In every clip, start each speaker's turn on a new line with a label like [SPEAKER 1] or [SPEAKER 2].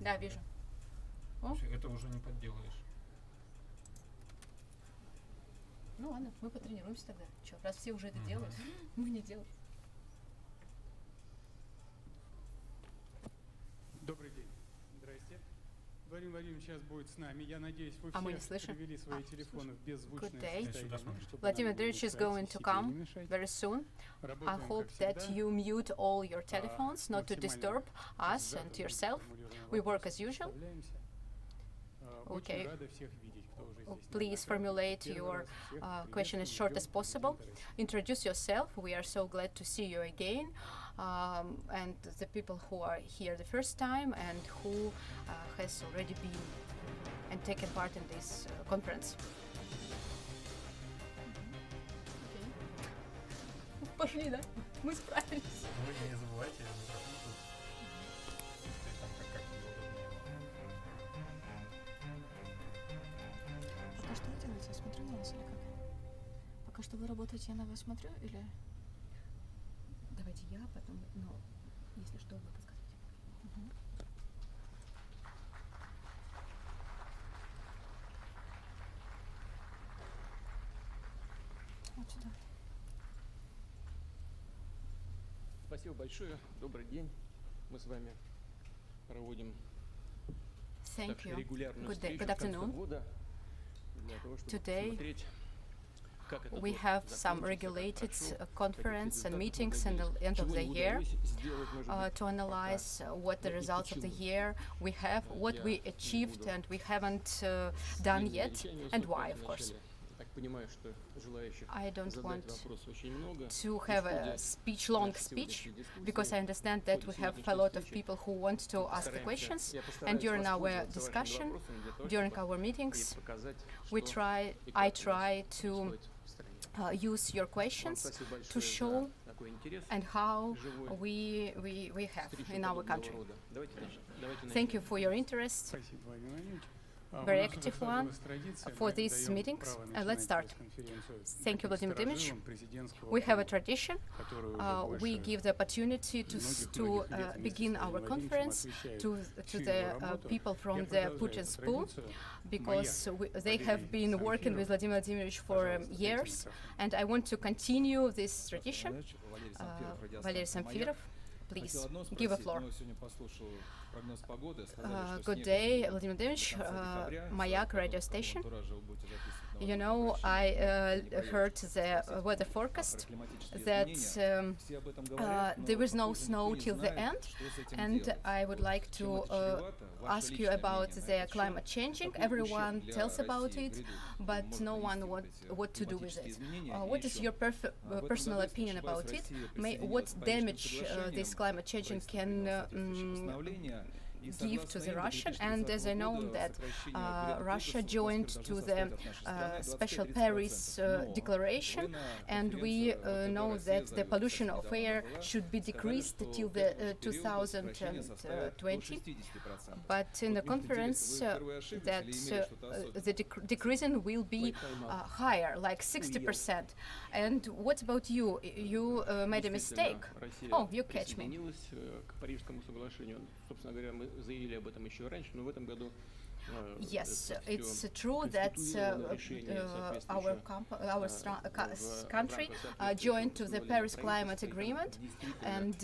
[SPEAKER 1] Да, вижу. О.
[SPEAKER 2] Это уже не подделаешь.
[SPEAKER 1] Ну ладно, мы потренируемся тогда. Чё, раз все уже это делают, мы не делаем.
[SPEAKER 3] Добрый день. Здрасте. Владимир Владимирович сейчас будет с нами. Я надеюсь, вы
[SPEAKER 1] мы не
[SPEAKER 3] все
[SPEAKER 1] слышим?
[SPEAKER 3] привели свои телефоны в беззвучное
[SPEAKER 1] Good day.
[SPEAKER 3] состояние, чтобы
[SPEAKER 1] Vladimir
[SPEAKER 3] нам не
[SPEAKER 1] Vladimirovich is
[SPEAKER 3] мешать
[SPEAKER 1] going
[SPEAKER 3] и
[SPEAKER 1] to
[SPEAKER 3] себе
[SPEAKER 1] come
[SPEAKER 3] не мешать.
[SPEAKER 1] very soon. I
[SPEAKER 3] Работаем,
[SPEAKER 1] hope
[SPEAKER 3] как
[SPEAKER 1] that
[SPEAKER 3] всегда.
[SPEAKER 1] you mute all your telephones, not to disturb us and yourself. We work as usual.
[SPEAKER 3] Очень
[SPEAKER 1] Okay.
[SPEAKER 3] рады всех видеть, кто уже здесь.
[SPEAKER 1] Please formulate your question as short as possible. Introduce yourself. We are so glad to see you again. And the people who are here the first time and who has already been and taken part in this conference. Пошли, да? Мы справились.
[SPEAKER 2] Вы не забывайте микрофон тут. Там как удобнее.
[SPEAKER 1] Пока что вы делаете? Я смотрю на вас или как? Пока что вы работаете, я на вас смотрю или... Давайте я, потом, ну, если что, вы подскажите. Вот сюда.
[SPEAKER 4] Спасибо большое. Добрый день. Мы с вами проводим
[SPEAKER 1] Thank you.
[SPEAKER 4] регулярную
[SPEAKER 1] Good day.
[SPEAKER 4] встречу
[SPEAKER 1] Good
[SPEAKER 4] в конце
[SPEAKER 1] afternoon.
[SPEAKER 4] года для того, чтобы
[SPEAKER 1] Today
[SPEAKER 4] посмотреть, как этот
[SPEAKER 1] we
[SPEAKER 4] год
[SPEAKER 1] have some
[SPEAKER 4] закончился,
[SPEAKER 1] regulated
[SPEAKER 4] как прошел,
[SPEAKER 1] conference and
[SPEAKER 4] каких
[SPEAKER 1] meetings in
[SPEAKER 4] результатов
[SPEAKER 1] the end of
[SPEAKER 4] добились,
[SPEAKER 1] the
[SPEAKER 4] чего не
[SPEAKER 1] year
[SPEAKER 4] удалось сделать, может быть,
[SPEAKER 1] to analyze what the
[SPEAKER 4] и
[SPEAKER 1] results of the
[SPEAKER 4] почему.
[SPEAKER 1] year we have, what
[SPEAKER 4] Я
[SPEAKER 1] we
[SPEAKER 4] не
[SPEAKER 1] achieved
[SPEAKER 4] буду
[SPEAKER 1] and we haven't done
[SPEAKER 4] длинные
[SPEAKER 1] yet,
[SPEAKER 4] речания
[SPEAKER 1] and
[SPEAKER 4] выступать
[SPEAKER 1] why, of course.
[SPEAKER 4] вначале. Так понимаю, что желающих
[SPEAKER 1] I don't
[SPEAKER 4] задать
[SPEAKER 1] want
[SPEAKER 4] вопрос очень много.
[SPEAKER 1] to
[SPEAKER 4] И
[SPEAKER 1] have
[SPEAKER 4] в
[SPEAKER 1] a
[SPEAKER 4] ходе
[SPEAKER 1] speech, long
[SPEAKER 4] нашей
[SPEAKER 1] speech,
[SPEAKER 4] сегодняшней дискуссии,
[SPEAKER 1] because I understand
[SPEAKER 4] в
[SPEAKER 1] that
[SPEAKER 4] ходе
[SPEAKER 1] we have a
[SPEAKER 4] сегодняшней
[SPEAKER 1] lot of
[SPEAKER 4] встречи
[SPEAKER 1] people who want to ask the
[SPEAKER 4] постараемся-
[SPEAKER 1] questions,
[SPEAKER 4] я
[SPEAKER 1] and
[SPEAKER 4] постараюсь
[SPEAKER 1] during our
[SPEAKER 4] воспользоваться
[SPEAKER 1] discussion,
[SPEAKER 4] вашими вопросами для того,
[SPEAKER 1] during
[SPEAKER 4] чтобы
[SPEAKER 1] our
[SPEAKER 4] и
[SPEAKER 1] meetings,
[SPEAKER 4] показать,
[SPEAKER 1] we
[SPEAKER 4] что
[SPEAKER 1] try,
[SPEAKER 4] и
[SPEAKER 1] I
[SPEAKER 4] как у нас
[SPEAKER 1] try to
[SPEAKER 4] происходит в стране.
[SPEAKER 1] use your
[SPEAKER 4] Вам
[SPEAKER 1] questions
[SPEAKER 4] спасибо
[SPEAKER 1] to
[SPEAKER 4] большое
[SPEAKER 1] show
[SPEAKER 4] за такой интерес.
[SPEAKER 1] and how
[SPEAKER 4] Живой
[SPEAKER 1] we have
[SPEAKER 4] встречу
[SPEAKER 1] in our
[SPEAKER 4] подобного
[SPEAKER 1] country.
[SPEAKER 4] рода. Давайте
[SPEAKER 1] Thank you
[SPEAKER 4] начнем.
[SPEAKER 1] for your interest.
[SPEAKER 3] Спасибо, Владимир Владимирович. У
[SPEAKER 1] Very
[SPEAKER 3] нас уже
[SPEAKER 1] active one
[SPEAKER 3] сложилась традиция,
[SPEAKER 1] for
[SPEAKER 3] мы
[SPEAKER 1] these
[SPEAKER 3] даем
[SPEAKER 1] meetings.
[SPEAKER 3] право
[SPEAKER 1] Let's
[SPEAKER 3] начинать
[SPEAKER 1] start.
[SPEAKER 3] пресс-конференцию
[SPEAKER 1] Thank you,
[SPEAKER 3] таким
[SPEAKER 1] Vladimir Vladimirovich.
[SPEAKER 3] старожилом президентского
[SPEAKER 1] We have a
[SPEAKER 3] пола,
[SPEAKER 1] tradition.
[SPEAKER 3] который уже
[SPEAKER 1] We
[SPEAKER 3] больше
[SPEAKER 1] give the opportunity to
[SPEAKER 3] многих лет вместе
[SPEAKER 1] begin
[SPEAKER 3] с
[SPEAKER 1] our
[SPEAKER 3] Владимиром
[SPEAKER 1] conference
[SPEAKER 3] Владимировичем
[SPEAKER 1] to
[SPEAKER 3] освещает
[SPEAKER 1] the
[SPEAKER 3] всю его работу.
[SPEAKER 1] people from
[SPEAKER 3] Я
[SPEAKER 1] the
[SPEAKER 3] продолжаю
[SPEAKER 1] Putin's
[SPEAKER 3] эту
[SPEAKER 1] pool,
[SPEAKER 3] традицию.
[SPEAKER 1] because they
[SPEAKER 3] Валерий
[SPEAKER 1] have been working with
[SPEAKER 3] Самфиров.
[SPEAKER 1] Vladimir Vladimirovich for
[SPEAKER 3] Пожалуйста, третий
[SPEAKER 1] years,
[SPEAKER 3] микрофон.
[SPEAKER 1] and I want to continue this tradition.
[SPEAKER 5] Валерий
[SPEAKER 1] Valery
[SPEAKER 5] Самфиров,
[SPEAKER 1] Samfirov, please
[SPEAKER 5] Хотел одно
[SPEAKER 1] give a
[SPEAKER 5] спросить,
[SPEAKER 1] floor.
[SPEAKER 5] но сегодня послушал прогноз погоды, сказали, что
[SPEAKER 1] Good
[SPEAKER 5] снег
[SPEAKER 1] day,
[SPEAKER 5] будет
[SPEAKER 1] Vladimir Vladimirovich,
[SPEAKER 5] до конца декабря.
[SPEAKER 1] Mayak
[SPEAKER 5] Сразу
[SPEAKER 1] radio
[SPEAKER 5] в
[SPEAKER 1] station.
[SPEAKER 5] антураже вы будете записывать
[SPEAKER 1] You
[SPEAKER 5] новогодние
[SPEAKER 1] know,
[SPEAKER 5] обращения.
[SPEAKER 1] I heard the weather forecast that
[SPEAKER 5] Все об этом говорят, но
[SPEAKER 1] there is no
[SPEAKER 5] похоже,
[SPEAKER 1] snow
[SPEAKER 5] никто не
[SPEAKER 1] till the
[SPEAKER 5] знает,
[SPEAKER 1] end,
[SPEAKER 5] что с этим
[SPEAKER 1] and
[SPEAKER 5] делать.
[SPEAKER 1] I would like
[SPEAKER 5] Чем
[SPEAKER 1] to
[SPEAKER 5] это чревато? Ваше
[SPEAKER 1] ask you
[SPEAKER 5] личное
[SPEAKER 1] about
[SPEAKER 5] мнение на
[SPEAKER 1] the
[SPEAKER 5] этот счет.
[SPEAKER 1] climate changing.
[SPEAKER 5] Какой
[SPEAKER 1] Everyone
[SPEAKER 5] ущерб для
[SPEAKER 1] tells about
[SPEAKER 5] России
[SPEAKER 1] it,
[SPEAKER 5] грядут?
[SPEAKER 1] but
[SPEAKER 5] Может
[SPEAKER 1] no one
[SPEAKER 5] принести
[SPEAKER 1] what to do with
[SPEAKER 5] климатические
[SPEAKER 1] it.
[SPEAKER 5] изменения?
[SPEAKER 1] What
[SPEAKER 5] И
[SPEAKER 1] is
[SPEAKER 5] еще,
[SPEAKER 1] your
[SPEAKER 5] в этом
[SPEAKER 1] personal
[SPEAKER 5] году, если не
[SPEAKER 1] opinion
[SPEAKER 5] ошибаюсь,
[SPEAKER 1] about it?
[SPEAKER 5] Россия
[SPEAKER 1] What
[SPEAKER 5] присоединилась к
[SPEAKER 1] damage
[SPEAKER 5] Парижским
[SPEAKER 1] this climate changing
[SPEAKER 5] соглашениям,
[SPEAKER 1] can
[SPEAKER 5] правительство подписывает согласования, и
[SPEAKER 1] give to
[SPEAKER 5] согласно
[SPEAKER 1] the
[SPEAKER 5] им до
[SPEAKER 1] Russian? And as I
[SPEAKER 5] 2030
[SPEAKER 1] know
[SPEAKER 5] года
[SPEAKER 1] that
[SPEAKER 5] сокращение вредных
[SPEAKER 1] Russia
[SPEAKER 5] выбросов
[SPEAKER 1] joined
[SPEAKER 5] атмосферы
[SPEAKER 1] to
[SPEAKER 5] должно
[SPEAKER 1] the
[SPEAKER 5] составить от нашей страны
[SPEAKER 1] special
[SPEAKER 5] 25-30%.
[SPEAKER 1] Paris
[SPEAKER 5] Но
[SPEAKER 1] declaration,
[SPEAKER 5] вы на
[SPEAKER 1] and we
[SPEAKER 5] конференции
[SPEAKER 1] know
[SPEAKER 5] ВТБ
[SPEAKER 1] that the
[SPEAKER 5] Россия
[SPEAKER 1] pollution
[SPEAKER 5] совсем
[SPEAKER 1] of
[SPEAKER 5] недавно
[SPEAKER 1] air
[SPEAKER 5] была,
[SPEAKER 1] should be
[SPEAKER 5] сказали,
[SPEAKER 1] decreased
[SPEAKER 5] что
[SPEAKER 1] till
[SPEAKER 5] к
[SPEAKER 1] the
[SPEAKER 5] этому же периоду сокращение составит до
[SPEAKER 1] 2020.
[SPEAKER 5] 60%.
[SPEAKER 1] But in the
[SPEAKER 5] Вот мне
[SPEAKER 1] conference,
[SPEAKER 5] интересно, вы впервые ошиблись
[SPEAKER 1] that
[SPEAKER 5] или имели что-то особенное?
[SPEAKER 1] the decreasing will be higher, like 60%. And what about you? You made a mistake.
[SPEAKER 4] Россия
[SPEAKER 1] Oh, you catch me.
[SPEAKER 4] присоединилась к Парижскому соглашению. Собственно говоря, мы заявили об этом еще раньше, но в этом году
[SPEAKER 1] Yes, it's true that our country joined to the Paris Climate Agreement, and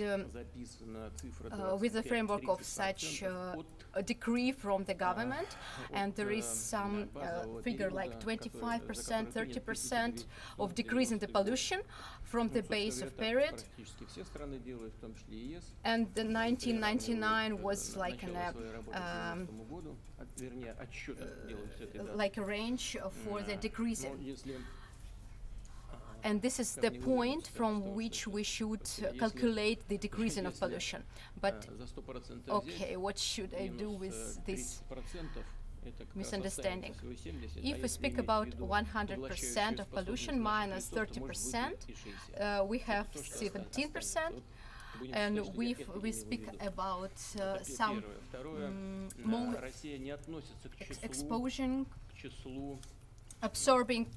[SPEAKER 1] with the framework of such a decree from the government, and there is some figure like 25%, 30% of decrease in the pollution from the base of period, and the 1999 was like like a range for the decreasing. And this is the point from which we should calculate the decreasing of pollution. But okay, what should I do with this misunderstanding? If we speak about 100% of pollution minus 30%, we have 17%. And we speak about some more exposure absorbing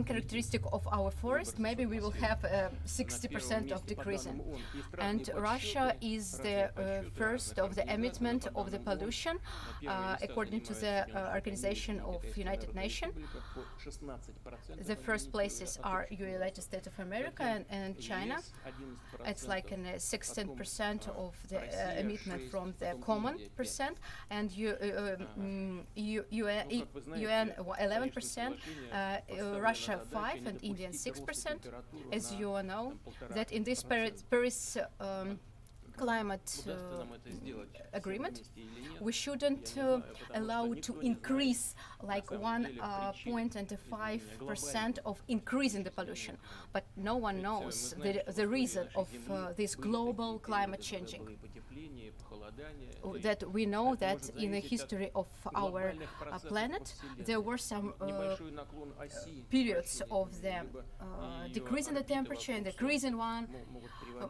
[SPEAKER 1] characteristic of our forest, maybe we will have 60% of decreasing. And Russia is the first of the emitment of the pollution, according to the Organization of United Nations. The first places are United States of America and China. It's like 16% of the emitment from the common percent, and UN 11%, Russia 5%, and India 6%. As you all know, that in this Paris climate agreement, we shouldn't allow to increase like 1.5% of increase in the pollution. But no one knows the reason of this global climate changing. That we know that in the history of our planet, there were some periods of the decrease in the temperature and decrease in one.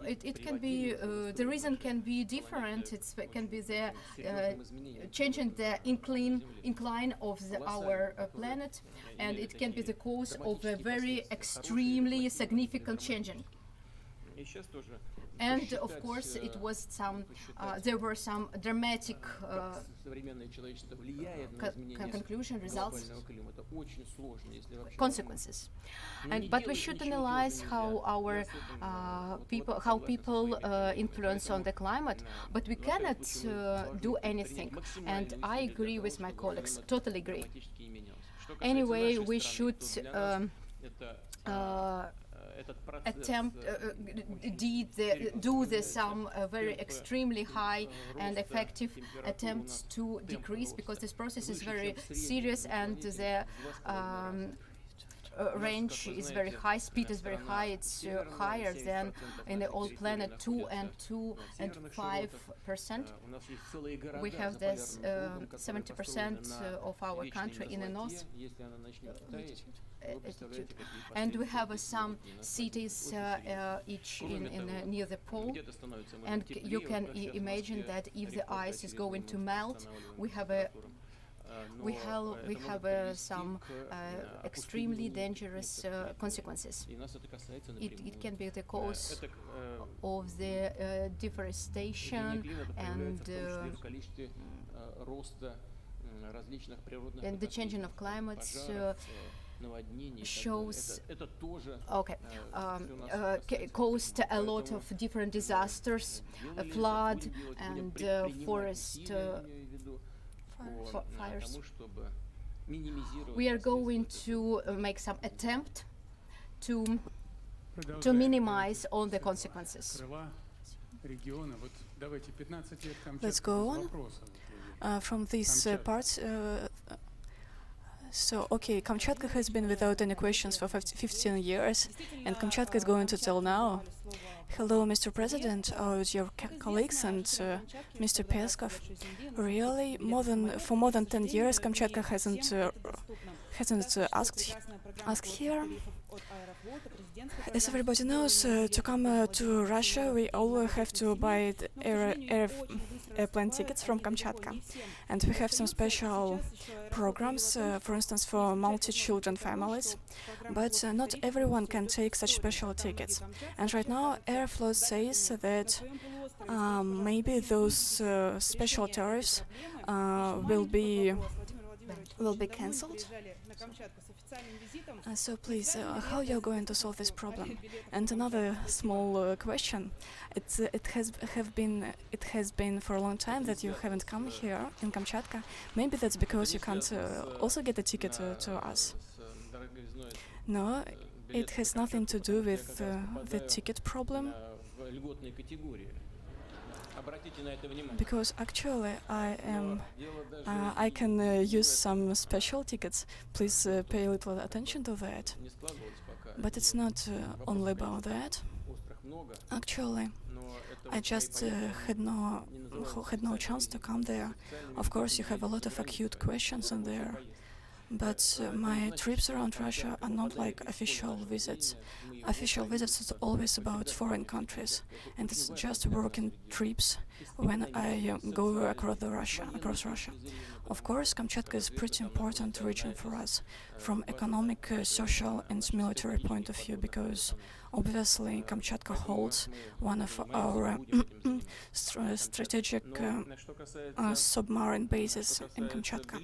[SPEAKER 1] It can be the reason can be different. It can be the changing the incline of our planet, and it can be the cause of a very extremely significant changing. And of course, it was there were some dramatic conclusion results, consequences. But we should analyze how our people influence on the climate. But we cannot do anything. And I agree with my colleagues. Totally agree. Anyway, we should attempt do some very extremely high and effective attempts to decrease, because this process is very serious and the range is very high, speed is very high. It's higher than in the old planet 2 and 5%. We have this 70% of our country in the north altitude, and we have some cities each near the pole, and you can imagine that if the ice is going to melt, we have some extremely dangerous consequences. It can be the cause of the deforestation and the changing of climate caused a lot of different disasters, flood and forest fires. We are going to make some attempt to minimize all the consequences.
[SPEAKER 5] Let's go on from these parts. So, okay, Kamchatka has been without any questions for 15 years, and Kamchatka is going to tell now. Hello, Mr. President, your colleagues and Mr. Peskov. Really, for more than 10 years, Kamchatka hasn't asked here. As everybody knows, to come to Russia, we all have to buy airplane tickets from Kamchatka. And we have some special programs, for instance, for multi-children families. But not everyone can take such special tickets. And right now, Aeroflot says that maybe those special tariffs will be cancelled. So please, how you're going to solve this problem? And another small question: it has been for a long time that you haven't come here in Kamchatka. Maybe that's because you can't also get a ticket to us. No, it has nothing to do with the ticket problem. Because actually I can use some special tickets. Please pay a little attention to that. But it's not only about that. Actually, I just had no chance to come there. Of course, you have a lot of acute questions in there. But my trips around Russia are not like official visits. Official visits is always about foreign countries, and it's just working trips. when I go across Russia. Of course, Kamchatka is a pretty important region for us from economic, social and military point of view, because obviously Kamchatka holds one of our strategic submarine bases in Kamchatka.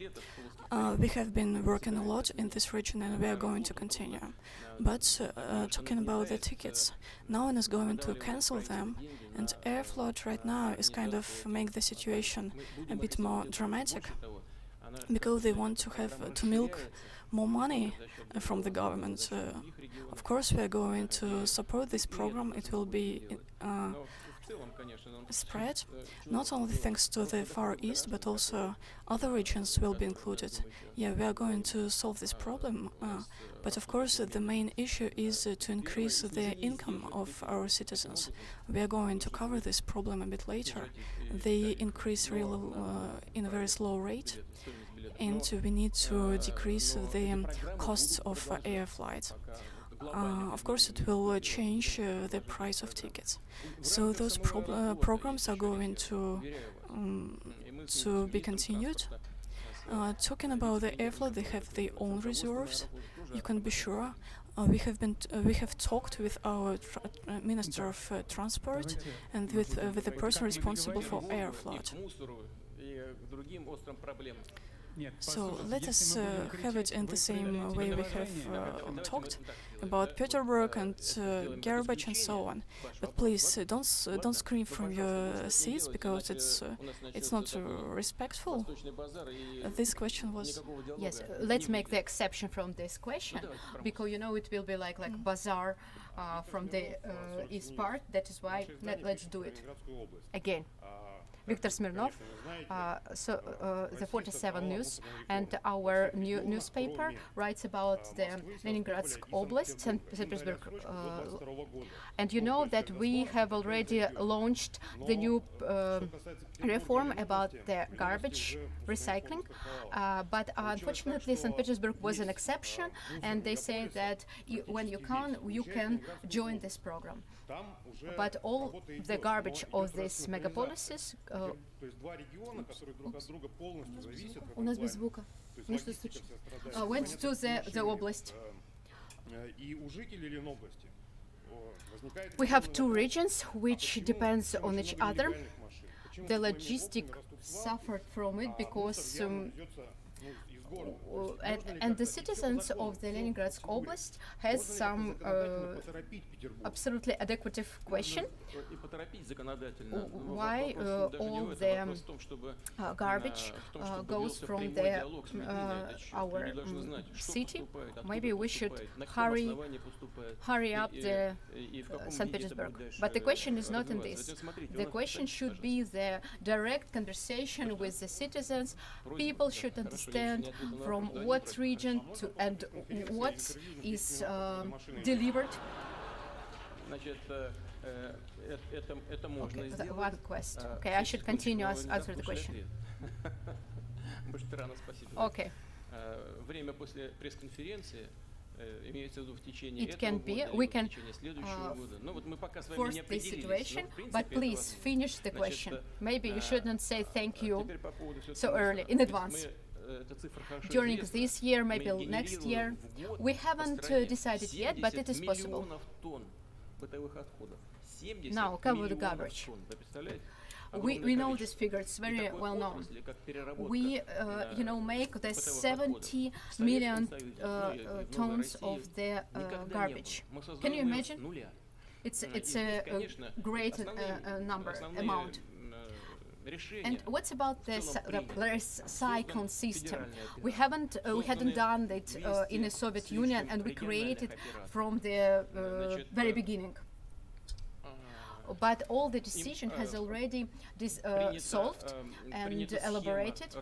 [SPEAKER 5] We have been working a lot in this region and we are going to continue. But talking about the tickets, no one is going to cancel them, and Aeroflot right now is kind of make the situation a bit more dramatic, because they want to milk more money from the government. Of course, we are going to support this program. It will be spread, not only thanks to the Far East, but also other regions will be included. Yeah, we are going to solve this problem, but of course the main issue is to increase the income of our citizens. We are going to cover this problem a bit later. They increase in a very slow rate, and we need to decrease the costs of air flight. Of course, it will change the price of tickets. So those programs are going to be continued. Talking about the Aeroflot, they have their own reserves. You can be sure. We have talked with our Minister of Transport and with the person responsible for Aeroflot. So let us have it in the same way we have talked about Petersburg and Garbage and so on. But please don't scream from your seats, because it's not respectful. This question was
[SPEAKER 1] yes. Let's make the exception from this question, because it will be like bazaar from the east part. That is why let's do it again. Viktor Smirnov, the 47 News, and our new newspaper writes about the Leningrad Oblast, St. Petersburg. And you know that we have already launched the new reform about the garbage recycling, but unfortunately St. Petersburg was an exception, and they say that when you can join this program. But all the garbage of these megapolises went to the oblast. We have two regions which depends on each other. The logistic suffered from it because and the citizens of the Leningrad Oblast has some absolutely adequate question. Why all the garbage goes from our city? Maybe we should hurry up the St. Petersburg. But the question is not in this. The question should be the direct conversation with the citizens. People should understand from what region to and what is delivered. Okay, one question. Okay, I should continue answer the question. Okay. It can be, we can force this situation, but please finish the question. Maybe you shouldn't say thank you so early, in advance. During this year, maybe next year. We haven't decided yet, but it is possible. Now, cover the garbage. We know this figure, it's very well known. We, make the 70 million tons of the garbage. Can you imagine? It's a great amount. And what's about the recycling system? We hadn't done that in the Soviet Union, and we created from the very beginning. But all the decision has already solved and elaborated.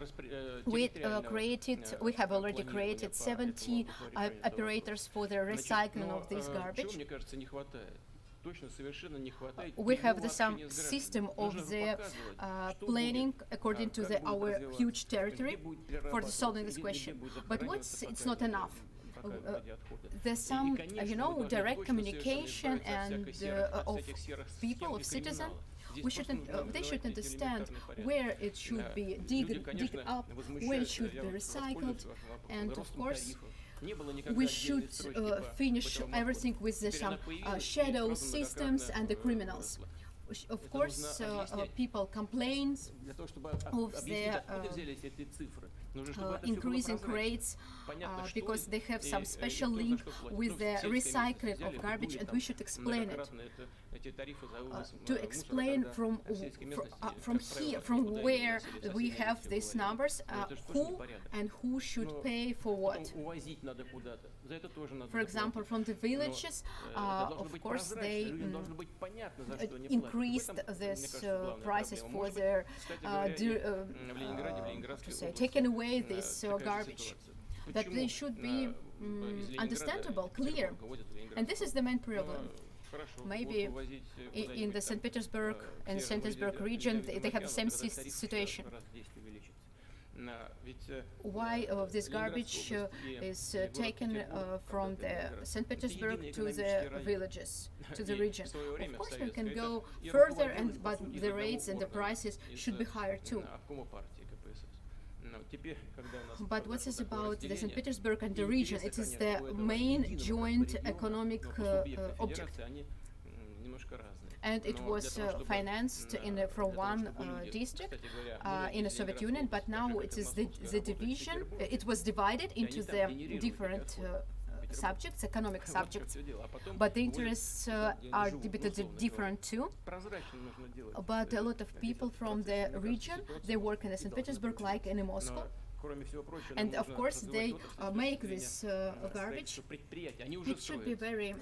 [SPEAKER 1] We have already created 70 operators for the recycling of this garbage. We have some system of the planning according to our huge territory for solving this question. But it's not enough. There's some, direct communication and of people, of citizens, they should understand where it should be dig up, where it should be recycled, and of course we should finish everything with some shadow systems and the criminals. Of course, people complain of the increasing rates because they have some special link with the recycling of garbage, and we should explain it. To explain from here, from where we have these numbers, who should pay for what. For example, from the villages, of course, they increased this prices for their taking away this garbage. That they should be understandable, clear, and this is the main problem. Maybe in the St. Petersburg and St. Petersburg region, they have the same situation. Why this garbage is taken from the St. Petersburg to the villages, to the region? Of course, we can go further, but the rates and the prices should be higher too. But what is about the St. Petersburg and the region? It is the main joint economic object. And it was financed from one district in the Soviet Union, but now it is the division. It was divided into the different subjects, economic subjects, but the interests are a bit different too. But a lot of people from the region, they work in St. Petersburg like in Moscow. And of course they make this garbage. It should be very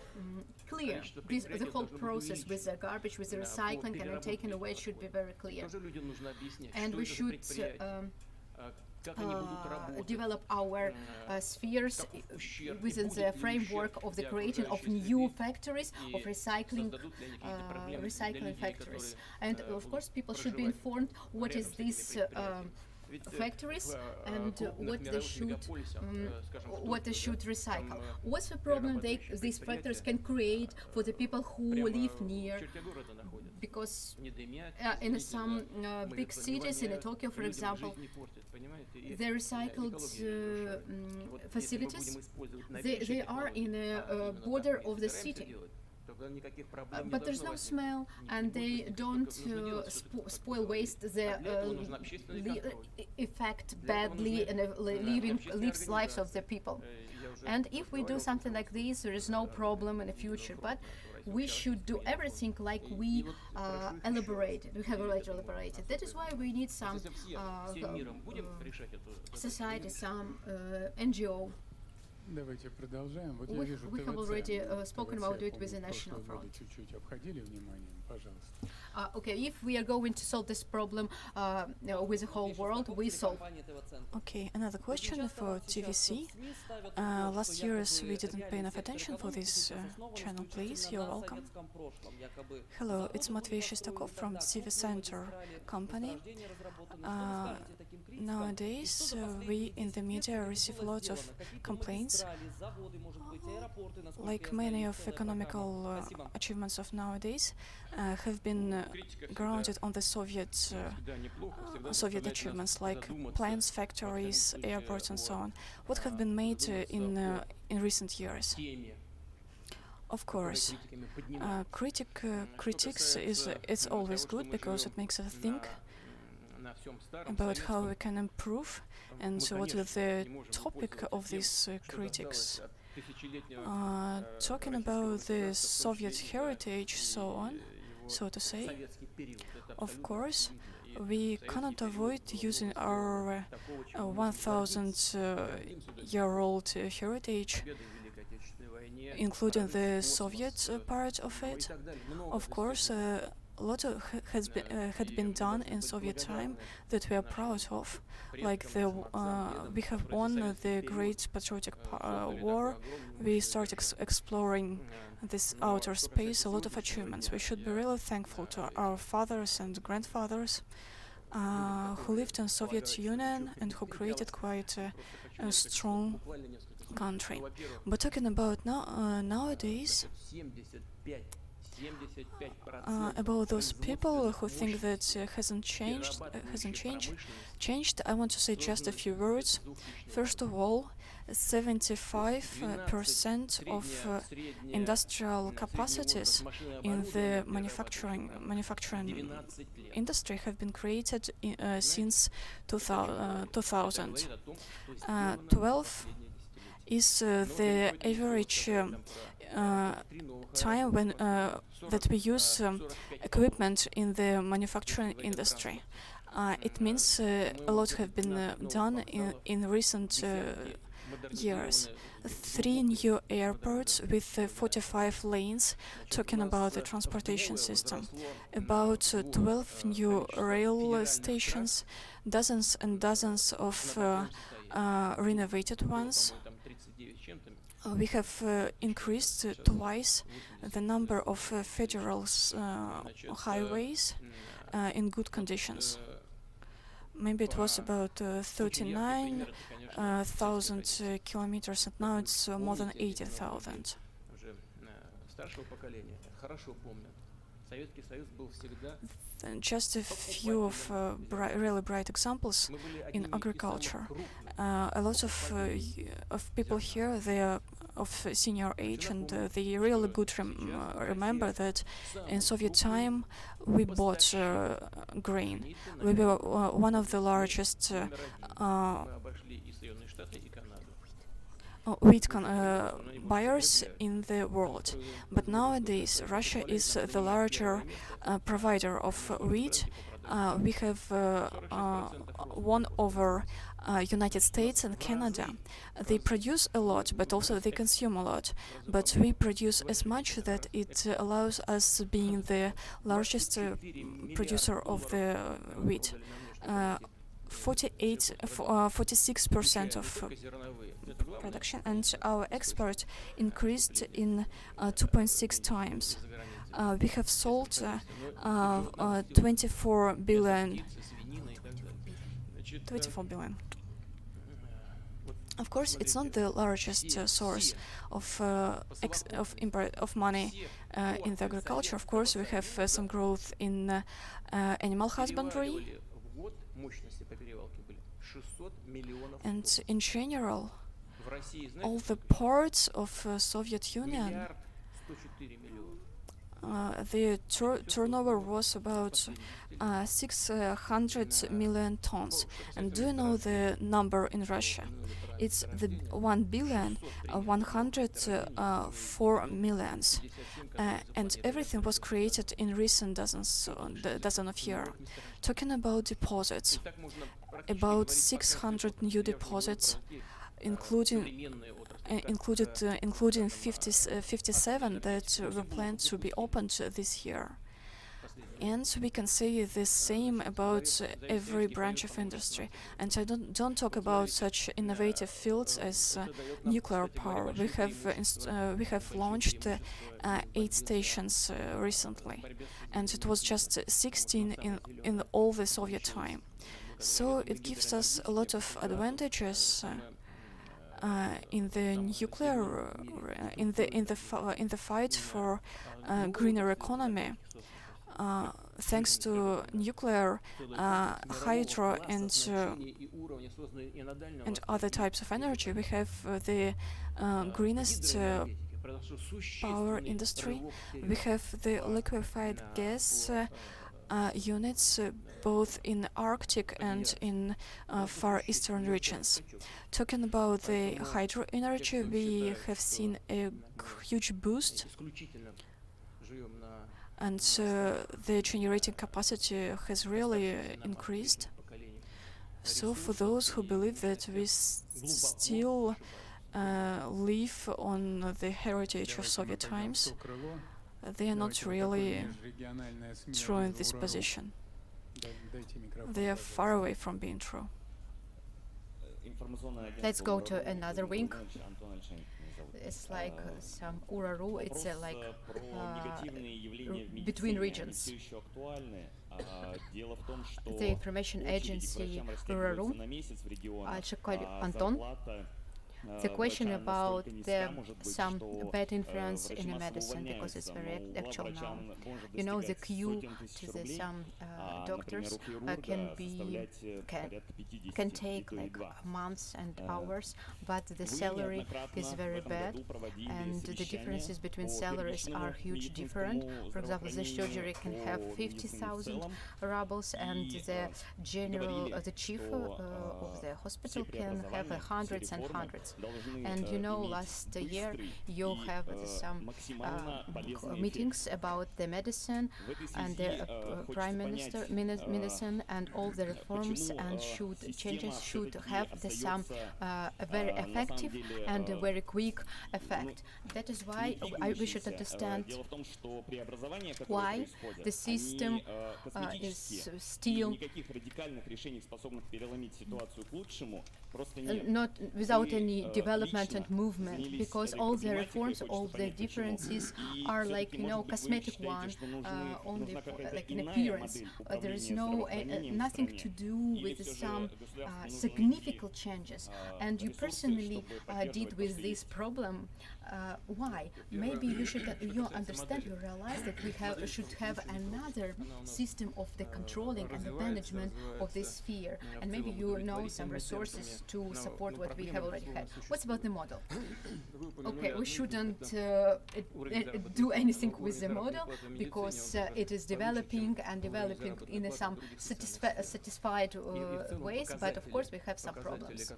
[SPEAKER 1] clear. The whole process with the garbage, with the recycling and taking away should be very clear. And we should develop our spheres within the framework of the creation of new factories, of recycling factories. And of course people should be informed what is this factories and what they should recycle. What's the problem these factories can create for the people who live near? Because in some big cities, in Tokyo, for example, the recycled facilities, they are in a border of the city. But there's no smell, and they don't spoil waste. They affect badly and lives lives of the people. And if we do something like this, there is no problem in the future. But we should do everything like we elaborated. We have already elaborated. That is why we need some society, some NGO.
[SPEAKER 3] Давайте продолжаем. Вот я
[SPEAKER 1] We
[SPEAKER 3] вижу
[SPEAKER 1] have already spoken about it with the
[SPEAKER 3] по-моему,
[SPEAKER 1] National
[SPEAKER 3] прошлые годы
[SPEAKER 1] Front.
[SPEAKER 3] чуть-чуть обходили вниманием, пожалуйста.
[SPEAKER 1] Okay, if we are going to solve this problem with the whole world, we solve.
[SPEAKER 5] Okay, another question for TVC. Last years we didn't pay enough attention for this channel, please. You're welcome. Hello, it's Matvey Shestakov from TV Center company. Nowadays, we in the media receive lots of complaints. Like many of economical achievements of nowadays have been grounded on the Soviet achievements, like plants, factories, airports, and so on. What have been made in recent years? Of course, critics it's always good because it makes us think about how we can improve and what is the topic of these critics. Talking about the Soviet heritage, so on, so to say, of course, we cannot avoid using our 1,000-year-old heritage, including the Soviet part of it. Of course, a lot had been done in Soviet time that we are proud of, like we have won the Great Patriotic War. We started exploring this outer space, a lot of achievements. We should be really thankful to our fathers and grandfathers who lived in Soviet Union and who created quite a strong country. But talking about nowadays, About those people who think that hasn't changed, I want to say just a few words. First of all, 75% of industrial capacities in the manufacturing industry have been created since 2000. 12 is the average time when that we use equipment in the manufacturing industry. It means a lot have been done in recent years. 3 new airports with 45 lanes, talking about the transportation system. About 12 new rail stations, dozens and dozens of renovated ones. We have increased twice the number of federal highways in good conditions. Maybe it was about 39,000 kilometers, and now it's more than 80,000. Just a few of really bright examples in agriculture. A lot of people here, they are of senior age, and they really good remember that in Soviet time we bought grain. We were one of the largest wheat buyers in the world. But nowadays Russia is the larger provider of wheat. We have won over United States and Canada. They produce a lot, but also they consume a lot. But we produce as much that it allows us being the largest producer of the wheat. 46% of production, and our export increased in 2.6 times. We have sold 24 billion. Of course, it's not the largest source of money in the agriculture. Of course, we have some growth in animal husbandry. And in general, all the parts of Soviet Union, the turnover was about 600 million tons. And do you know the number in Russia? It's the 1,104 millions. And everything was created in recent dozen of years. Talking about deposits, about 600 new deposits, including 57 that were planned to be opened this year. And we can say the same about every branch of industry. And I don't talk about such innovative fields as nuclear power. We have launched 8 stations recently, and it was just 16 in all the Soviet time. So it gives us a lot of advantages in the nuclear, in the fight for greener economy. Thanks to nuclear, hydro, and other types of energy, we have the greenest power industry. We have the liquefied gas units both in Arctic and in Far Eastern regions. Talking about the hydro energy, we have seen a huge boost, and the generating capacity has really increased. So for those who believe that we still live on the heritage of Soviet times, they are not really true in this position. They are far away from being true.
[SPEAKER 1] Let's go to another wing. It's like some Uraru, it's like between regions. The information agency Uraru, Антон, the question about some bad influence in the medicine, because it's very actual now. You know, the queue to some doctors can take like months and hours, but the salary is very bad, and the differences between salaries are huge different. For example, the surgery can have 50,000 rubles, and the chief of the hospital can have hundreds and hundreds. And you know, last year you have some meetings about the medicine and the prime minister medicine, and all the reforms and changes should have some very effective and a very quick effect. That is why we should understand why the system is still not without any development and movement, because all the reforms, all the differences are like, you know, cosmetic one, only like an appearance. There is nothing to do with some significant changes. And you personally did with this problem. Why? Maybe you understand, you realize that we should have another system of the controlling and the management of this sphere, and maybe you know some resources to support what we have already had. What's about the model? Okay, we shouldn't do anything with the model, because it is developing in some satisfied ways, but of course we have some problems.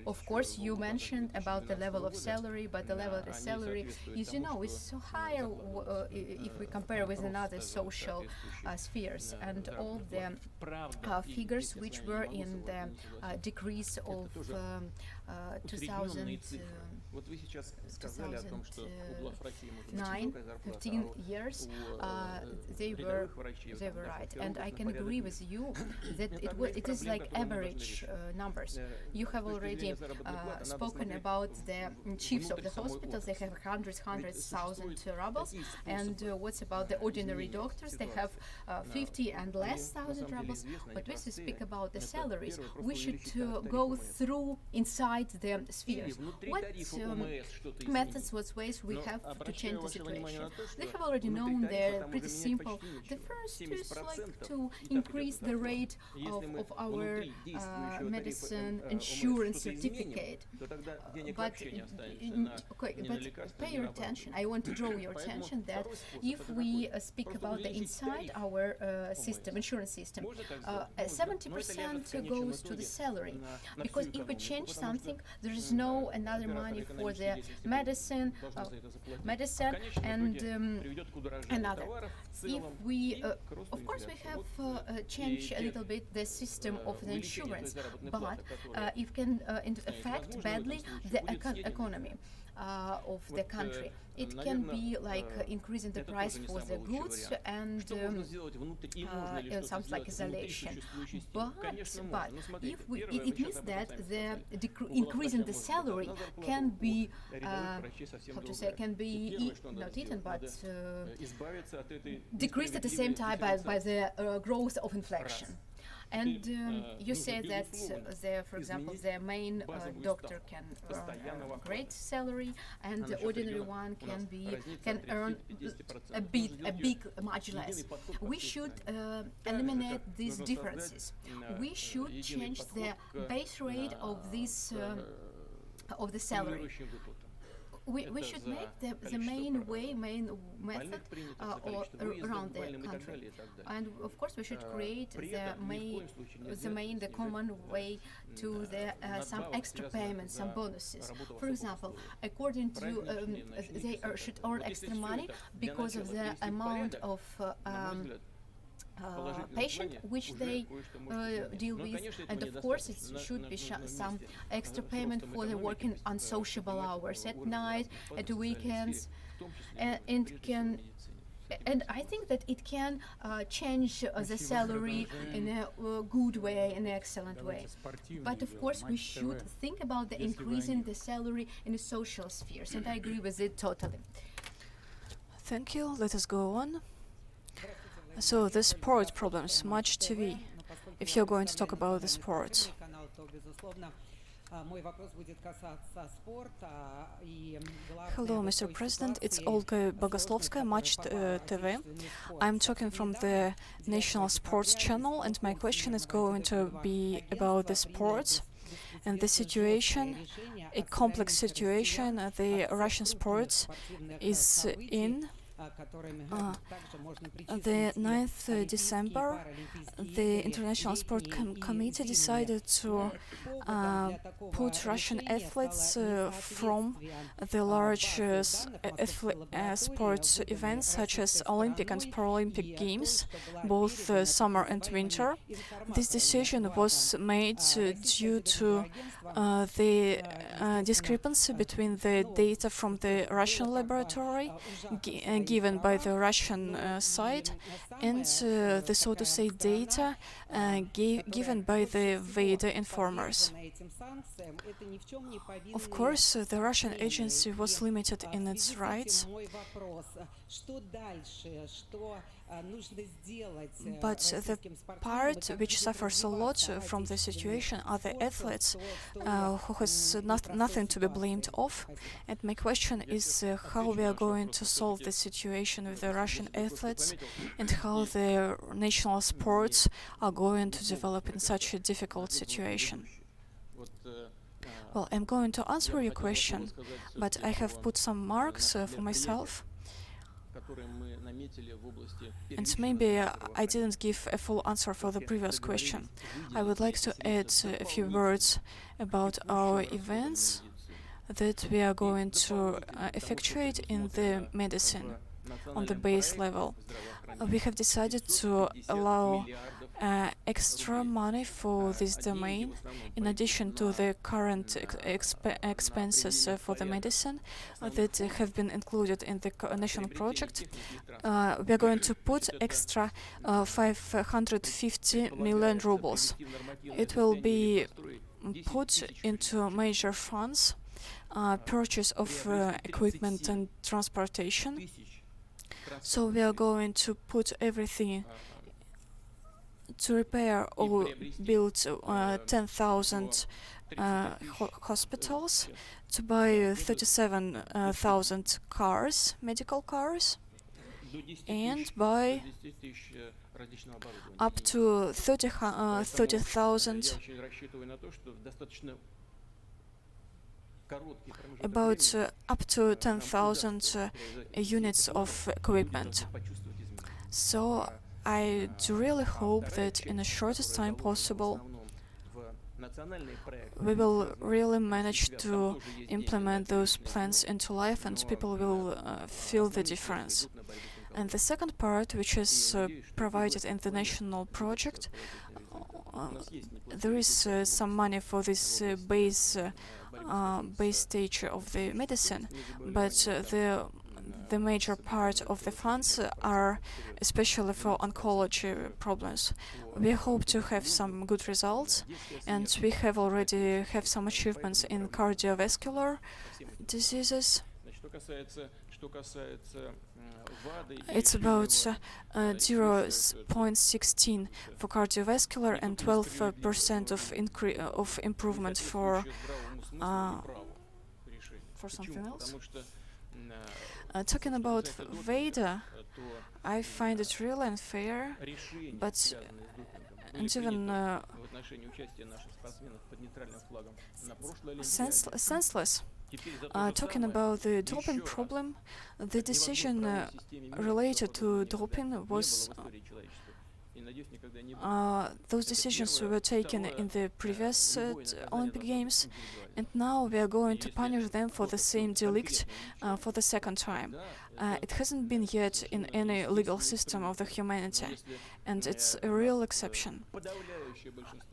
[SPEAKER 1] Of course, you mentioned about the level of salary, but the level of the salary is, you know, is so higher if we compare with another social spheres, and all the figures which were in the decrease of 2009, 15 years, they were right, and I can agree with you that it is like average numbers. You have already spoken about the chiefs of the hospitals. They have hundreds thousand rubles, and what's about the ordinary doctors? They have 50 and less thousand rubles. But when we speak about the salaries, we should go through inside the spheres. What methods, what ways we have to change the situation? They have already known, they're pretty simple. The first is like to increase the rate of our medicine insurance certificate. But pay your attention. I want to draw your attention that if we speak about the inside our system, insurance system, 70% goes to the salary, because if we change something, there is no another money for the medicine and another. If we, of course, we have changed a little bit the system of the insurance, but it can affect badly the economy of the country. It can be like increasing the price for the goods and something like isolation. But if it means that the increasing the salary can be not eaten, but decreased at the same time by the growth of inflation. And you say that, for example, the main doctor can earn a great salary, and the ordinary one can earn much less. We should eliminate these differences. We should change the base rate of this of the salary. We should make the main method around the country, and of course we should create the common way to some extra payments, some bonuses. For example, according to they should earn extra money because of the amount of patient which they deal with, and of course it should be some extra payment for the working unsociable hours at night, at weekends, and I think that it can change the salary in a good way, in an excellent way. But of course we should think about the increasing the salary in the social spheres, and I agree with it totally.
[SPEAKER 5] Thank you. Let us go on. So the sport problems, Match TV, if you're going to talk about the sports. Hello, Mr. President. It's Olga Bogoslovskaya, Match TV. I'm talking from the National Sports Channel, and my question is going to be about the sports and the situation, a complex situation the Russian sports is in. The 9th December, the International Sport Committee decided to put Russian athletes from the large sports events such as Olympic and Paralympic Games, both summer and winter. This decision was made due to the discrepancy between the data from the Russian laboratory given by the Russian side and the, so to say, data given by the VADA informers. Of course, the Russian agency was limited in its rights, but the part which suffers a lot from the situation are the athletes who has nothing to be blamed of. And my question is how we are going to solve the situation with the Russian athletes and how the national sports are going to develop in such a difficult situation. Well, I'm going to answer your question, but I have put some marks for myself. And maybe I didn't give a full answer for the previous question. I would like to add a few words about our events that we are going to effectuate in the medicine on the base level. We have decided to allow extra money for this domain, in addition to the current expenses for the medicine that have been included in the national project. We are going to put extra 550 million rubles. It will be put into major funds, purchase of equipment and transportation. So we are going to put everything to repair or build 10,000 hospitals, to buy 37,000 cars, medical cars, and buy up to 30,000 about up to 10,000 units of equipment. So I do really hope that in the shortest time possible we will really manage to implement those plans into life and people will feel the difference. And the second part, which is provided in the national project, there is some money for this base stage of the medicine, but the major part of the funds are especially for oncology problems. We hope to have some good results, and we have already have some achievements in cardiovascular diseases. It's about 0.16 for cardiovascular and 12% of improvement for something else. Talking about VADA, I find it really unfair, but even senseless. Talking about the doping problem, the decision related to doping was those decisions were taken in the previous Olympic Games, and now we are going to punish them for the same delict for the second time. It hasn't been yet in any legal system of the humanity, and it's a real exception.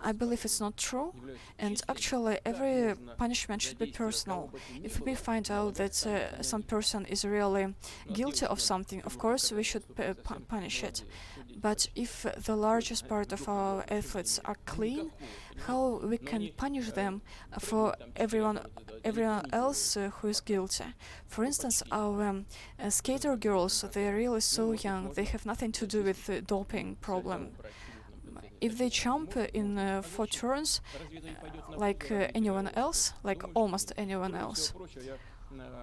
[SPEAKER 5] I believe it's not true, and actually every punishment should be personal. If we find out that some person is really guilty of something, of course we should punish it. But if the largest part of our athletes are clean, how we can punish them for everyone else who is guilty? For instance, our skater girls, they are really so young, they have nothing to do with the doping problem. if they jump in 4 turns, like anyone else, like almost anyone else,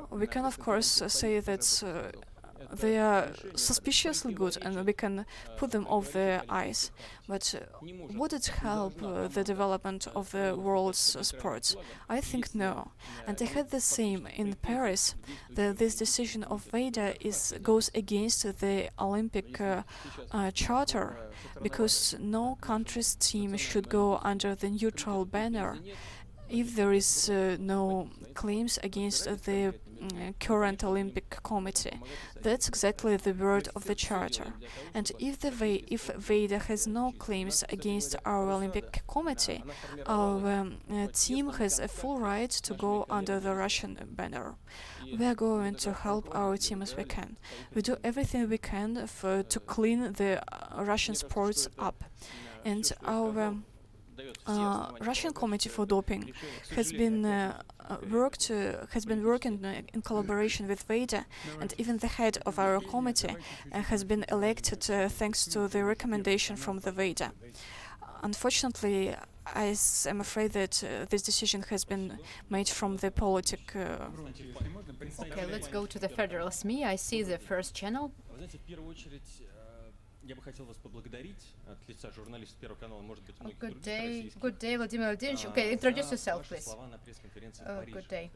[SPEAKER 5] we can of course say that they are suspiciously good and we can put them off their eyes. But would it help the development of the world's sports? I think no. And I had the same in Paris. This decision of VEDA goes against the Olympic charter, because no country's team should go under the neutral banner if there is no claims against the current Olympic Committee. That's exactly the word of the charter. And if VEDA has no claims against our Olympic Committee, our team has a full right to go under the Russian banner. We are going to help our team as we can. We do everything we can to clean the Russian sports up. And our Russian Committee for Doping has been working in collaboration with VEDA, and even the head of our committee has been elected thanks to the recommendation from the VEDA. Unfortunately, I'm afraid that this decision has been made from the
[SPEAKER 1] Okay, let's go to the federal SME. I see the first channel. Good day, Vladimir Vladimirovich. Okay, introduce yourself, please. Good day.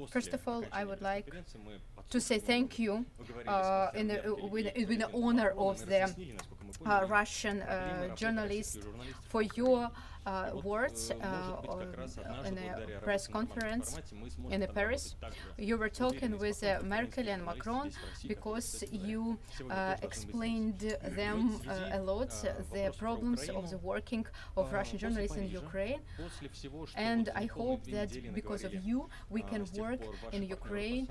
[SPEAKER 1] First of all, I would like to say thank you with the honor of the Russian journalist for your words in a press conference in Paris. You were talking with Merkel and Macron because you explained them a lot, the problems of the working of Russian journalists in Ukraine. And I hope that because of you, we can work in Ukraine,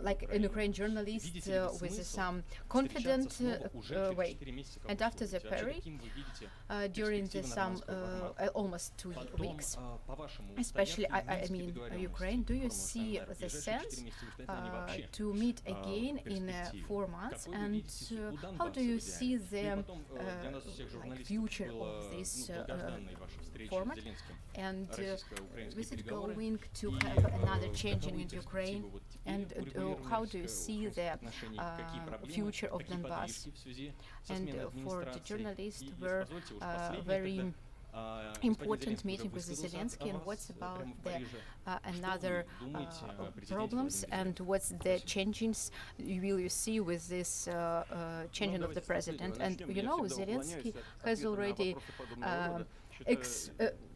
[SPEAKER 1] like in Ukraine journalists with some confident way. And after the Paris, during almost 2 weeks, especially I mean Ukraine, do you see the sense to meet again in 4 months, and how do you see the future of this format, and is it going to have another changing in Ukraine, and how do you see the future of Donbass? And for the journalists were very important meeting with Zelensky, and what's about the another problems, and what's the changes will you see with this changing of the president? And you know, Zelensky has already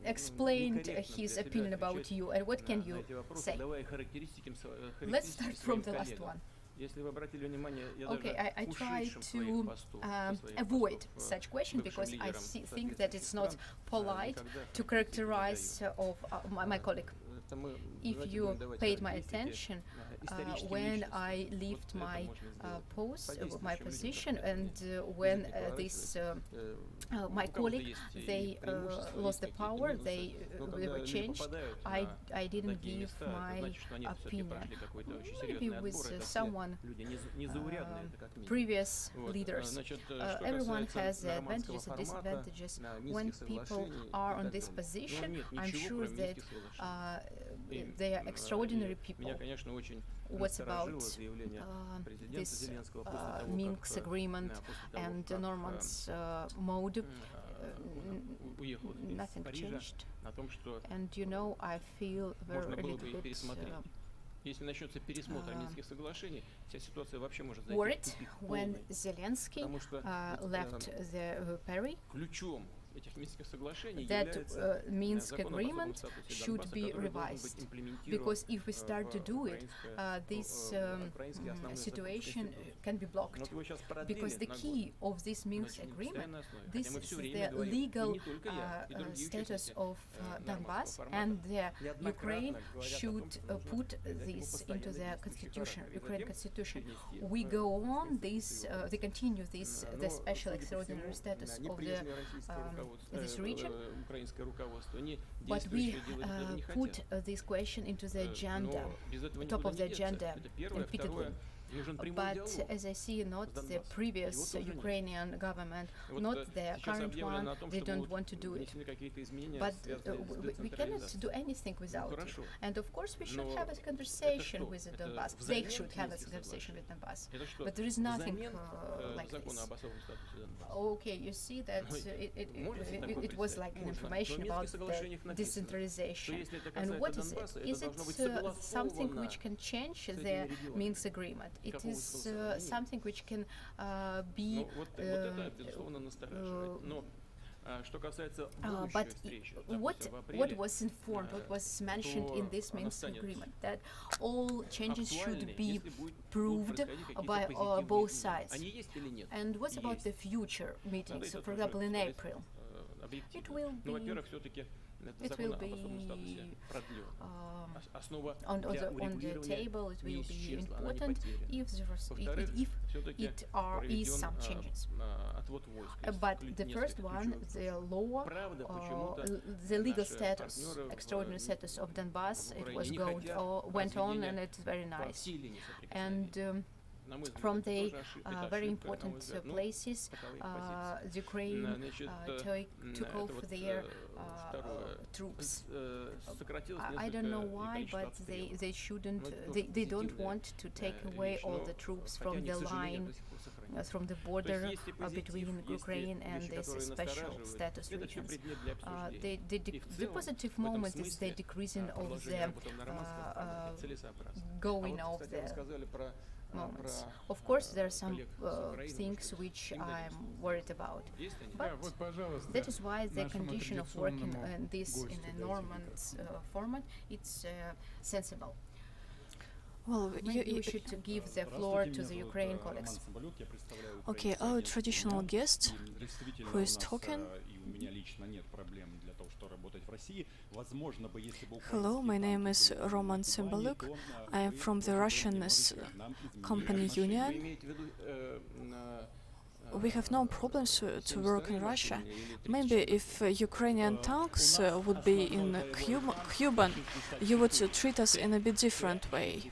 [SPEAKER 1] explained his opinion about you, and what can you say? Let's start from the last one. Okay, I try to avoid such question because I think that it's not polite to characterize of my colleague. If you paid my attention when I left my post, my position, and when this my colleague they lost the power, they were changed, I didn't give my opinion. Maybe with someone previous leaders. Everyone has the advantages and disadvantages. When people are on this position, I'm sure that they are extraordinary people. What's about this Minsk agreement and Norman's mode? Nothing changed. And you know, I feel very a little bit worried when Zelensky left the Paris, that Minsk agreement should be revised, because if we start to do it, this situation can be blocked, because the key of this Minsk agreement, this is the legal status of Donbass, and the Ukraine should put this into the constitution, Ukraine constitution. We go on this, they continue this, the special extraordinary status of the this region, but we put this question into the agenda, top of the agenda repeatedly. But as I see, not the previous Ukrainian government, not the current one, they don't want to do it. But we cannot do anything without it. And of course, we should have a conversation with the Donbass. They should have a conversation with Donbass. But there is nothing like this. Okay, you see that it was like an information about the decentralization. And what is it? Is it something which can change the Minsk agreement? It is something which can be but what was informed, what was mentioned in this Minsk agreement, that all changes should be proved by both sides. And what about the future meetings, for example, in April? It will be on the table. It will be important if there is some changes. But the first one, the law, the legal status, extraordinary status of Donbass, it was went on, and it's very nice. And from the very important places, Ukraine took off their troops. I don't know why, but they shouldn't. They don't want to take away all the troops from the line, from the border between Ukraine and these special status regions. The positive moment is the decreasing of the going of the moments. Of course, there are some things which I'm worried about, but that is why the condition of working in a normal format, it's sensible.
[SPEAKER 5] Well,
[SPEAKER 1] maybe we should give the floor to the Ukrainian colleagues.
[SPEAKER 5] Okay, our traditional guest who is talking. Hello, my name is Roman Cymbaluk. I am from the Russian company union. We have no problems to work in Russia. Maybe if Ukrainian tanks would be in Cuban, you would treat us in a bit different way.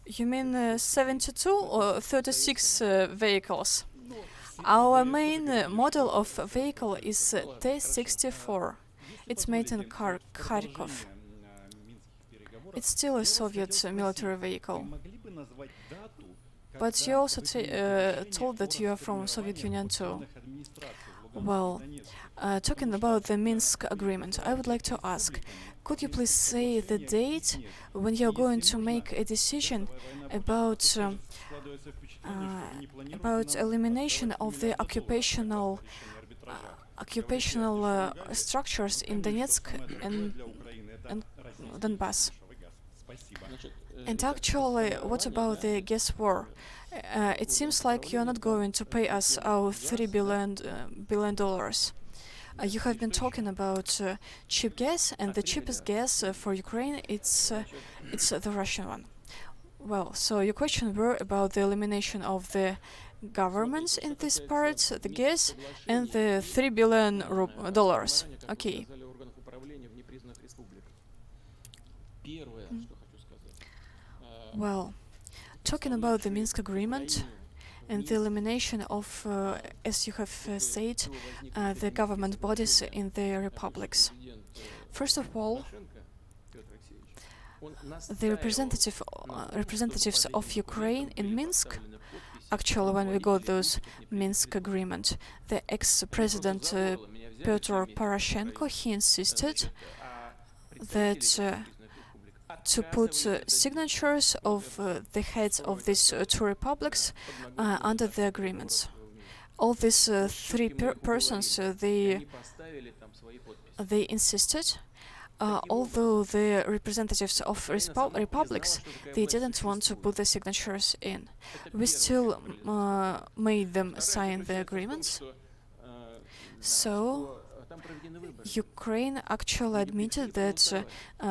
[SPEAKER 5] You mean 72 or 36 vehicles? Our main model of vehicle is T-64. It's made in Kharkov. It's still a Soviet military vehicle. But you also told that you are from Soviet Union too. Well, talking about the Minsk agreement, I would like to ask, could you please say the date when you're going to make a decision about elimination of the occupational structures in Donetsk and Donbass? And actually, what about the gas war? It seems like you're not going to pay us our $3 billion. You have been talking about cheap gas, and the cheapest gas for Ukraine, it's the Russian one. Well, so your question were about the elimination of the governments in this part, the gas, and the $3 billion. Okay. Well, talking about the Minsk agreement and the elimination of, as you have said, the government bodies in the republics. First of all, the representatives of Ukraine in Minsk, actually when we got those Minsk agreement, the ex-president Petro Poroshenko, he insisted that to put signatures of the heads of these two republics under the agreements. All these three persons, they insisted, although the representatives of republics, they didn't want to put the signatures in. We still made them sign the agreements. So Ukraine actually admitted that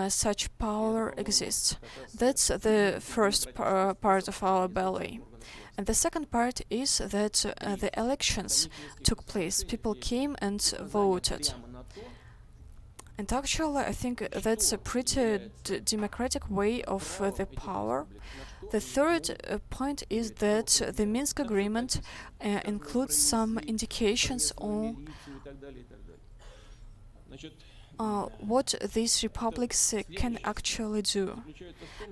[SPEAKER 5] such power exists. That's the first part of our ballet. And the second part is that the elections took place. People came and voted. And actually, I think that's a pretty democratic way of the power. The third point is that the Minsk agreement includes some indications on what these republics can actually do.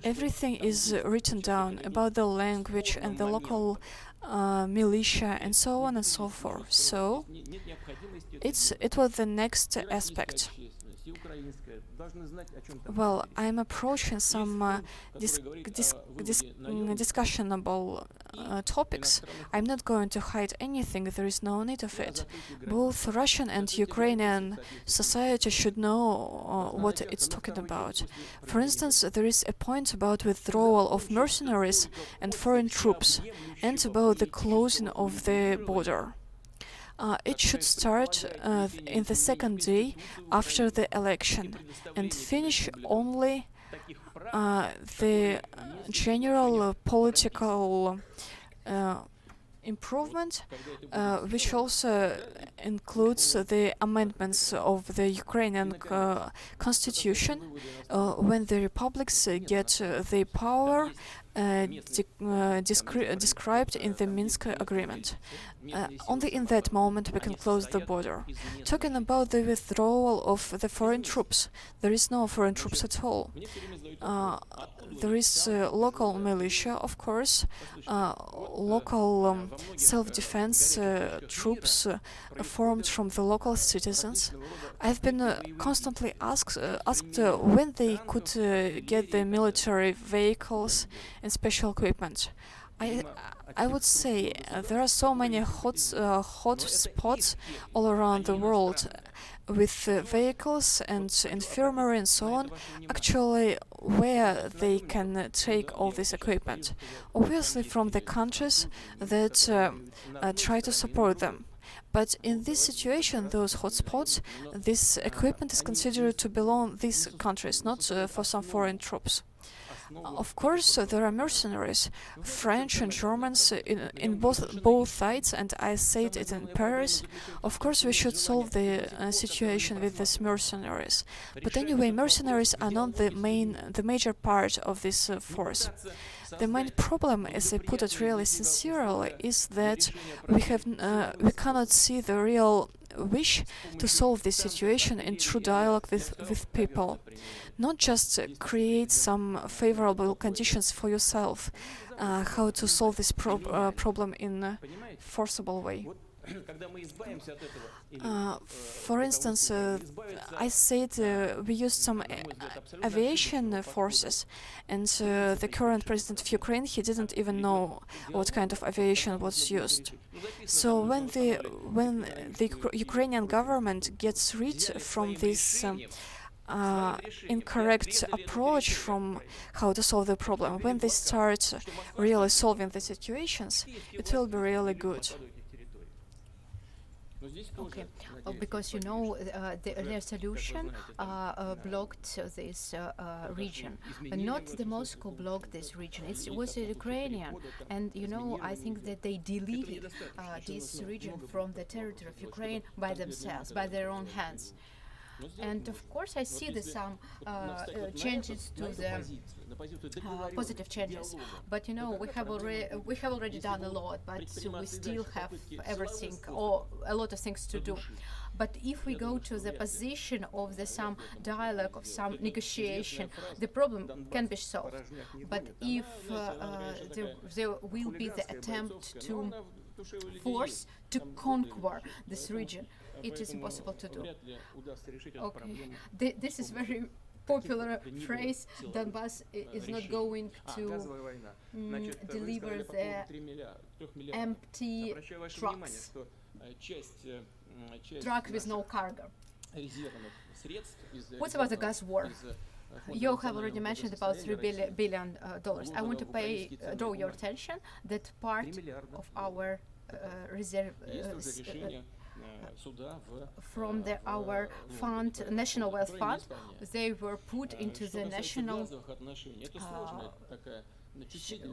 [SPEAKER 5] Everything is written down about the language and the local militia and so on and so forth. So it was the next aspect. Well, I'm approaching some discussionable topics. I'm not going to hide anything, there is no need of it. Both Russian and Ukrainian society should know what it's talking about. For instance, there is a point about withdrawal of mercenaries and foreign troops, and about the closing of the border. It should start in the second day after the election and finish only the general political improvement, which also includes the amendments of the Ukrainian constitution, when the republics get the power described in the Minsk agreement. Only in that moment we can close the border. Talking about the withdrawal of the foreign troops, there is no foreign troops at all. There is local militia, of course, local self-defense troops formed from the local citizens. I've been constantly asked when they could get the military vehicles and special equipment. I would say there are so many hot spots all around the world with vehicles and infirmary and so on, actually where they can take all this equipment. Obviously from the countries that try to support them. But in this situation, those hotspots, this equipment is considered to belong these countries, not for some foreign troops. Of course, there are mercenaries, French and Germans in both sides, and I said it in Paris. Of course, we should solve the situation with these mercenaries. But anyway, mercenaries are not the major part of this force. The main problem, as I put it really sincerely, is that we cannot see the real wish to solve this situation in true dialogue with people. Not just create some favorable conditions for yourself, how to solve this problem in a forcible way. For instance, I said we used some aviation forces, and the current president of Ukraine, he didn't even know what kind of aviation was used. So when the Ukrainian government gets rid from this incorrect approach from how to solve the problem, when they start really solving the situations, it will be really good.
[SPEAKER 1] Okay, because you know their solution blocked this region. Not the Moscow blocked this region. It was the Ukrainian, and you know I think that they deleted this region from the territory of Ukraine by themselves, by their own hands. And of course, I see some changes to the positive changes. But you know, we have already done a lot, but we still have everything or a lot of things to do. But if we go to the position of some dialogue, of some negotiation, the problem can be solved. But if there will be the attempt to force to conquer this region, it is impossible to do. Okay, this is very popular phrase. Donbass is not going to deliver the empty trucks, truck with no cargo. What about the gas war? You have already mentioned about $3 billion. I want to draw your attention that part of our reserve from our fund, national wealth fund, they were put into the national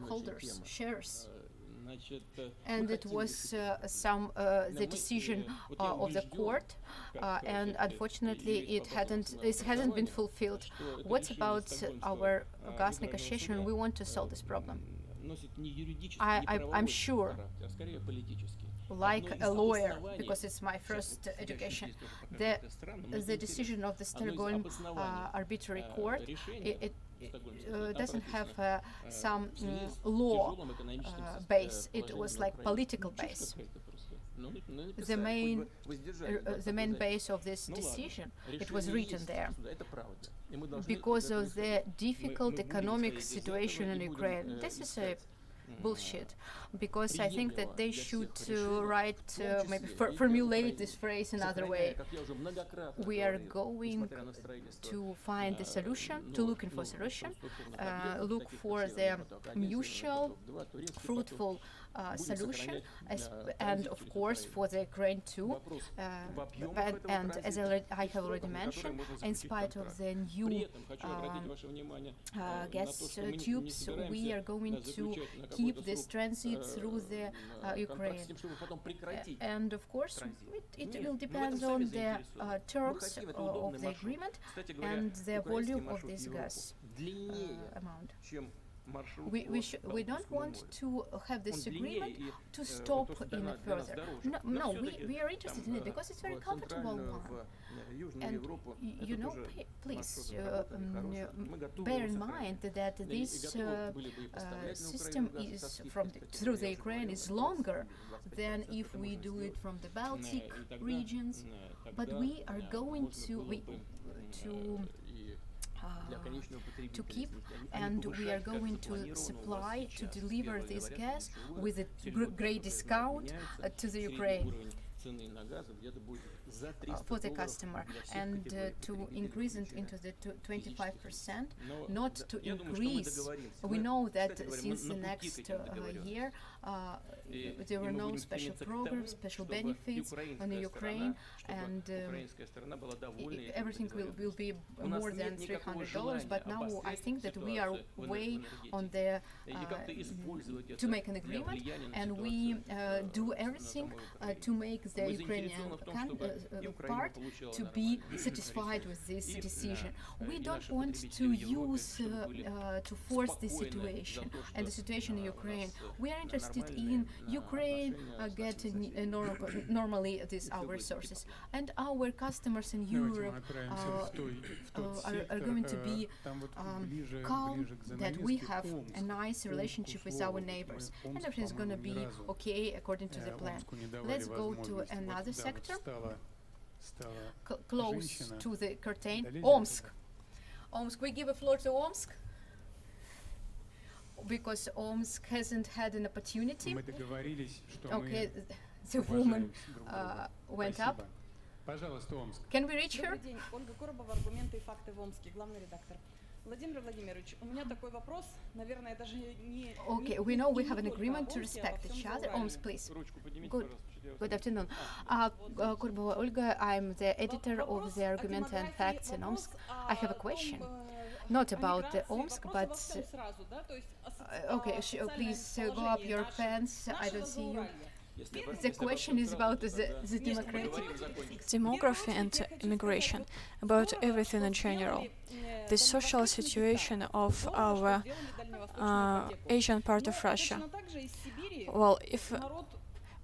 [SPEAKER 1] holders shares. and it was the decision of the court, and unfortunately it hasn't been fulfilled. What about our gas negotiation? We want to solve this problem. I'm sure, like a lawyer, because it's my first education, the decision of the Stockholm arbitrary court, it doesn't have some law base. It was like political base. The main base of this decision, it was written there. Because of the difficult economic situation in Ukraine, this is a bullshit, because I think that they should write, maybe formulate this phrase another way. We are going to find the solution, to looking for solution, look for the mutual, fruitful solution, and of course for the Ukraine too. And as I have already mentioned, in spite of the new gas tubes, we are going to keep this transit through the Ukraine. And of course, it will depend on the terms of the agreement and the volume of this gas amount. We don't want to have this agreement to stop in it further. No, we are interested in it because it's very comfortable one. And you know, please bear in mind that this system is through the Ukraine is longer than if we do it from the Baltic regions. But we are going to keep, and we are going to supply, to deliver this gas with a great discount to the Ukraine for the customer, and to increase it into the 25%, not to increase. We know that since the next year there were no special programs, special benefits on the Ukraine, and everything will be more than $300. But now I think that we are way on the to make an agreement, and we do everything to make the Ukrainian part to be satisfied with this decision. We don't want to use to force the situation and the situation in Ukraine. We are interested in Ukraine getting normally our resources, and our customers in Europe are going to be calm that we have a nice relationship with our neighbors, and everything is going to be okay according to the plan. Let's go to another sector close to the curtain. Omsk. We give a floor to Omsk because Omsk hasn't had an opportunity. Okay, the woman went up. Can we reach her?
[SPEAKER 6] Владимир Владимирович, у меня такой вопрос, наверное, даже не...
[SPEAKER 1] Okay, we know we have an agreement to respect each other. Omsk, please. Good afternoon. Kurbova Olga, I'm the editor of the Argument and Facts in Omsk. I have a question, not about the Omsk, but... okay, please go up your pants, I don't see you. The question is about the
[SPEAKER 5] demography and immigration, about everything in general. The social situation of our Asian part of Russia. Well,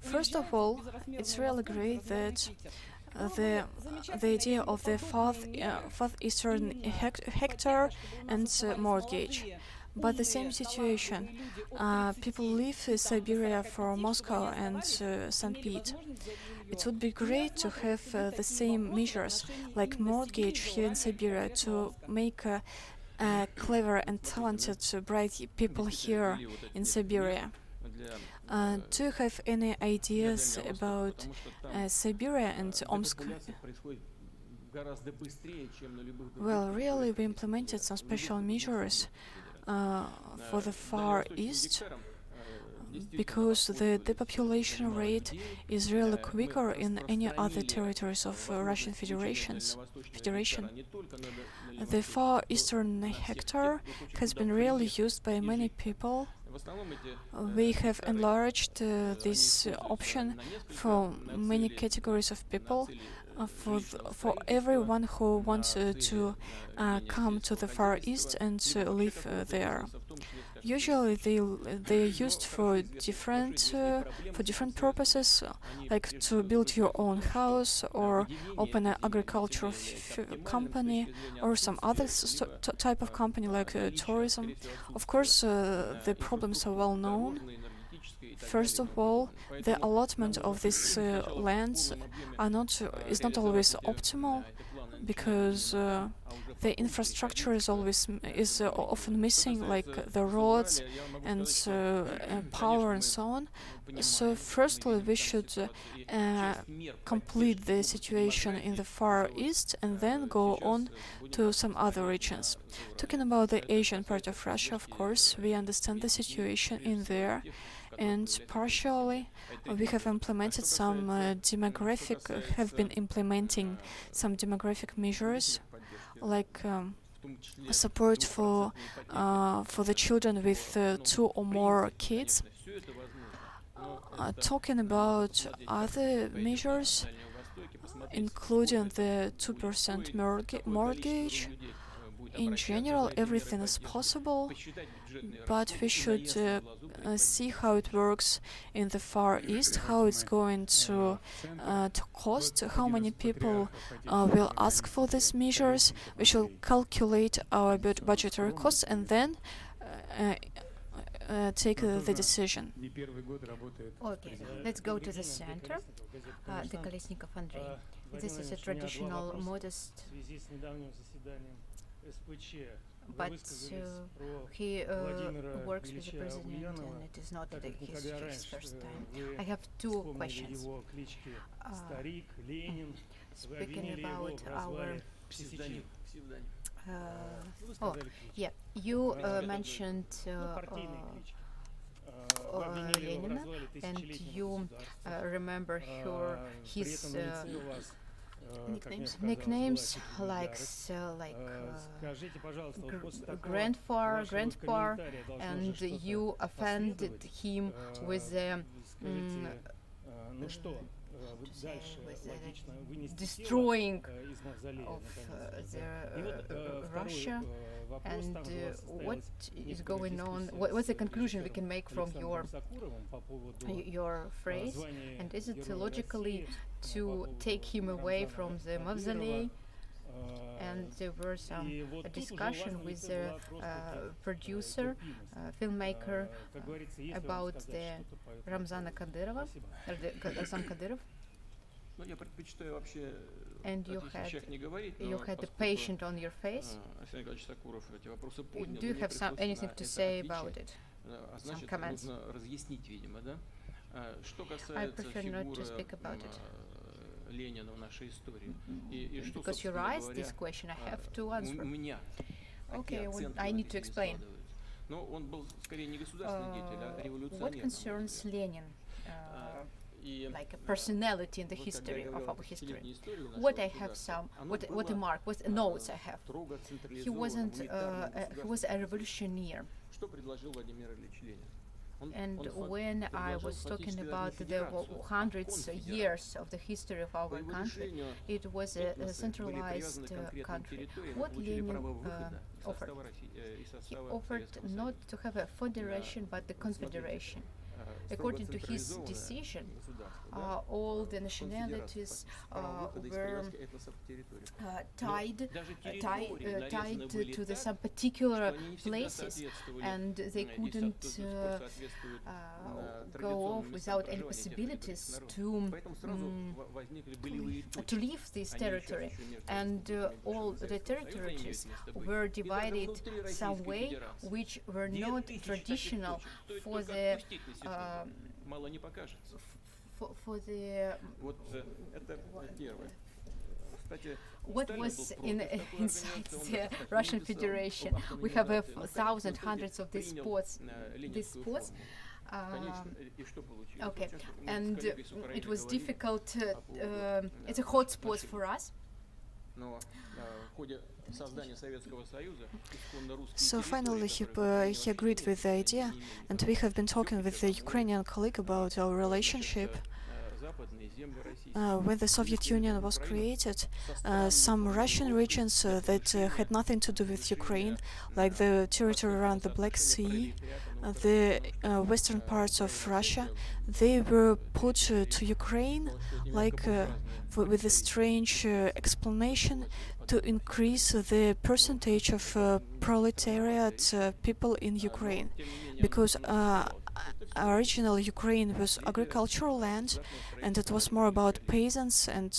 [SPEAKER 5] first of all, it's really great that the idea of the Far Eastern hectare and mortgage. But the same situation, people leave Siberia for Moscow and St. Pete. It would be great to have the same measures like mortgage here in Siberia to make clever and talented, bright people here in Siberia. Do you have any ideas about Siberia and Omsk? Well, really, we implemented some special measures for the Far East, because the depopulation rate is really quicker in any other territories of Russian Federation. The Far Eastern hectare has been really used by many people We have enlarged this option for many categories of people, for everyone who wants to come to the Far East and live there. Usually they are used for different purposes, like to build your own house or open an agricultural company or some other type of company like tourism. Of course, the problems are well known. First of all, the allotment of these lands is not always optimal, because the infrastructure is often missing, like the roads and power and so on. So firstly, we should complete the situation in the Far East and then go on to some other regions. Talking about the Asian part of Russia, of course, we understand the situation in there, and partially we have implemented some have been implementing some demographic measures, like support for the children with 2 or more kids. Talking about other measures, including the 2% mortgage, in general, everything is possible, but we should see how it works in the Far East, how it's going to cost, how many people will ask for these measures. We should calculate our budgetary costs and then take the decision.
[SPEAKER 1] Okay, let's go to the center. The Kolesnikov Andrei. This is a traditional, modest, but he works with the president, and it is not his first time. I have 2 questions. Speaking about our... you mentioned Lenina, and you remember his nicknames like grandpa, and you offended him with the destroying of Russia, and what is going on? What's the conclusion we can make from your phrase? And is it logically to take him away from the mausoleum? And there were some discussion with the producer, filmmaker, about the Ramzan Kadyrov. And you had the patient on your face. Do you have anything to say about it? Some comments? I prefer not to speak about it. Because you raised this question, I have to answer. Okay, I need to explain. What concerns Lenin? Like a personality in the history of our history. What notes I have. He was a revolutionary. And when I was talking about the hundreds of years of the history of our country, it was a centralized country. What Lenin offered? He offered not to have a federation, but the confederation. According to his decision, all the nationalities were tied to some particular places, and they couldn't go off without any possibilities to leave this territory. And all the territories were divided some way which were not traditional for the what was inside the Russian Federation. We have hundreds of these spots. Okay, and it was difficult. It's a hot spot for us.
[SPEAKER 5] So finally he agreed with the idea, and we have been talking with the Ukrainian colleague about our relationship. When the Soviet Union was created, some Russian regions that had nothing to do with Ukraine, like the territory around the Black Sea, the western parts of Russia, they were put to Ukraine, like with a strange explanation to increase the percentage of proletariat people in Ukraine, because original Ukraine was agricultural land, and it was more about peasants, and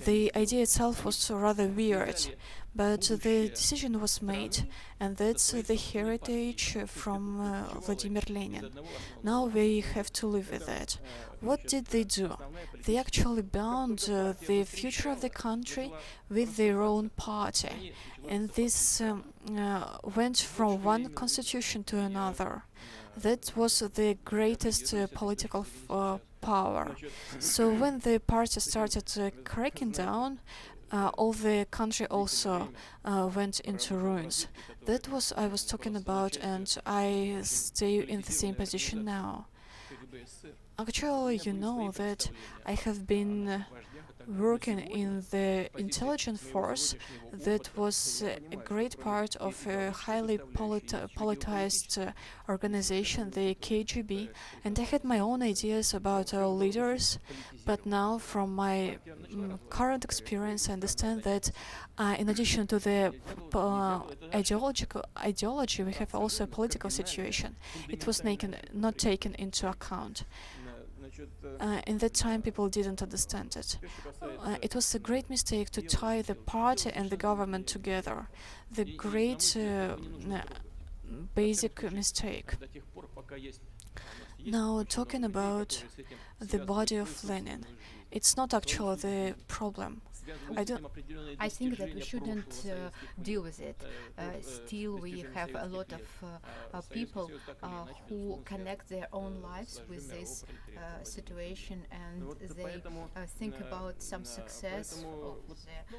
[SPEAKER 5] the idea itself was rather weird. But the decision was made, and that's the heritage from Vladimir Lenin. Now we have to live with that. What did they do? They actually bound the future of the country with their own party, and this went from one constitution to another. That was the greatest political power. So when the party started cracking down, all the country also went into ruins. That was I was talking about, and I stay in the same position now. Actually, you know that I have been working in the intelligence force that was a great part of a highly politicized organization, the KGB, and I had my own ideas about our leaders, but now from my current experience I understand that in addition to the ideology, we have also a political situation. It was not taken into account. In that time, people didn't understand it. It was a great mistake to tie the party and the government together. The great basic mistake. Now, talking about the body of Lenin, it's not actually the problem.
[SPEAKER 1] I think that we shouldn't deal with it. Still, we have a lot of people who connect their own lives with this situation, and they think about some success of the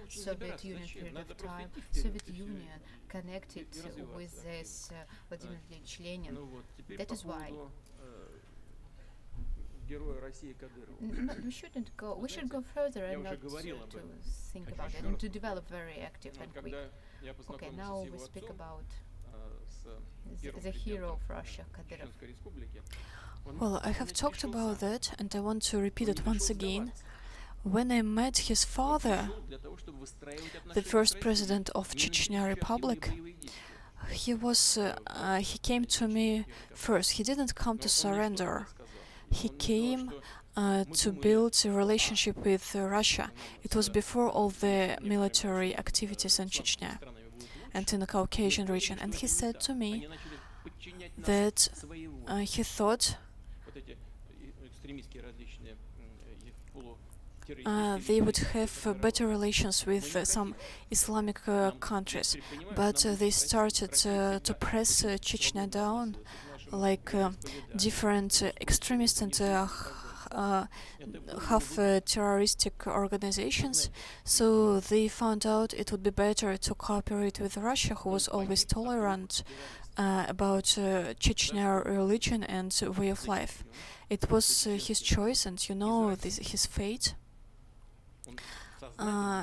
[SPEAKER 1] Soviet Union period of time. Soviet Union connected with this Vladimir Ilyich Lenin. That is why. No, we shouldn't go. We should go further and not to think about it, and to develop very active and quick. Okay, now we speak about the hero of Russia, Kadyrov.
[SPEAKER 5] Well, I have talked about that, and I want to repeat it once again. When I met his father, the first president of Chechnya Republic, he came to me first. He didn't come to surrender. He came to build a relationship with Russia. It was before all the military activities in Chechnya and in the Caucasian region. And he said to me that he thought they would have better relations with some Islamic countries, but they started to press Chechnya down, like different extremist and half-terroristic organizations. So they found out it would be better to cooperate with Russia, who was always tolerant about Chechnya religion and way of life. It was his choice, and you know his fate.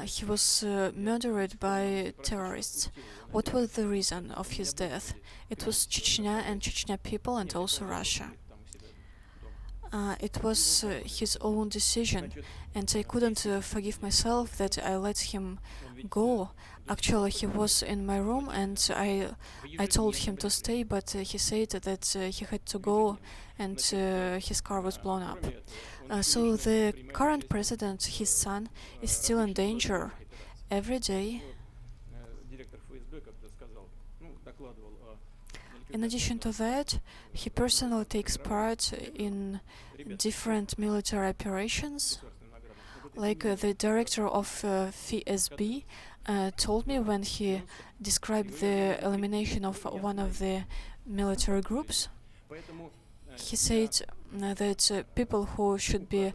[SPEAKER 5] He was murdered by terrorists. What was the reason of his death? It was Chechnya and Chechnya people, and also Russia. It was his own decision, and I couldn't forgive myself that I let him go. Actually, he was in my room, and I told him to stay, but he said that he had to go, and his car was blown up. So the current president, his son, is still in danger every day. In addition to that, he personally takes part in different military operations. Like the director of FSB told me when he described the elimination of one of the military groups. he said that people who should be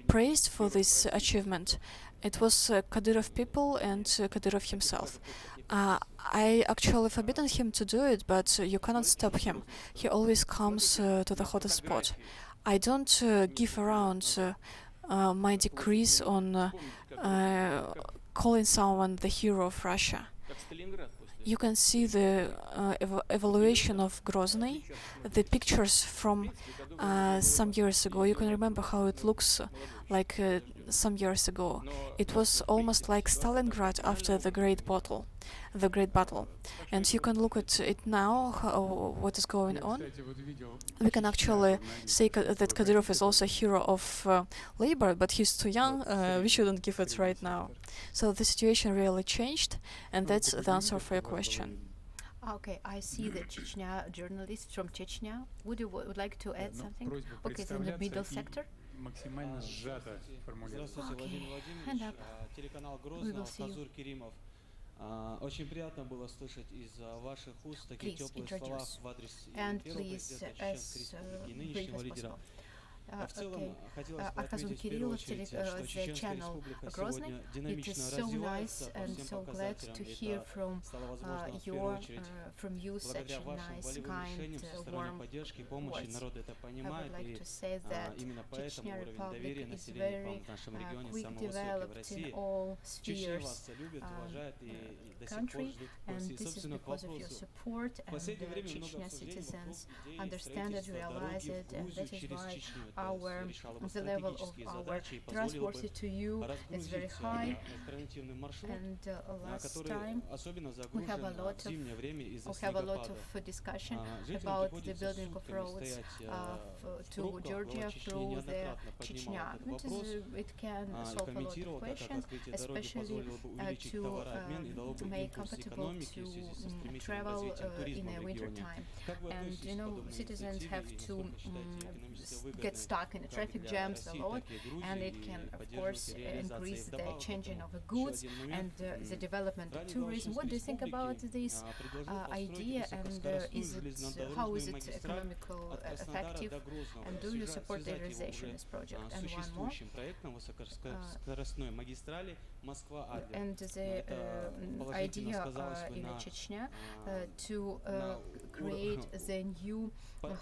[SPEAKER 5] praised for this achievement, it was Kadyrov people and Kadyrov himself. I actually forbidden him to do it, but you cannot stop him. He always comes to the hottest spot. I don't give around my decrees on calling someone the hero of Russia. You can see the evaluation of Grozny, the pictures from some years ago. You can remember how it looks like some years ago. It was almost like Stalingrad after the Great Battle. And you can look at it now, what is going on. We can actually say that Kadyrov is also a hero of labor, but he's too young. We shouldn't give it right now. So the situation really changed, and that's the answer for your question.
[SPEAKER 1] Okay, I see the Chechnya journalist from Chechnya. Would like to add something? Okay, it's in the middle sector.
[SPEAKER 3] Максимально сжато формулировать.
[SPEAKER 1] Okay, hand up.
[SPEAKER 7] Телеканал
[SPEAKER 1] We
[SPEAKER 7] Грозного,
[SPEAKER 1] will see you.
[SPEAKER 7] Хазур Керимов. Очень приятно было слышать из ваших уст такие
[SPEAKER 1] Please
[SPEAKER 7] теплые слова
[SPEAKER 1] introduce.
[SPEAKER 7] в адрес
[SPEAKER 1] And
[SPEAKER 7] первого
[SPEAKER 1] please,
[SPEAKER 7] президента
[SPEAKER 1] as
[SPEAKER 7] Чеченской Республики и
[SPEAKER 1] brief
[SPEAKER 7] нынешнего
[SPEAKER 1] as
[SPEAKER 7] лидера.
[SPEAKER 1] possible.
[SPEAKER 7] В целом,
[SPEAKER 1] Okay,
[SPEAKER 7] хотелось бы
[SPEAKER 1] Arkhazun
[SPEAKER 7] отметить в первую
[SPEAKER 1] Kirillov,
[SPEAKER 7] очередь, что
[SPEAKER 1] the
[SPEAKER 7] Чеченская
[SPEAKER 1] channel
[SPEAKER 7] Республика
[SPEAKER 1] Grozny.
[SPEAKER 7] сегодня
[SPEAKER 1] It is
[SPEAKER 7] динамично
[SPEAKER 1] so
[SPEAKER 7] развивается
[SPEAKER 1] nice
[SPEAKER 7] по
[SPEAKER 1] and
[SPEAKER 7] всем
[SPEAKER 1] so glad
[SPEAKER 7] показателям.
[SPEAKER 1] to
[SPEAKER 7] И
[SPEAKER 1] hear
[SPEAKER 7] это
[SPEAKER 1] from
[SPEAKER 7] стало возможно в первую очередь
[SPEAKER 1] from you such
[SPEAKER 7] благодаря
[SPEAKER 1] a
[SPEAKER 7] вашим
[SPEAKER 1] nice,
[SPEAKER 7] волевым
[SPEAKER 1] kind,
[SPEAKER 7] решениям со стороны
[SPEAKER 1] warm
[SPEAKER 7] поддержки и помощи.
[SPEAKER 1] words.
[SPEAKER 7] Народ это
[SPEAKER 1] I
[SPEAKER 7] понимает,
[SPEAKER 1] would like
[SPEAKER 7] и
[SPEAKER 1] to say that
[SPEAKER 7] именно поэтому
[SPEAKER 1] Chechnya
[SPEAKER 7] уровень доверия
[SPEAKER 1] Republic is
[SPEAKER 7] населения к вам
[SPEAKER 1] very
[SPEAKER 7] в нашем регионе
[SPEAKER 1] quick
[SPEAKER 7] самый высокий в
[SPEAKER 1] developed in
[SPEAKER 7] России.
[SPEAKER 1] all
[SPEAKER 7] Чечня
[SPEAKER 1] spheres
[SPEAKER 7] вас любит, уважает и до сих пор
[SPEAKER 1] country,
[SPEAKER 7] ждут
[SPEAKER 1] and
[SPEAKER 7] вас. И,
[SPEAKER 1] this is
[SPEAKER 7] собственно, к
[SPEAKER 1] because of your
[SPEAKER 7] вопросу.
[SPEAKER 1] support,
[SPEAKER 7] В
[SPEAKER 1] and
[SPEAKER 7] последнее время много
[SPEAKER 1] Chechnya
[SPEAKER 7] обсуждений
[SPEAKER 1] citizens
[SPEAKER 7] вокруг идеи
[SPEAKER 1] understand it,
[SPEAKER 7] строительства
[SPEAKER 1] realize
[SPEAKER 7] дороги
[SPEAKER 1] it,
[SPEAKER 7] в
[SPEAKER 1] and
[SPEAKER 7] Грузию
[SPEAKER 1] that is
[SPEAKER 7] через
[SPEAKER 1] why
[SPEAKER 7] Чечню.
[SPEAKER 1] our
[SPEAKER 7] Это решало бы
[SPEAKER 1] the level of
[SPEAKER 7] стратегические
[SPEAKER 1] our
[SPEAKER 7] задачи и позволило
[SPEAKER 1] transport
[SPEAKER 7] бы
[SPEAKER 1] to you is very
[SPEAKER 7] разгрузить
[SPEAKER 1] high.
[SPEAKER 7] альтернативный маршрут,
[SPEAKER 1] And last
[SPEAKER 7] который
[SPEAKER 1] time
[SPEAKER 7] особенно
[SPEAKER 1] we have a
[SPEAKER 7] загружен
[SPEAKER 1] lot
[SPEAKER 7] в зимнее время из-за
[SPEAKER 1] we have a lot
[SPEAKER 7] снегопада.
[SPEAKER 1] of discussion
[SPEAKER 7] Жителям
[SPEAKER 1] about the
[SPEAKER 7] приходится
[SPEAKER 1] building of
[SPEAKER 7] сутками
[SPEAKER 1] roads
[SPEAKER 7] стоять в
[SPEAKER 1] to
[SPEAKER 7] пробках.
[SPEAKER 1] Georgia
[SPEAKER 7] Глава Чечни
[SPEAKER 1] through the
[SPEAKER 7] неоднократно
[SPEAKER 1] Chechnya.
[SPEAKER 7] поднимал этот вопрос
[SPEAKER 1] It can
[SPEAKER 7] и
[SPEAKER 1] solve a lot of
[SPEAKER 7] комментировал, как
[SPEAKER 1] questions,
[SPEAKER 7] открытие дороги
[SPEAKER 1] especially
[SPEAKER 7] позволило бы увеличить
[SPEAKER 1] to
[SPEAKER 7] товарообмен и дало бы
[SPEAKER 1] make
[SPEAKER 7] импульс
[SPEAKER 1] comfortable
[SPEAKER 7] экономике в
[SPEAKER 1] to
[SPEAKER 7] связи со стремительным
[SPEAKER 1] travel
[SPEAKER 7] развитием
[SPEAKER 1] in
[SPEAKER 7] туризма
[SPEAKER 1] a
[SPEAKER 7] в
[SPEAKER 1] winter
[SPEAKER 7] регионе.
[SPEAKER 1] time.
[SPEAKER 7] Как вы
[SPEAKER 1] And
[SPEAKER 7] относитесь
[SPEAKER 1] you
[SPEAKER 7] к
[SPEAKER 1] know,
[SPEAKER 7] подобной
[SPEAKER 1] citizens
[SPEAKER 7] инициативе
[SPEAKER 1] have
[SPEAKER 7] и
[SPEAKER 1] to
[SPEAKER 7] насколько считаете экономически
[SPEAKER 1] get
[SPEAKER 7] выгодной
[SPEAKER 1] stuck in the
[SPEAKER 7] как
[SPEAKER 1] traffic
[SPEAKER 7] для
[SPEAKER 1] jams a
[SPEAKER 7] России,
[SPEAKER 1] lot,
[SPEAKER 7] так и
[SPEAKER 1] and
[SPEAKER 7] Грузии
[SPEAKER 1] it can,
[SPEAKER 7] и
[SPEAKER 1] of
[SPEAKER 7] поддерживать
[SPEAKER 1] course,
[SPEAKER 7] и реализации
[SPEAKER 1] increase the
[SPEAKER 7] вдобавок к
[SPEAKER 1] changing
[SPEAKER 7] этому.
[SPEAKER 1] of the
[SPEAKER 7] Еще
[SPEAKER 1] goods
[SPEAKER 7] один
[SPEAKER 1] and
[SPEAKER 7] момент.
[SPEAKER 1] the development of
[SPEAKER 7] Ранее
[SPEAKER 1] tourism. What do you think about this
[SPEAKER 7] предложил
[SPEAKER 1] idea,
[SPEAKER 7] построить
[SPEAKER 1] and
[SPEAKER 7] высокоскоростную
[SPEAKER 1] is it
[SPEAKER 7] железнодорожную
[SPEAKER 1] how is it
[SPEAKER 7] магистраль
[SPEAKER 1] economical,
[SPEAKER 7] от Краснодара
[SPEAKER 1] effective,
[SPEAKER 7] до Грозного,
[SPEAKER 1] and do you support the
[SPEAKER 7] связать его
[SPEAKER 1] realization of
[SPEAKER 7] уже
[SPEAKER 1] this project? And one more,
[SPEAKER 7] существующим проектом высокоскоростной магистрали Москва-Адлер.
[SPEAKER 1] and the
[SPEAKER 7] положительно
[SPEAKER 1] idea
[SPEAKER 7] сказалось бы
[SPEAKER 1] in
[SPEAKER 7] на
[SPEAKER 1] Chechnya to
[SPEAKER 7] на
[SPEAKER 1] create the new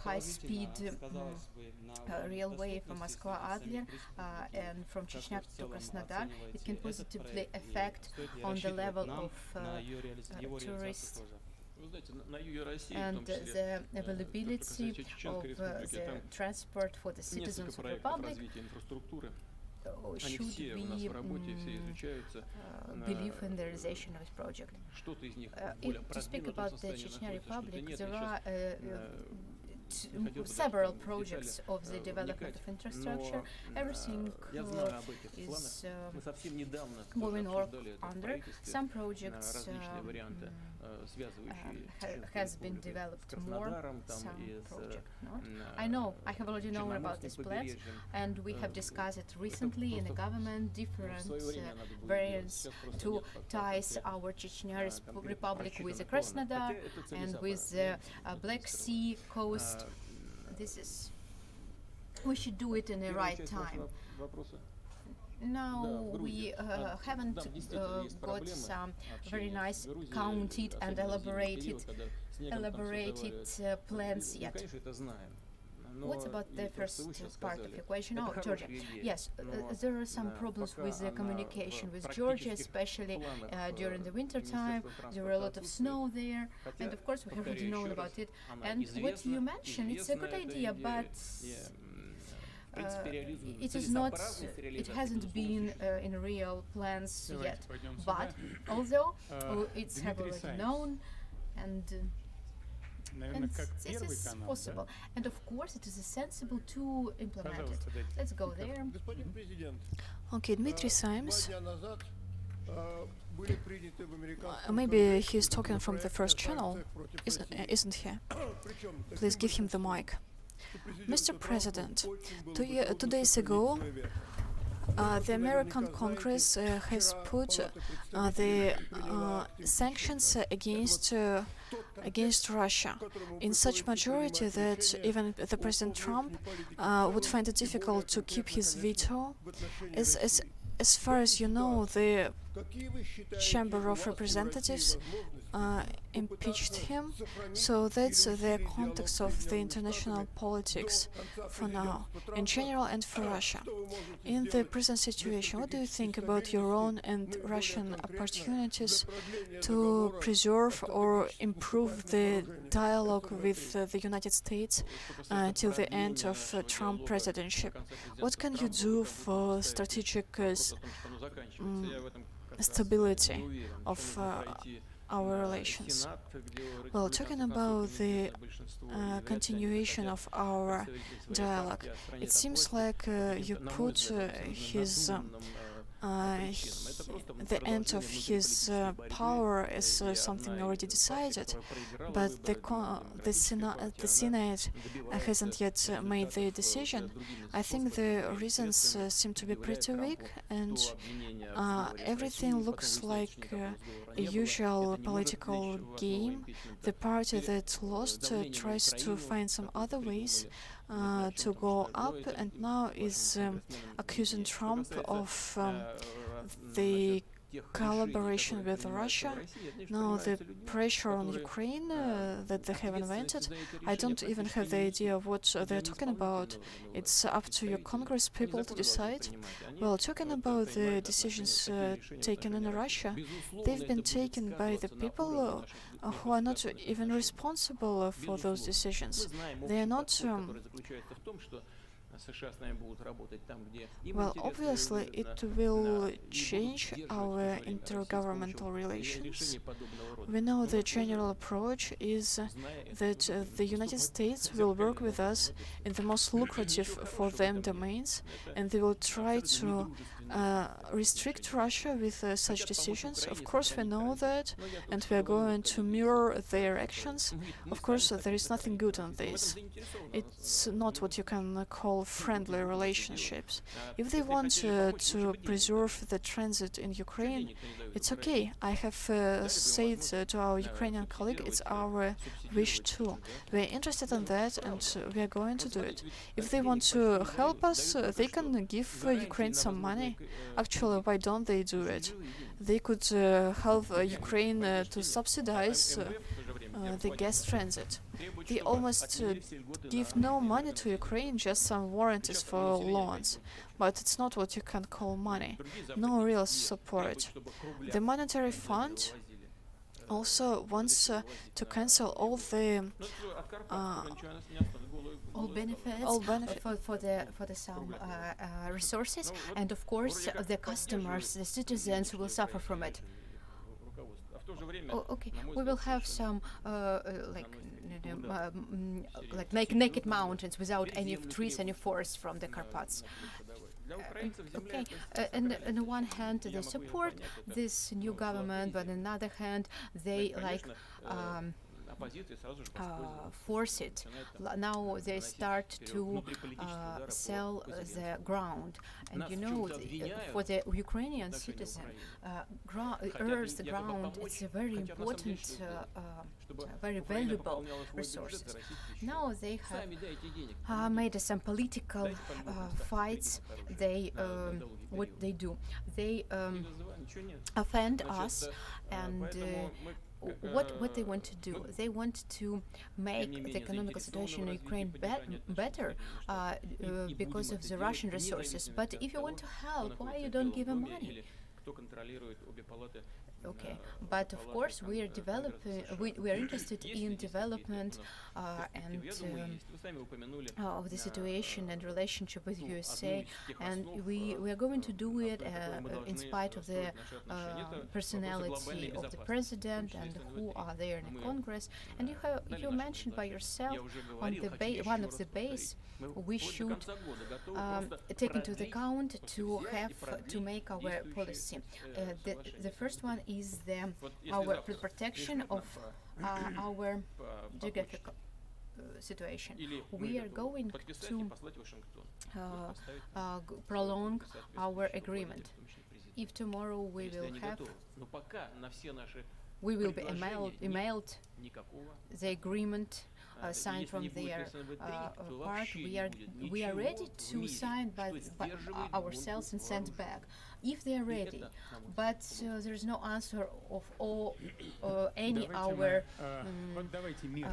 [SPEAKER 1] high-speed
[SPEAKER 7] положительно сказалось бы на
[SPEAKER 1] railway from
[SPEAKER 7] доступности
[SPEAKER 1] Moskva-Adler
[SPEAKER 7] республики.
[SPEAKER 1] and from
[SPEAKER 7] Как
[SPEAKER 1] Chechnya
[SPEAKER 7] вы в
[SPEAKER 1] to
[SPEAKER 7] целом
[SPEAKER 1] Krasnodar. It
[SPEAKER 7] оцениваете
[SPEAKER 1] can
[SPEAKER 7] этот
[SPEAKER 1] positively
[SPEAKER 7] проект, и
[SPEAKER 1] affect
[SPEAKER 7] стоит ли
[SPEAKER 1] on the
[SPEAKER 7] рассчитывать
[SPEAKER 1] level
[SPEAKER 7] нам
[SPEAKER 1] of
[SPEAKER 7] на его его реализацию
[SPEAKER 1] tourists
[SPEAKER 7] тоже?
[SPEAKER 4] Вы знаете, на юге России, в том
[SPEAKER 1] and
[SPEAKER 4] числе,
[SPEAKER 1] the availability
[SPEAKER 4] Чеченской
[SPEAKER 1] of
[SPEAKER 4] Республики,
[SPEAKER 1] the
[SPEAKER 4] там
[SPEAKER 1] transport for the
[SPEAKER 4] несколько
[SPEAKER 1] citizens of
[SPEAKER 4] проектов
[SPEAKER 1] Republic
[SPEAKER 4] развития инфраструктуры. Они
[SPEAKER 1] should
[SPEAKER 4] все у нас
[SPEAKER 1] we
[SPEAKER 4] в работе, все изучаются.
[SPEAKER 1] believe in the realization of this project.
[SPEAKER 4] Что-то из них в более
[SPEAKER 1] To speak
[SPEAKER 4] продвинутом
[SPEAKER 1] about the
[SPEAKER 4] состоянии
[SPEAKER 1] Chechnya
[SPEAKER 4] находится, что-то
[SPEAKER 1] Republic,
[SPEAKER 4] нет.
[SPEAKER 1] there
[SPEAKER 4] Я
[SPEAKER 1] are
[SPEAKER 4] сейчас хотел бы
[SPEAKER 1] several
[SPEAKER 4] даже в
[SPEAKER 1] projects
[SPEAKER 4] детали,
[SPEAKER 1] of the development
[SPEAKER 4] вникать.
[SPEAKER 1] of infrastructure.
[SPEAKER 4] Но
[SPEAKER 1] Everything
[SPEAKER 4] я знаю об этих планах.
[SPEAKER 1] is
[SPEAKER 4] Мы совсем недавно тоже
[SPEAKER 1] moving work
[SPEAKER 4] обсуждали это в
[SPEAKER 1] under.
[SPEAKER 4] правительстве.
[SPEAKER 1] Some projects
[SPEAKER 4] Различные варианты, связывающие Чеченскую
[SPEAKER 1] has been
[SPEAKER 4] Республику с
[SPEAKER 1] developed more.
[SPEAKER 4] Краснодаром там
[SPEAKER 1] Some
[SPEAKER 4] и с
[SPEAKER 1] project not. I know, I have already known about these plans, and we have discussed it recently in the government, different variants to ties our Chechnya Republic with the Krasnodar and with the Black Sea coast. This is, we should do it in the right time. Now we haven't got some very nice counted and elaborated plans yet. What about the first part of your question? Oh, Georgia. Yes, there are some problems with the communication with Georgia, especially during the winter time. There were a lot of snow there, and of course we have already known about it. And what you mentioned, it's a good idea, but it is not, it hasn't been in real plans yet. But although it's heavily known, and this is possible, and of course it is sensible to implement it. Let's go there.
[SPEAKER 5] Okay, Dmitry Simes. Maybe he's talking from the first channel, isn't he? Please give him the mic. Mr. President, 2 days ago, the American Congress has put the sanctions against against Russia in such majority that even the President Trump would find it difficult to keep his veto. As far as you know, the Chamber of Representatives impeached him, so that's the context of the international politics for now, in general and for Russia. In the present situation, what do you think about your own and Russian opportunities to preserve or improve the dialogue with the United States till the end of Trump presidency? What can you do for strategic stability of our relations? Well, talking about the continuation of our dialogue, it seems like you put the end of his power as something already decided, but the Senate hasn't yet made their decision. I think the reasons seem to be pretty weak, and everything looks like a usual political game. The party that lost tries to find some other ways to go up, and now is accusing Trump of the collaboration with Russia. Now the pressure on Ukraine that they have invented, I don't even have the idea of what they're talking about. It's up to your Congress people to decide. Well, talking about the decisions taken in Russia, they've been taken by the people who are not even responsible for those decisions. They are not well, obviously, it will change our intergovernmental relations. We know the general approach is that the United States will work with us in the most lucrative for them domains, and they will try to restrict Russia with such decisions. Of course, we know that, and we are going to mirror their actions. Of course, there is nothing good on this. It's not what you can call friendly relationships. If they want to preserve the transit in Ukraine, it's okay. I have said to our Ukrainian colleague, it's our wish too. We are interested in that, and we are going to do it. If they want to help us, they can give Ukraine some money. Actually, why don't they do it? They could help Ukraine to subsidize the gas transit. They almost give no money to Ukraine, just some warranties for loans. But it's not what you can call money. No real support. The Monetary Fund also wants to cancel all the
[SPEAKER 1] all benefits for the some resources, and of course the customers, the citizens will suffer from it. Oh, okay, we will have some like naked mountains without any trees, any forests from the Carpats. Okay, and on the one hand they support this new government, but on the other hand they force it. Now they start to sell the ground, and you know, for the Ukrainian citizen, earth, ground, it's a very important, very valuable resources. Now they have made some political fights. They what they do? They offend us, and what they want to do? They want to make the economical situation in Ukraine better because of the Russian resources. But if you want to help, why you don't give them money? Okay, but of course we are developing. We are interested in development and of the situation and relationship with USA, and we are going to do it in spite of the personality of the president and who are there in the Congress. And you mentioned by yourself on the one of the base we should take into account to make our policy. The first one is our protection of our geographical situation. We are going to prolong our agreement. If tomorrow we will have we will be emailed the agreement signed from their part. We are ready to sign by ourselves and send back if they are ready. But there is no answer of all any our
[SPEAKER 3] Вот давайте мир,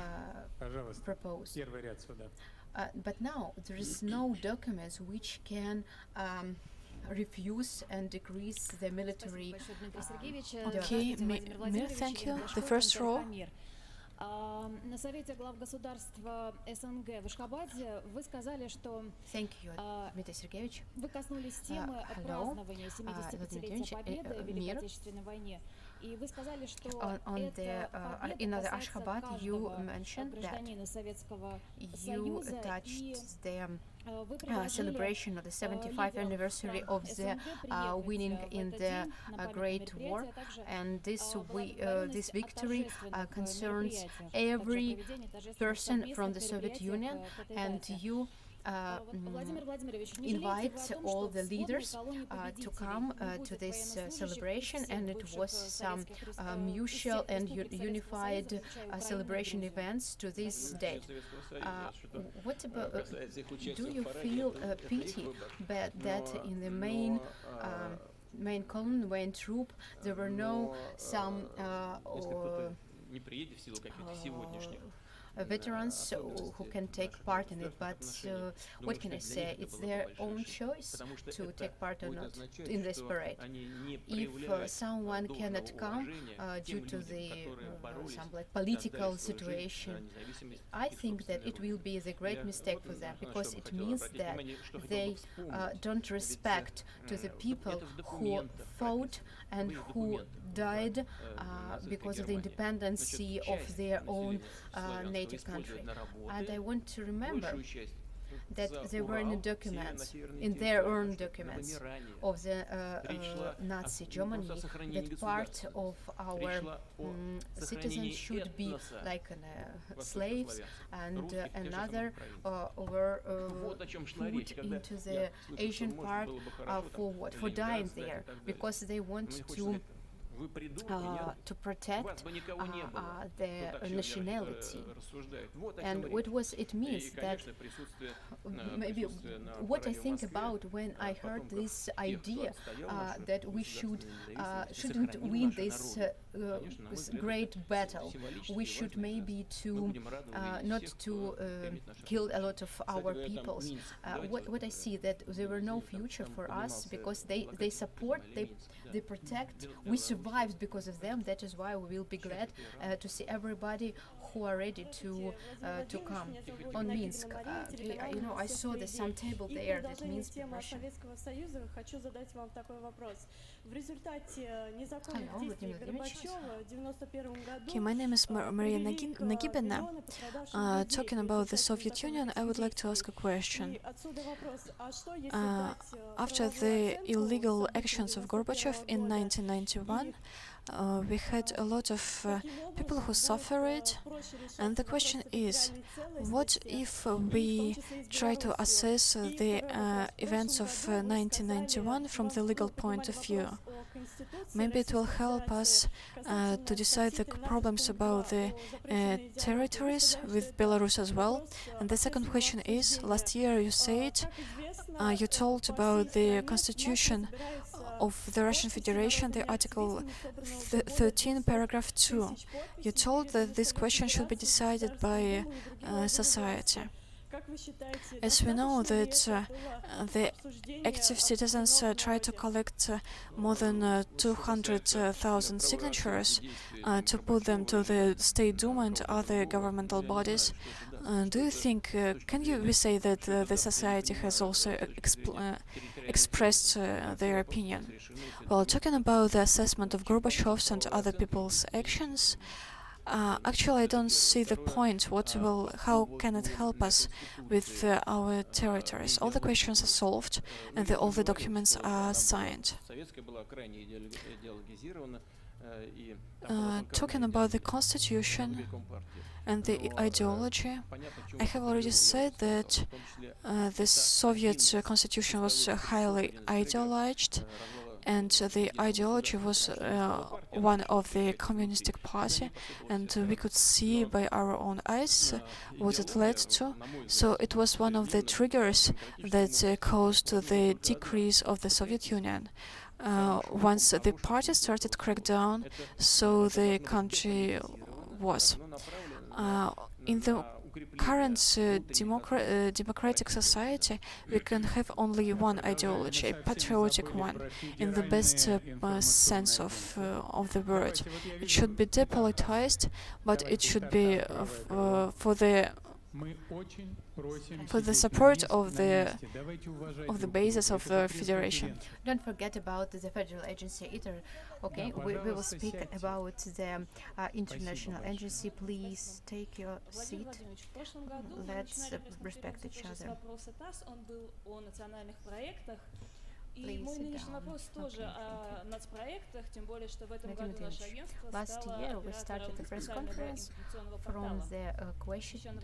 [SPEAKER 3] пожалуйста.
[SPEAKER 1] proposed.
[SPEAKER 3] Первый ряд сюда.
[SPEAKER 1] But now there is no documents which can refuse and decrease the military.
[SPEAKER 5] Okay, Mir, thank you. The first row.
[SPEAKER 8] На Совете глав государства СНГ в Ашхабаде вы сказали, что
[SPEAKER 1] Thank you, Dmitry Sergeyevich.
[SPEAKER 8] вы коснулись темы празднования 75-летия Победы в Великой Отечественной войне. И вы сказали, что эта
[SPEAKER 1] in
[SPEAKER 8] победа
[SPEAKER 1] the
[SPEAKER 8] касается
[SPEAKER 1] Ashgabat, you
[SPEAKER 8] каждого
[SPEAKER 1] mentioned that
[SPEAKER 8] гражданина Советского
[SPEAKER 1] you
[SPEAKER 8] Союза. И
[SPEAKER 1] touched the
[SPEAKER 8] вы предложили
[SPEAKER 1] celebration of the 75th anniversary of the winning in the Great War, and this victory concerns every person from the Soviet Union, and you invite all the leaders to come to this celebration, and it was some mutual and unified celebration events to this date. What about, do you feel pity that in the main column, main troop, there were no some veterans who can take part in it, but what can I say? It's their own choice to take part or not in this parade. If someone cannot come due to the some like political situation, I think that it will be the great mistake for them, because it means that they don't respect to the people who fought and who died because of the independence of their own native country. And I want to remember that there were in documents, in their own documents of the Nazi Germany, that part of our citizens should be like slaves, and another were put into the Asian part for what? For dying there, because they want to protect their nationality. And it means that maybe what I think about when I heard this idea that we shouldn't win this great battle. We should maybe not to kill a lot of our peoples. What I see, that there were no future for us, because they support, they protect. We survived because of them. That is why we will be glad to see everybody who are ready to come on Minsk. I saw there's some table there that means preparation. Hello, Vladimir Vladimirovich.
[SPEAKER 5] Okay, my name is Maria Nagibina. Talking about the Soviet Union, I would like to ask a question. After the illegal actions of Gorbachev in 1991, we had a lot of people who suffered, and the question is, what if we try to assess the events of 1991 from the legal point of view? Maybe it will help us to decide the problems about the territories with Belarus as well. And the second question is, last year you said, you told about the constitution of the Russian Federation, the Article 13, paragraph 2. You told that this question should be decided by society. As we know that the active citizens try to collect more than 200,000 signatures to put them to the State Duma and other governmental bodies, do you think, we say that the society has also expressed their opinion? Well, talking about the assessment of Gorbachev's and other people's actions, actually, I don't see the point. How can it help us with our territories? All the questions are solved, and all the documents are signed. Talking about the constitution and the ideology, I have already said that the Soviet constitution was highly ideologized, and the ideology was one of the communistic party, and we could see by our own eyes what it led to. So it was one of the triggers that caused the decrease of the Soviet Union. Once the party started crackdown, so the country was. In the current democratic society, we can have only one ideology, a patriotic one, in the best sense of the word. It should be depolitized, but it should be for the support of the basis of the federation.
[SPEAKER 1] Don't forget about the federal agency either. Okay, we will speak about the international agency. Please take your seat. Let's respect each other.
[SPEAKER 6] И мой нынешний вопрос тоже о нацпроектах, тем более, что в этом году наше агентство
[SPEAKER 1] Last year we started the press conference from the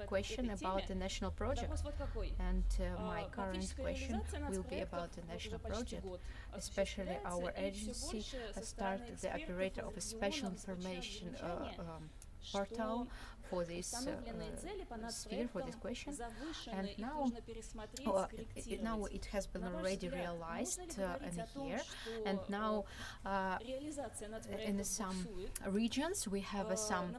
[SPEAKER 1] question about the national project, and my current question will be about the national project, especially our agency started the operator of a special information portal for this sphere, for this question, and now it has been already realized in a year, and now in some regions we have some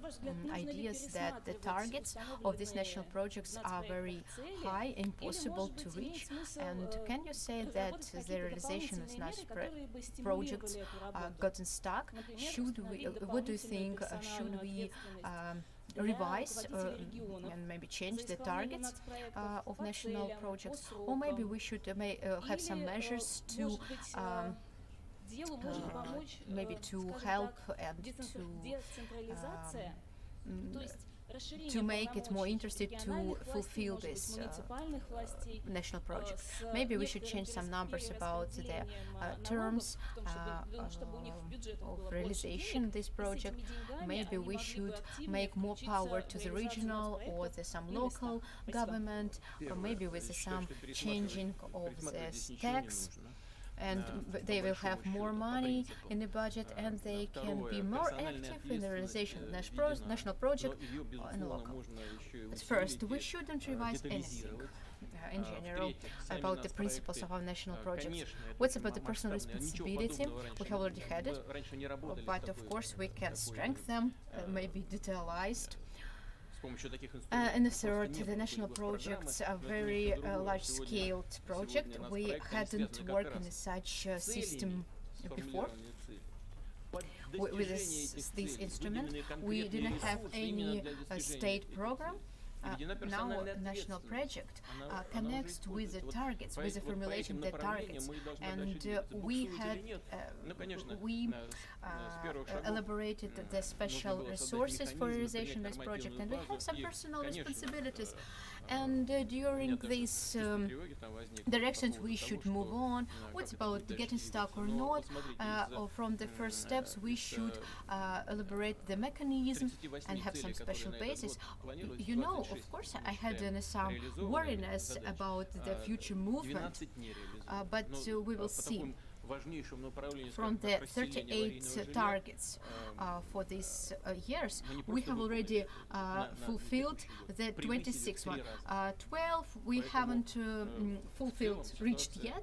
[SPEAKER 1] ideas that the targets of these national projects are very high, impossible to reach. And can you say that the realization of national projects gotten stuck? Should we? What do you think? Should we revise and maybe change the targets of national projects, or maybe we should have some measures to maybe to help and to make it more interesting to fulfill this national project. Maybe we should change some numbers about the terms of realization of this project. Maybe we should make more power to the regional or some local government, or maybe with some changing of the tax, and they will have more money in the budget, and they can be more active in the realization of national project and local. But first, we shouldn't revise anything in general about the principles of our national projects. What's about the personal responsibility? We have already had it, but of course we can strengthen them, maybe detailized. And the third, the national projects are very large-scale project. We hadn't worked in such a system before. With this instrument, we didn't have any state program. Now national project connects with the targets, with the formulating the targets, and we elaborated the special resources for realization of this project, and we have some personal responsibilities. And during these directions, we should move on. What's about getting stuck or not? Or from the first steps, we should elaborate the mechanism and have some special basis. You know, of course, I had some worriness about the future movement, but we will see. From the 38 targets for these years, we have already fulfilled the 26 one. 12 we haven't reached yet.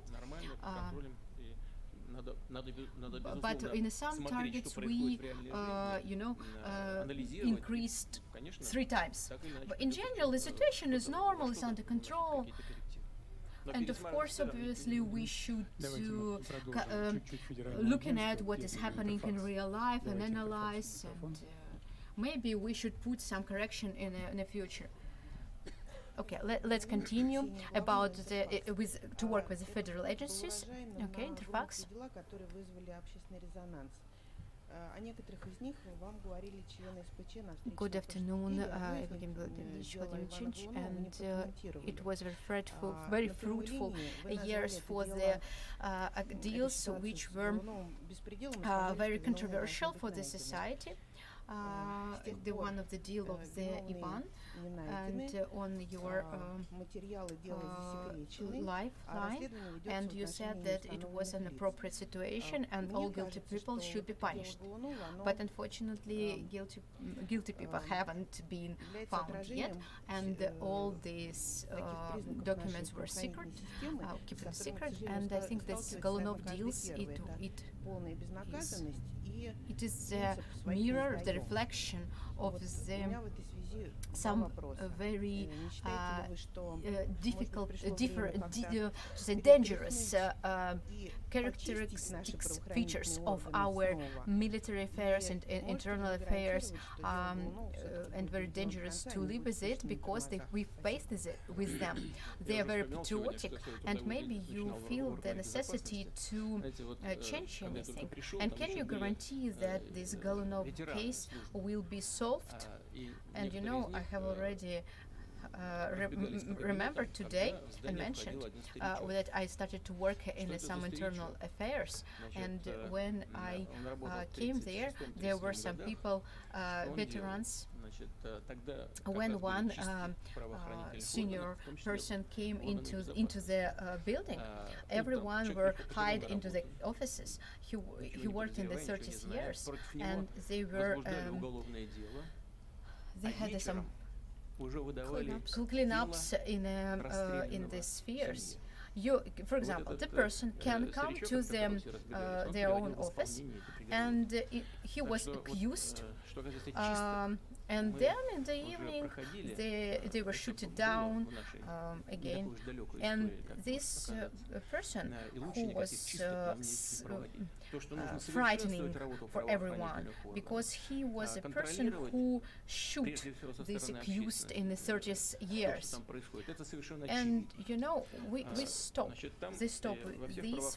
[SPEAKER 1] But in some targets we, increased 3 times. But in general, the situation is normal, it's under control. And of course, obviously, we should looking at what is happening in real life and analyze, and maybe we should put some correction in the future. Okay, let's continue about to work with the federal agencies. Okay, Interfax. Good afternoon, and it was very fruitful years for the deals which were very controversial for the society. the one of the deal of the Ivan, and on your lifeline, and you said that it was an appropriate situation and all guilty people should be punished. But unfortunately, guilty people haven't been found yet, and all these documents were secret, kept secret, and I think that Golunov deals it is the mirror, the reflection of some very difficult, dangerous characteristics, features of our military affairs and internal affairs, and very dangerous to live with it because we faced with them. They are very patriotic, and maybe you feel the necessity to change anything. And can you guarantee that this Golunov case will be solved? And you know, I have already remembered today and mentioned that I started to work in some internal affairs, and when I came there, there were some people, veterans. When one senior person came into the building, everyone were hid into the offices. He worked in the 30th years, and they were they had some cleanups in the spheres. For example, the person can come to their own office, and he was accused. And then in the evening, they were shooted down again. And this person who was frightening for everyone, because he was a person who shoot this accused in the 30th years. And you know, we stopped this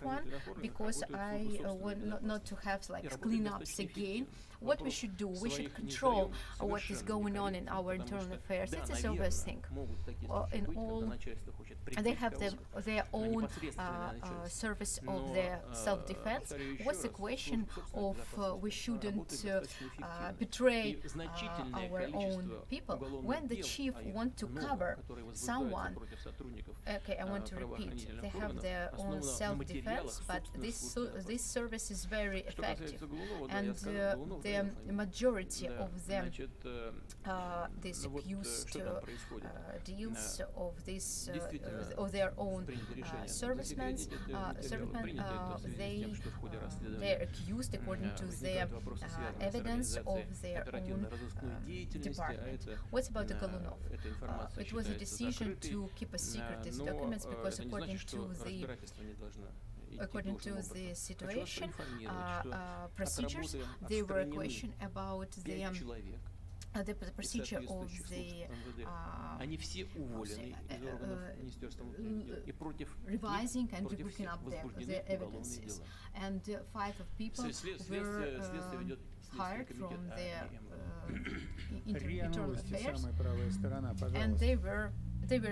[SPEAKER 1] one because I want not to have like cleanups again. What we should do, we should control what is going on in our internal affairs. It is obvious thing. In all, they have their own service of their self-defense. What's the question of we shouldn't betray our own people? When the chief want to cover someone, okay, I want to repeat, they have their own self-defense, but this service is very effective, and the majority of them, these accused deals of this of their own servicemen, they're accused according to the evidence of their own department. What about the Golunov? It was a decision to keep a secret these documents because according to the situation, procedures, there were a question about the procedure of the revising and looking up the evidences. And 5 of people were hired from the internal affairs, and they were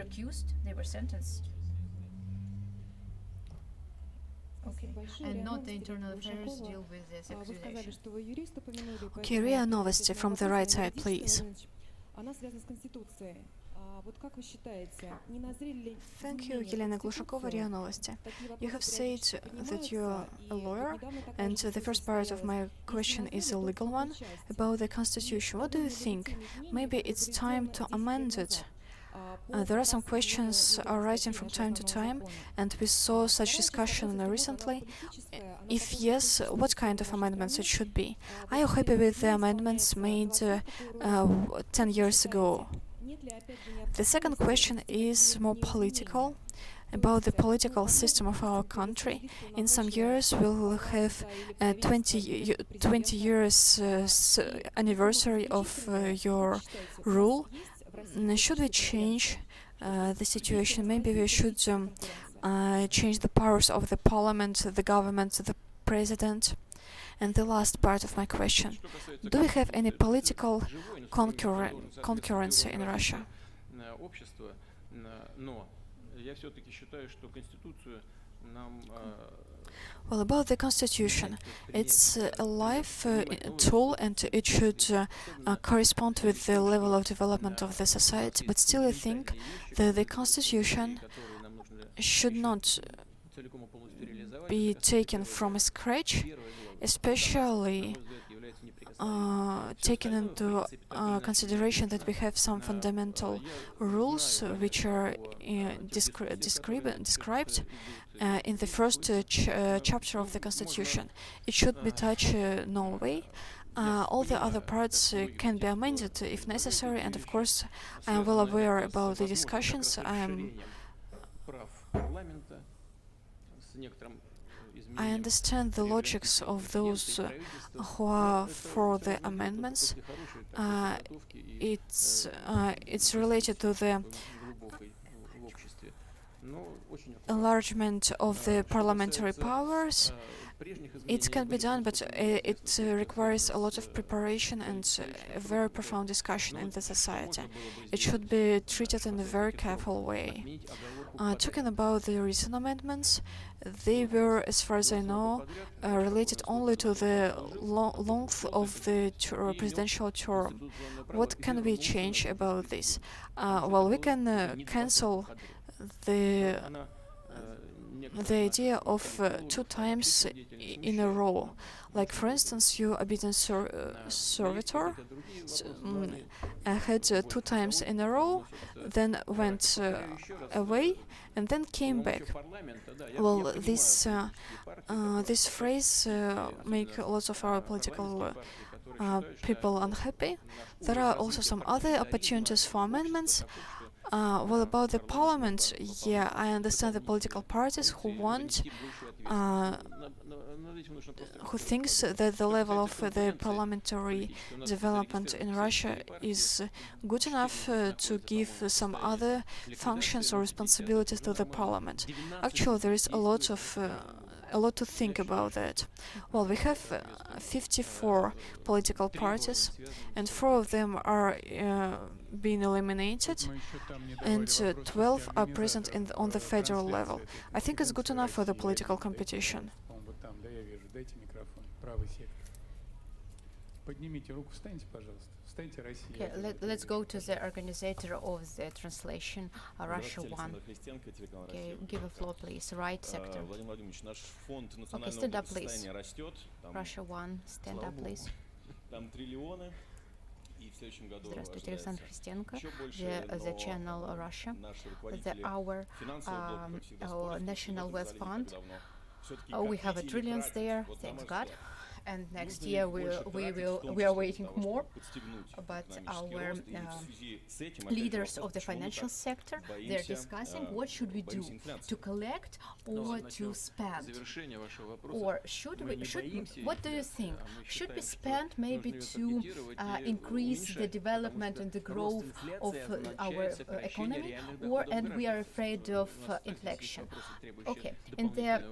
[SPEAKER 1] accused, they were sentenced. Okay. And not the internal affairs deal with this accusation.
[SPEAKER 5] Okay, RIA Novosti from the right side, please. Thank you, Елена Глушакова, RIA Novosti. You have said that you're a lawyer, and the first part of my question is a legal one about the constitution. What do you think? Maybe it's time to amend it. There are some questions arising from time to time, and we saw such discussion recently. If yes, what kind of amendments it should be? Are you happy with the amendments made 10 years ago? The second question is more political, about the political system of our country. In some years, we'll have 20 years anniversary of your rule. Should we change the situation? Maybe we should change the powers of the parliament, the government, the president. And the last part of my question, do we have any political concurrency in Russia? Well, about the constitution, it's a live tool, and it should correspond with the level of development of the society. But still, I think that the constitution should not be taken from scratch, especially taking into consideration that we have some fundamental rules which are described in the first chapter of the Constitution. It should be touched no way. All the other parts can be amended if necessary, and of course I am well aware about the discussions. I understand the logics of those who are for the amendments. It's related to the enlargement of the parliamentary powers. It can be done, but it requires a lot of preparation and a very profound discussion in the society. It should be treated in a very careful way. Talking about the recent amendments, they were, as far as I know, related only to the length of the presidential term. What can we change about this? Well, we can cancel the idea of 2 times in a row. Like, for instance, you obedient servitor had 2 times in a row, then went away, and then came back. Well, this phrase make lots of our political people unhappy. There are also some other opportunities for amendments. Well, about the parliament, yeah, I understand the political parties who want, who thinks that the level of the parliamentary development in Russia is good enough to give some other functions or responsibilities to the parliament. Actually, there is a lot to think about that. Well, we have 54 political parties, and 4 of them are being eliminated, and 12 are present on the federal level. I think it's good enough for the political competition.
[SPEAKER 1] Okay, let's go to the organizer of the translation, Russia 1. Okay, give a floor, please. Right sector. Okay, stand up, please. Russia 1, stand up, please. Здравствуйте, Александр Христенко, the channel Russia, our National Wealth Fund. We have trillions there, thanks God. And next year we are waiting more, but our leaders of the financial sector, they're discussing what should we do, to collect or to spend, or what do you think, should we spend maybe to increase the development and the growth of our economy, and we are afraid of inflation? Okay, in the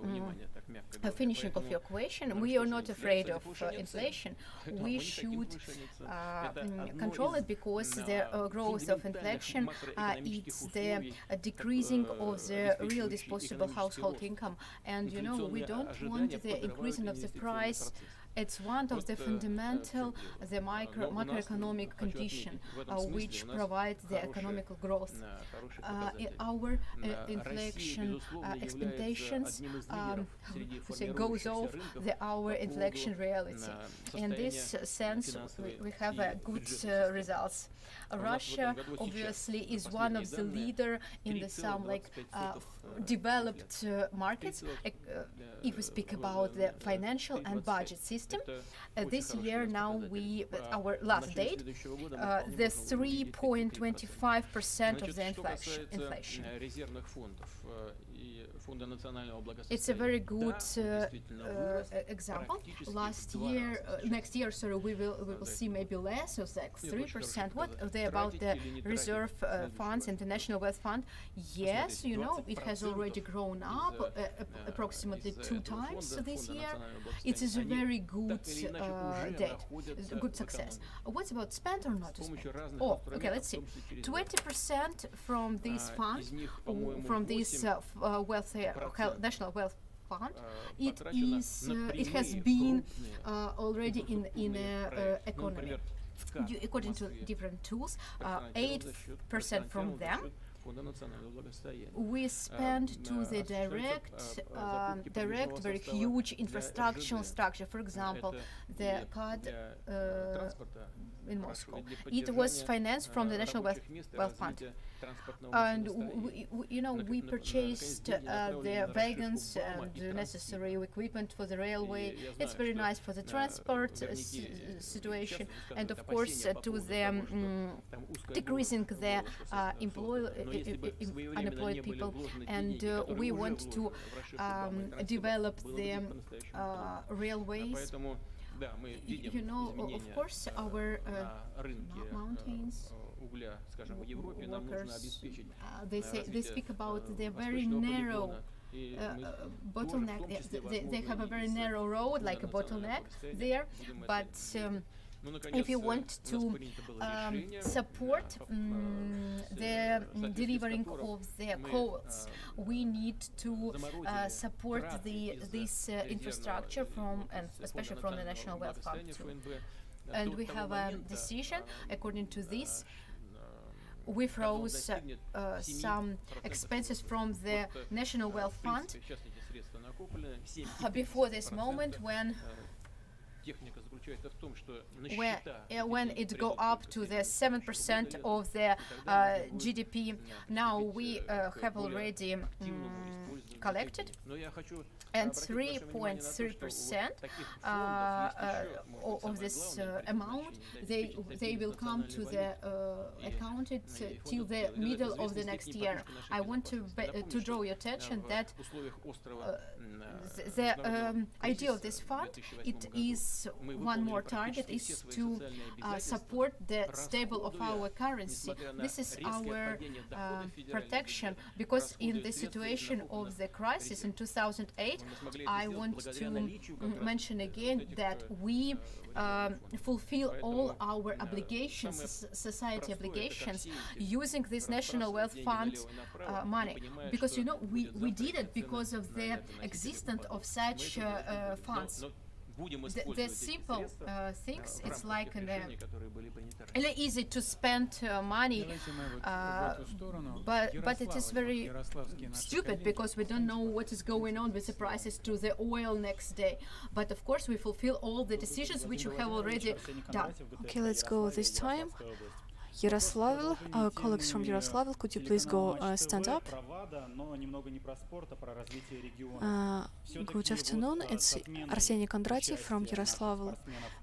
[SPEAKER 1] finishing of your question, we are not afraid of inflation. We should control it, because the growth of inflation it's the decreasing of the real disposable household income, and we don't want the increasing of the price. It's one of the fundamental, the macroeconomic condition which provides the economical growth. Our inflation expectations goes off our inflation reality. In this sense, we have good results. Russia obviously is one of the leader in the some developed markets. If we speak about the financial and budget system, this year now our last date, the 3.25% of the inflation. It's a very good example. Next year, we will see maybe less, of 3%. What are they about the reserve funds, International Wealth Fund? Yes, it has already grown up approximately 2 times this year. It is a very good date, good success. What's about spend or not to spend? Oh, okay, let's see. 20% from this fund, from this National Wealth fund. It has been already in economy. According to different tools, 8% from them we spend to the direct, very huge infrastructural structure. For example, the card in Moscow. It was financed from the National Wealth Fund. And we purchased the wagons and the necessary equipment for the railway. It's very nice for the transport situation, and of course to the decreasing the unemployed people. And we want to develop the railways. Of course, our mountains workers, they speak about the very narrow bottleneck. They have a very narrow road, like a bottleneck there, but if you want to support the delivering of the coals, we need to support this infrastructure and especially from the National Wealth Fund too. And we have a decision. According to this, we froze some expenses from the National Wealth Fund before this moment when it go up to the 7% of the GDP. Now we have already collected, and 3.3% of this amount they will come to the accounted till the middle of the next year. I want to draw your attention that the idea of this fund, it is one more target, is to support the stable of our currency. This is our protection, because in the situation of the crisis in 2008, I want to mention again that we fulfill all our obligations, society obligations, using this National Wealth Fund money. Because we did it because of the existence of such funds. The simple things, it's like easy to spend money, but it is very stupid, because we don't know what is going on with the prices to the oil next day. But of course we fulfill all the decisions which we have already done.
[SPEAKER 5] Okay, let's go this time. Yaroslavl, our colleagues from Yaroslavl, could you please go stand up? Good afternoon, it's Arseniy Kondratiev from Yaroslavl.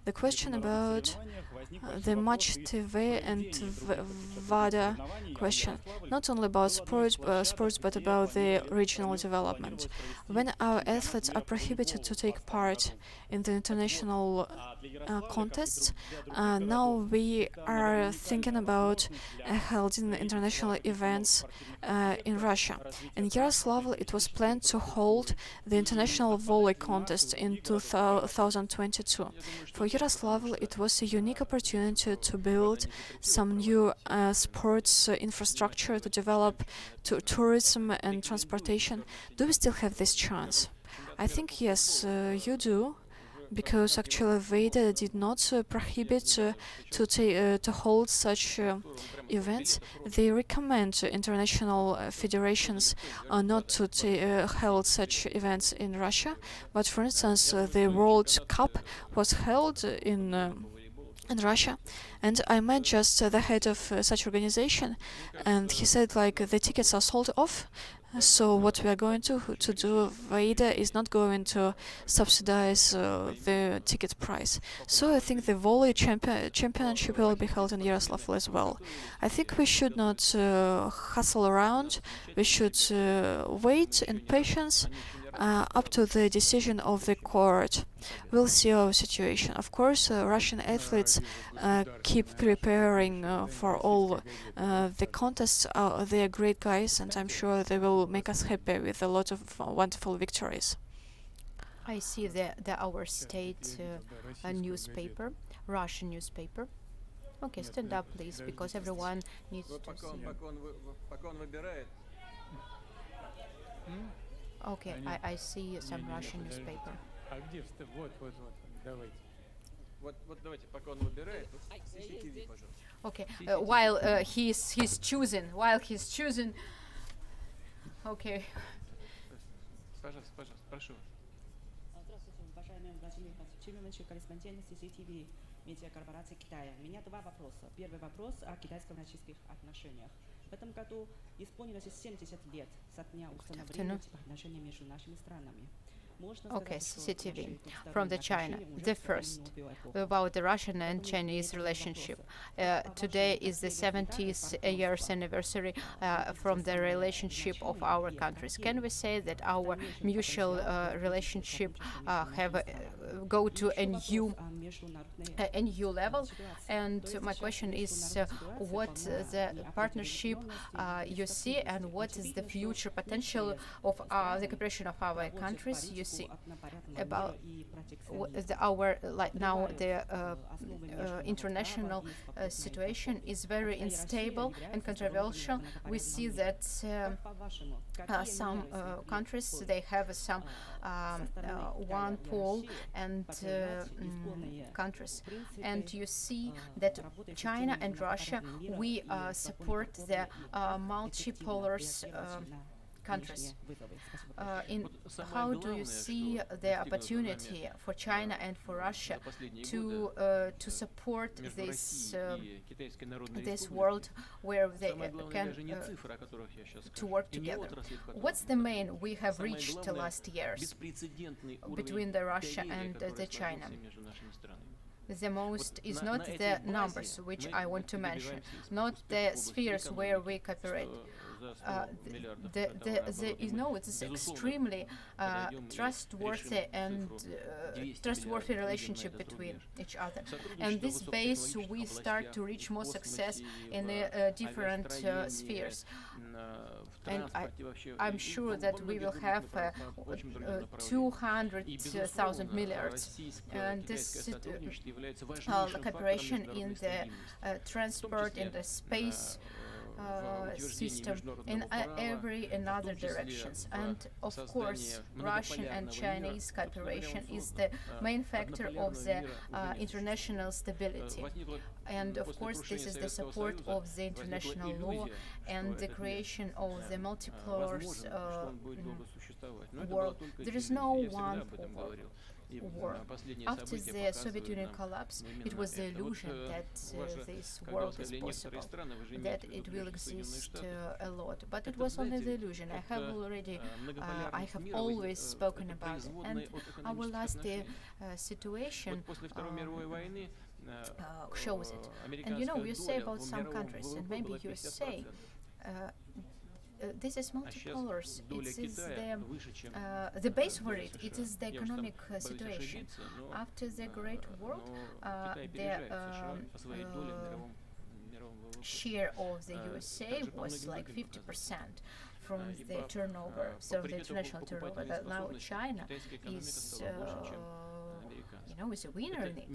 [SPEAKER 5] The question about the Match TV and VADA question, not only about sports but about the regional development. When our athletes are prohibited to take part in the international contests, now we are thinking about holding international events in Russia. In Yaroslavl, it was planned to hold the international volley contest in 2022. For Yaroslavl, it was a unique opportunity to build some new sports infrastructure, to develop tourism and transportation. Do we still have this chance? I think yes, you do. Because actually VADA did not prohibit to hold such events. They recommend international federations not to hold such events in Russia. But for instance, the World Cup was held in Russia, and I met just the head of such organization, and he said like the tickets are sold off. So what we are going to do, VADA is not going to subsidize the ticket price. So I think the volley championship will be held in Yaroslavl as well. I think we should not hustle around. We should wait in patience up to the decision of the court. We'll see our situation. Of course, Russian athletes keep preparing for all the contests. They are great guys, and I'm sure they will make us happy with a lot of wonderful victories.
[SPEAKER 1] I see our state newspaper, Russian newspaper. Okay, stand up, please, because everyone needs to see. Okay,
[SPEAKER 3] Они
[SPEAKER 1] I see some
[SPEAKER 3] не-не-не,
[SPEAKER 1] Russian
[SPEAKER 3] подождите.
[SPEAKER 1] newspaper.
[SPEAKER 3] А где вот, давайте.
[SPEAKER 4] Вот давайте, пока он выбирает, вот CCTV, пожалуйста.
[SPEAKER 1] Okay, while he's choosing. Okay.
[SPEAKER 4] Пожалуйста, прошу.
[SPEAKER 9] Здравствуйте, уважаемый Владимир Владимирович, корреспондент CCTV медиакорпорации Китая. У меня два вопроса. Первый вопрос о китайско-российских отношениях. В этом году исполнилось 70 лет со дня установления этих отношений между нашими странами.
[SPEAKER 1] Okay, CCTV from the China. The first about the Russian and Chinese relationship. Today is the 70th years anniversary from the relationship of our countries. Can we say that our mutual relationship go to a new level? And my question is, what the partnership you see, and what is the future potential of the cooperation of our countries? You see about our now the international situation is very unstable and controversial. We see that some countries, they have some one pole and countries, and you see that China and Russia, we support the multipolar countries. How do you see the opportunity for China and for Russia to support this world where they can to work together? What's the main we have reached the last years between the Russia and the China? The most is not the numbers which I want to mention, not the spheres where we cooperate. It is extremely trustworthy and trustworthy relationship between each other. And this base, we start to reach more success in different spheres. And I'm sure that we will have 200,000 milliards. And this cooperation in the transport, in the space system, in every another directions. And of course, Russian and Chinese cooperation is the main factor of the international stability. And of course, this is the support of the international law and the creation of the multipolar world. There is no one war. After the Soviet Union collapse, it was the illusion that this world is possible, that it will exist a lot. But it was only the illusion. I have always spoken about it. And our last situation shows it. And you say about some countries, and maybe you say, this is multipolars. It is the base for it. It is the economic situation. After the Great War, the share of the USA was like 50% from the turnover, so the international turnover. That now China is is a winner in it.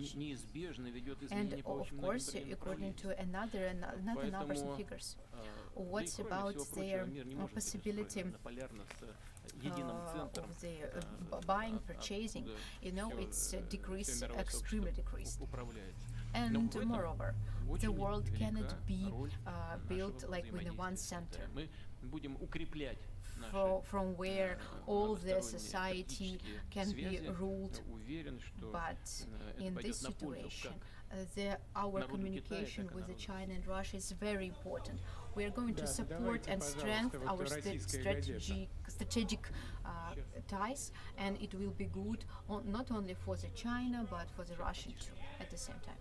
[SPEAKER 1] And of course, according to another numbers and figures, what's about their possibility of the buying, purchasing, it's decreased, extremely decreased. And moreover, the world cannot be built like with one center, from where all the society can be ruled. But in this situation, our communication with China and Russia is very important. We are going to support and strengthen our strategic ties, and it will be good not only for the China but for the Russian too at the same time.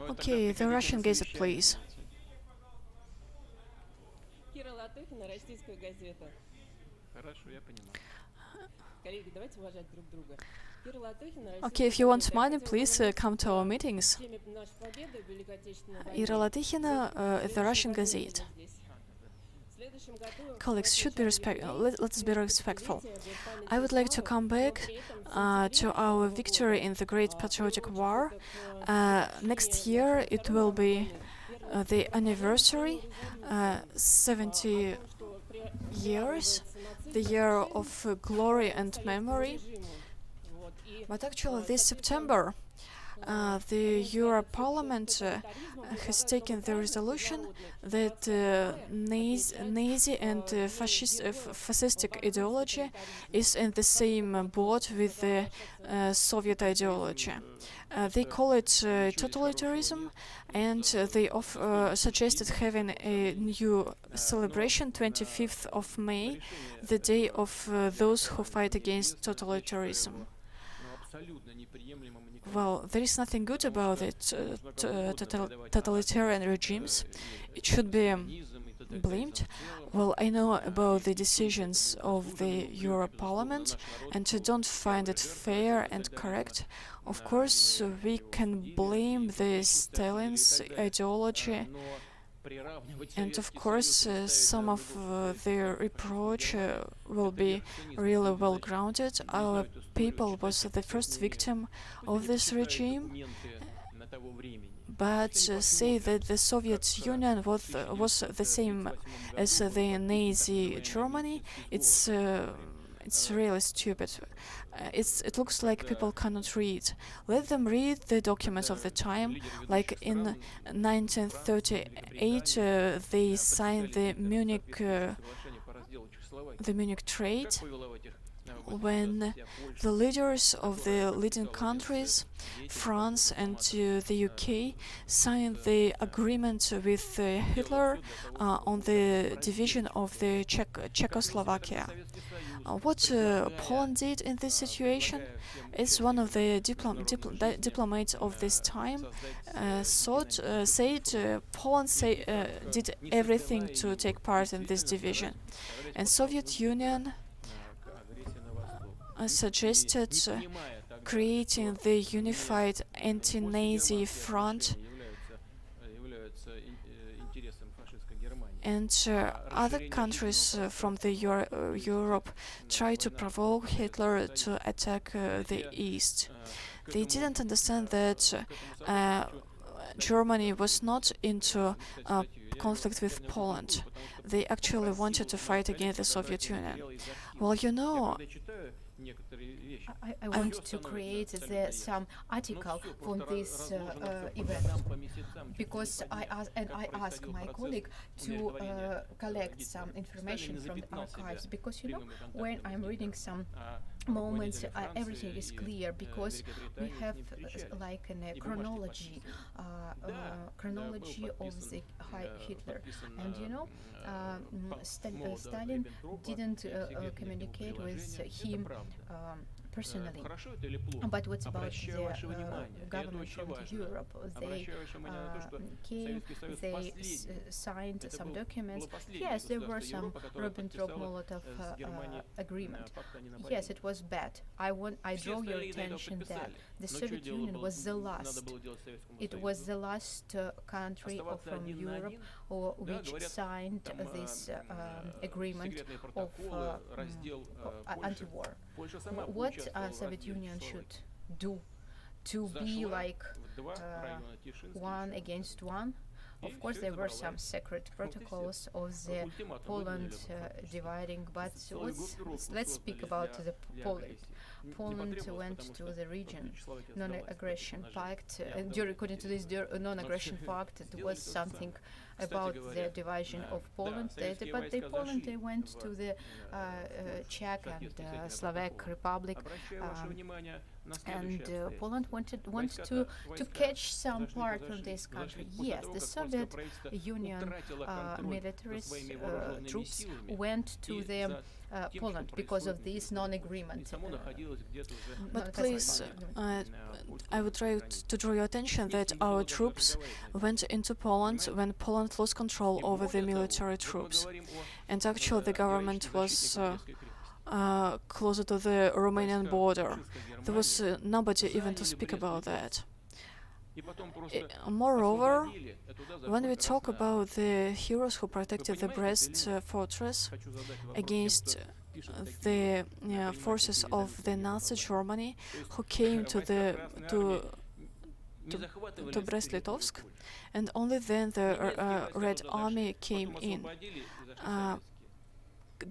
[SPEAKER 5] Okay, the Russian gazette, please.
[SPEAKER 10] Кира Латыхина, российская газета.
[SPEAKER 4] Хорошо, я понимаю.
[SPEAKER 10] Коллеги, давайте уважать друг друга.
[SPEAKER 5] Okay, if you want money, please come to our meetings. Ira Latykhina, the Russian Gazette. Colleagues, let us be respectful. I would like to come back to our victory in the Great Patriotic War. Next year it will be the anniversary, 70 years the year of glory and memory. But actually, this September, the Euro Parliament has taken the resolution that Nazi and fascistic ideology is in the same boat with the Soviet ideology. They call it totalitarianism, and they suggested having a new celebration, 25th of May, the day of those who fight against totalitarianism. Well, there is nothing good about it. Totalitarian regimes, it should be blamed. Well, I know about the decisions of the Euro Parliament, and I don't find it fair and correct. Of course, we can blame the Stalin's ideology, and of course, some of their reproach will be really well grounded. Our people was the first victim of this regime, but say that the Soviet Union was the same as the Nazi Germany, it's really stupid. It looks like people cannot read. Let them read the documents of the time. Like in 1938, they signed the Munich Trade, when the leaders of the leading countries, France and the UK, signed the agreement with Hitler on the division of the Czechoslovakia. What Poland did in this situation is one of the diplomats of this time said Poland did everything to take part in this division, and Soviet Union suggested creating the unified anti-Nazi front, and other countries from the Europe tried to provoke Hitler to attack the East. They didn't understand that Germany was not into conflict with Poland. They actually wanted to fight against the Soviet Union. Well, you know,
[SPEAKER 1] I want to create some article for this event, because I asked my colleague to collect some information from the archives, because you know, when I'm reading some moments, everything is clear, because we have like a chronology of the Hitler, and you know, Stalin didn't communicate with him personally. But what about the government from Europe? They came, they signed some documents. Yes, there were some Ribbentrop-Molotov agreement. Yes, it was bad. I draw your attention that the Soviet Union was the last. It was the last country from Europe which signed this agreement of anti-war. What Soviet Union should do to be like one against one? Of course, there were some secret protocols of the Poland dividing, but let's speak about the Poland. Poland went to the region non-aggression pact. According to this non-aggression pact, it was something about the division of Poland. But Poland went to the Czech and Slovak Republic, and Poland wanted to catch some part from this country. Yes, the Soviet Union military troops went to the Poland because of this non-agreement.
[SPEAKER 5] But please, I would try to draw your attention that our troops went into Poland when Poland lost control over the military troops, and actually the government was closer to the Romanian border. There was nobody even to speak about that. Moreover, when we talk about the heroes who protected the Brest fortress against the forces of the Nazi Germany, who came to Brest-Litovsk, and only then the Red Army came in.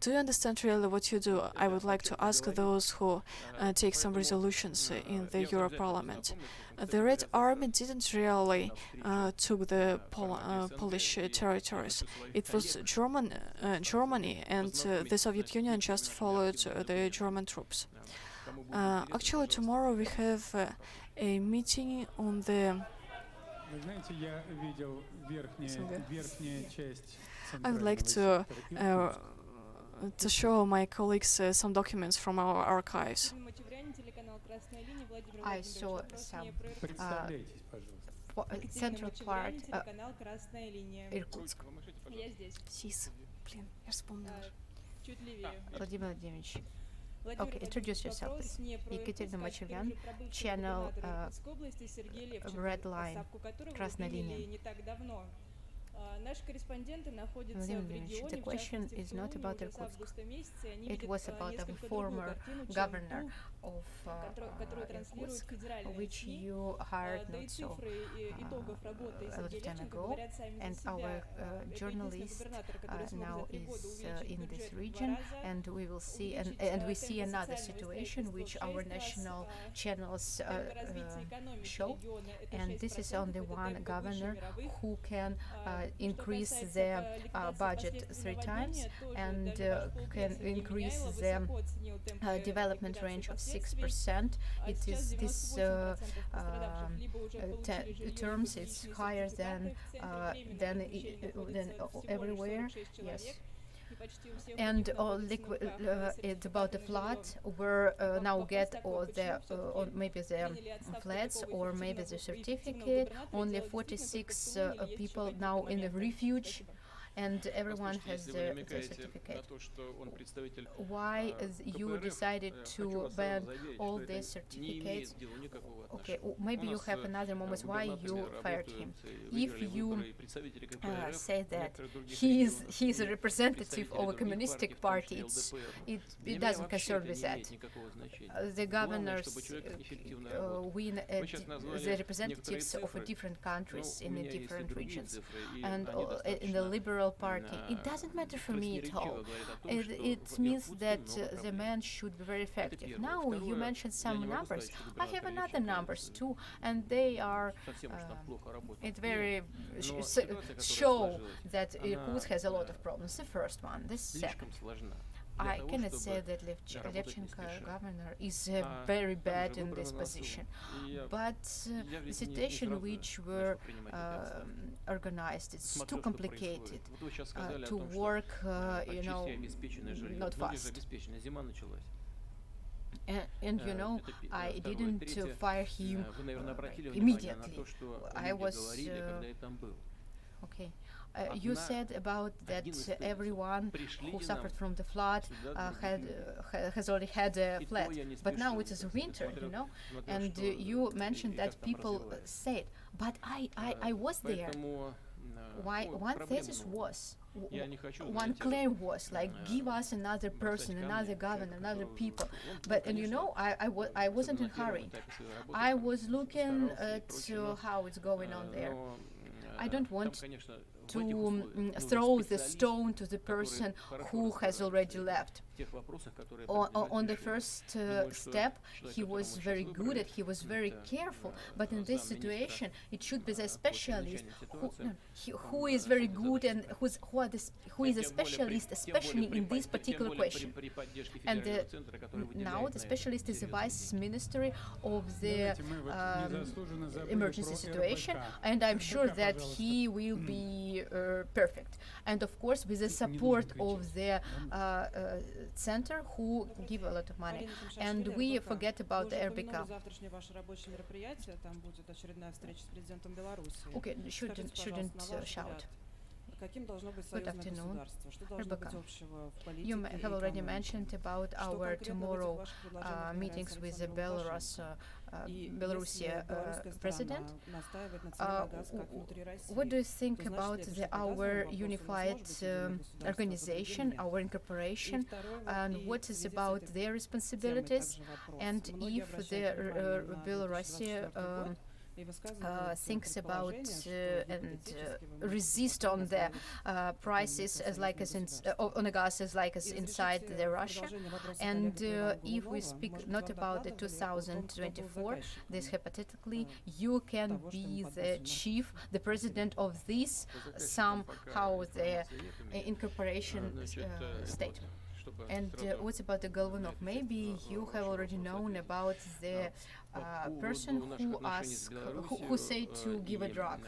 [SPEAKER 5] do you understand really what you do? I would like to ask those who take some resolutions in the Euro Parliament. The Red Army didn't really took the Polish territories. It was Germany, and the Soviet Union just followed the German troops. Actually, tomorrow we have a meeting on the.
[SPEAKER 3] Вы знаете, я видел верхняя часть
[SPEAKER 5] I would like to show my colleagues some documents from our archives.
[SPEAKER 1] I saw some
[SPEAKER 3] Представляйтесь, пожалуйста.
[SPEAKER 1] central part Irkutsk.
[SPEAKER 6] Я здесь.
[SPEAKER 5] Сис. Блин, я вспомнила.
[SPEAKER 6] Чуть левее.
[SPEAKER 1] Vladimir Vladimirovich.
[SPEAKER 6] Владимир
[SPEAKER 1] Okay, introduce
[SPEAKER 6] Владимирович,
[SPEAKER 1] yourself,
[SPEAKER 6] вопрос
[SPEAKER 1] please.
[SPEAKER 6] не про
[SPEAKER 1] Екатерина
[SPEAKER 6] Иркутск, а
[SPEAKER 1] Мачевян,
[SPEAKER 6] теперь уже пробывший
[SPEAKER 1] channel
[SPEAKER 6] губернатор Иркутской области Сергей Левченко,
[SPEAKER 1] Red Line,
[SPEAKER 6] отставку которого
[SPEAKER 1] красная
[SPEAKER 6] приняли
[SPEAKER 1] линия.
[SPEAKER 6] не так давно. Наши корреспонденты находятся
[SPEAKER 1] Vladimir
[SPEAKER 6] в
[SPEAKER 1] Vladimirovich,
[SPEAKER 6] регионе,
[SPEAKER 1] the
[SPEAKER 6] в
[SPEAKER 1] question
[SPEAKER 6] частности,
[SPEAKER 1] is
[SPEAKER 6] в
[SPEAKER 1] not
[SPEAKER 6] Тулуне,
[SPEAKER 1] about
[SPEAKER 6] уже с
[SPEAKER 1] Irkutsk.
[SPEAKER 6] августа месяца. Они
[SPEAKER 1] It
[SPEAKER 6] видят
[SPEAKER 1] was about a
[SPEAKER 6] несколько другую
[SPEAKER 1] former
[SPEAKER 6] картину, чем
[SPEAKER 1] governor
[SPEAKER 6] ту,
[SPEAKER 1] of
[SPEAKER 6] которую транслируют
[SPEAKER 1] Irkutsk,
[SPEAKER 6] федеральные
[SPEAKER 1] which
[SPEAKER 6] СМИ.
[SPEAKER 1] you hired
[SPEAKER 6] Да и
[SPEAKER 1] not so
[SPEAKER 6] цифры итогов работы
[SPEAKER 1] a lot
[SPEAKER 6] Сергея
[SPEAKER 1] of time
[SPEAKER 6] Левченко
[SPEAKER 1] ago,
[SPEAKER 6] говорят сами
[SPEAKER 1] and
[SPEAKER 6] за
[SPEAKER 1] our
[SPEAKER 6] себя. Это единственный
[SPEAKER 1] journalist
[SPEAKER 6] губернатор, который смог
[SPEAKER 1] now
[SPEAKER 6] за 3 года
[SPEAKER 1] is
[SPEAKER 6] увеличить
[SPEAKER 1] in this
[SPEAKER 6] бюджет в 2
[SPEAKER 1] region,
[SPEAKER 6] раза,
[SPEAKER 1] and we will see
[SPEAKER 6] увеличить
[SPEAKER 1] and we see
[SPEAKER 6] темпы
[SPEAKER 1] another
[SPEAKER 6] социального
[SPEAKER 1] situation which
[SPEAKER 6] строительства в
[SPEAKER 1] our
[SPEAKER 6] 6 раз,
[SPEAKER 1] national channels
[SPEAKER 6] темпы развития экономики
[SPEAKER 1] show,
[SPEAKER 6] региона это
[SPEAKER 1] and this is
[SPEAKER 6] 6%,
[SPEAKER 1] only
[SPEAKER 6] это
[SPEAKER 1] one
[SPEAKER 6] темпы выше
[SPEAKER 1] governor
[SPEAKER 6] мировых.
[SPEAKER 1] who can
[SPEAKER 6] Что
[SPEAKER 1] increase
[SPEAKER 6] касается
[SPEAKER 1] the
[SPEAKER 6] ликвидации
[SPEAKER 1] budget
[SPEAKER 6] последствий
[SPEAKER 1] 3 times
[SPEAKER 6] наводнения, тоже
[SPEAKER 1] and
[SPEAKER 6] даже ваш
[SPEAKER 1] can
[SPEAKER 6] полпресс Сергей
[SPEAKER 1] increase
[SPEAKER 6] Меняйло
[SPEAKER 1] the
[SPEAKER 6] высоко оценил темпы
[SPEAKER 1] development
[SPEAKER 6] ликвидации
[SPEAKER 1] range of
[SPEAKER 6] последствий.
[SPEAKER 1] 6%. It
[SPEAKER 6] Сейчас
[SPEAKER 1] is this
[SPEAKER 6] 98% пострадавших либо уже получили жилье, либо
[SPEAKER 1] terms
[SPEAKER 6] получили
[SPEAKER 1] it's higher
[SPEAKER 6] сертификаты. В центре временного размещения находится всего лишь
[SPEAKER 1] everywhere.
[SPEAKER 6] 46
[SPEAKER 1] Yes.
[SPEAKER 6] человек. И почти у всех
[SPEAKER 1] And
[SPEAKER 6] них находятся на руках
[SPEAKER 1] it's about the
[SPEAKER 6] сертификаты на
[SPEAKER 1] flood
[SPEAKER 6] жилье.
[SPEAKER 1] where now
[SPEAKER 6] Вопрос
[SPEAKER 1] get
[SPEAKER 6] такой,
[SPEAKER 1] or
[SPEAKER 6] почему
[SPEAKER 1] the
[SPEAKER 6] всё-таки
[SPEAKER 1] or maybe the
[SPEAKER 6] приняли отставку
[SPEAKER 1] flats
[SPEAKER 6] такого
[SPEAKER 1] or maybe the
[SPEAKER 6] эффективного
[SPEAKER 1] certificate.
[SPEAKER 6] губернатора,
[SPEAKER 1] Only
[SPEAKER 6] делать действительно
[SPEAKER 1] 46
[SPEAKER 6] только в Тулуне, или есть
[SPEAKER 1] people
[SPEAKER 6] еще
[SPEAKER 1] now
[SPEAKER 6] какие-то
[SPEAKER 1] in the
[SPEAKER 6] моменты?
[SPEAKER 1] refuge,
[SPEAKER 6] Спасибо.
[SPEAKER 1] and everyone
[SPEAKER 4] Послушайте,
[SPEAKER 1] has
[SPEAKER 4] если вы
[SPEAKER 1] the
[SPEAKER 4] намекаете на
[SPEAKER 1] certificate.
[SPEAKER 4] то, что он представитель
[SPEAKER 1] Why you
[SPEAKER 4] КПРФ,
[SPEAKER 1] decided
[SPEAKER 4] хочу
[SPEAKER 1] to
[SPEAKER 4] вас сразу
[SPEAKER 1] ban
[SPEAKER 4] заверить,
[SPEAKER 1] all
[SPEAKER 4] что это
[SPEAKER 1] these
[SPEAKER 4] не имеет
[SPEAKER 1] certificates?
[SPEAKER 4] к делу никакого
[SPEAKER 1] Okay,
[SPEAKER 4] отношения.
[SPEAKER 1] maybe
[SPEAKER 4] У
[SPEAKER 1] you
[SPEAKER 4] нас,
[SPEAKER 1] have another moment why you
[SPEAKER 4] губернаторами
[SPEAKER 1] fired
[SPEAKER 4] работают,
[SPEAKER 1] him.
[SPEAKER 4] выиграли
[SPEAKER 1] If you
[SPEAKER 4] выборы и представители КПРФ
[SPEAKER 1] say
[SPEAKER 4] в
[SPEAKER 1] that
[SPEAKER 4] некоторых других
[SPEAKER 1] he
[SPEAKER 4] регионах,
[SPEAKER 1] is a
[SPEAKER 4] и
[SPEAKER 1] representative
[SPEAKER 4] представители
[SPEAKER 1] of a
[SPEAKER 4] других
[SPEAKER 1] communistic
[SPEAKER 4] партий,
[SPEAKER 1] party,
[SPEAKER 4] в том числе ЛДПР.
[SPEAKER 1] it
[SPEAKER 4] Для меня
[SPEAKER 1] doesn't
[SPEAKER 4] вообще
[SPEAKER 1] concern
[SPEAKER 4] это
[SPEAKER 1] with
[SPEAKER 4] не
[SPEAKER 1] that.
[SPEAKER 4] имеет никакого значения.
[SPEAKER 1] The
[SPEAKER 4] Главное,
[SPEAKER 1] governors
[SPEAKER 4] чтобы человек эффективно работал.
[SPEAKER 1] win
[SPEAKER 4] Вы сейчас назвали
[SPEAKER 1] the
[SPEAKER 4] некоторые
[SPEAKER 1] representatives of
[SPEAKER 4] цифры.
[SPEAKER 1] different
[SPEAKER 4] Ну,
[SPEAKER 1] countries
[SPEAKER 4] у
[SPEAKER 1] in the
[SPEAKER 4] меня есть и
[SPEAKER 1] different
[SPEAKER 4] другие
[SPEAKER 1] regions.
[SPEAKER 4] цифры, и
[SPEAKER 1] And
[SPEAKER 4] они
[SPEAKER 1] in the
[SPEAKER 4] достаточно
[SPEAKER 1] Liberal Party, it doesn't matter for me at all.
[SPEAKER 4] красноречиво говорят о том,
[SPEAKER 1] It,
[SPEAKER 4] что
[SPEAKER 1] it
[SPEAKER 4] в
[SPEAKER 1] means
[SPEAKER 4] Иркутске
[SPEAKER 1] that
[SPEAKER 4] много
[SPEAKER 1] the
[SPEAKER 4] проблем.
[SPEAKER 1] man should be very
[SPEAKER 4] Это
[SPEAKER 1] effective.
[SPEAKER 4] первое.
[SPEAKER 1] Now you
[SPEAKER 4] Второе,
[SPEAKER 1] mentioned
[SPEAKER 4] я
[SPEAKER 1] some
[SPEAKER 4] не могу
[SPEAKER 1] numbers.
[SPEAKER 4] сказать, что
[SPEAKER 1] I have
[SPEAKER 4] губернатор
[SPEAKER 1] another
[SPEAKER 4] Левченко
[SPEAKER 1] numbers too, and they are
[SPEAKER 4] совсем уж так плохо работал.
[SPEAKER 1] it very
[SPEAKER 4] Но
[SPEAKER 1] sh-
[SPEAKER 4] ситуация, которая
[SPEAKER 1] show
[SPEAKER 4] сложилась,
[SPEAKER 1] that
[SPEAKER 4] она,
[SPEAKER 1] Irkutsk has a lot of problems. The first one, the second.
[SPEAKER 4] слишком сложна. Для
[SPEAKER 1] I
[SPEAKER 4] того,
[SPEAKER 1] cannot
[SPEAKER 4] чтобы
[SPEAKER 1] say that
[SPEAKER 4] работать не
[SPEAKER 1] Levchenko
[SPEAKER 4] спеша.
[SPEAKER 1] governor is
[SPEAKER 4] А
[SPEAKER 1] very
[SPEAKER 4] там
[SPEAKER 1] bad
[SPEAKER 4] же
[SPEAKER 1] in
[SPEAKER 4] выборы
[SPEAKER 1] this
[SPEAKER 4] на носу.
[SPEAKER 1] position,
[SPEAKER 4] И я
[SPEAKER 1] but
[SPEAKER 4] Я
[SPEAKER 1] the
[SPEAKER 4] ведь не
[SPEAKER 1] situation
[SPEAKER 4] сразу
[SPEAKER 1] which
[SPEAKER 4] начал
[SPEAKER 1] were
[SPEAKER 4] принимать эти отставки.
[SPEAKER 1] organized, it's
[SPEAKER 4] Смотрю,
[SPEAKER 1] too
[SPEAKER 4] что
[SPEAKER 1] complicated
[SPEAKER 4] происходит. Вот вы сейчас сказали о
[SPEAKER 1] to
[SPEAKER 4] том, что
[SPEAKER 1] work, you
[SPEAKER 4] почти
[SPEAKER 1] know,
[SPEAKER 4] все обеспечены жильем.
[SPEAKER 1] not
[SPEAKER 4] Многие же
[SPEAKER 1] fast.
[SPEAKER 4] обеспечены. Зима началась.
[SPEAKER 1] And you know, I
[SPEAKER 4] Второе.
[SPEAKER 1] didn't
[SPEAKER 4] Третье.
[SPEAKER 1] fire him
[SPEAKER 4] Вы, наверное, обратили внимание на
[SPEAKER 1] immediately.
[SPEAKER 4] то, что
[SPEAKER 1] I
[SPEAKER 4] люди
[SPEAKER 1] was,
[SPEAKER 4] говорили, когда я там был.
[SPEAKER 1] Okay. You said about that everyone who suffered from the flood has already had a flat, but now it is winter, you know, and you mentioned that people said, but I was there. Why one thesis was, one claim was like, give us another person, another governor, another people, but and you know, I wasn't in hurry. I was looking at how it's going on there. I don't want to throw the stone to the person who has already left. On the first step, he was very good and he was very careful, but in this situation, it should be the specialist who is very good and who is a specialist, especially in this particular question. And now the specialist is the vice minister of the emergency situation, and I'm sure that he will be perfect. And of course, with the support of the center, who give a lot of money. And we forget about the RBK. Okay, shouldn't shout. Good afternoon, RBK. You have already mentioned about our tomorrow meetings with the Belarusian president. What do you think about our unified organization, our incorporation, and what is about their responsibilities, and if the Belarusian thinks about and resist on the prices as like as on the gas as like as inside the Russia. And if we speak not about the 2024, this hypothetically, you can be the president of this somehow the incorporation state. And what's about the Golvanov? Maybe you have already known about the person who said to give a drug.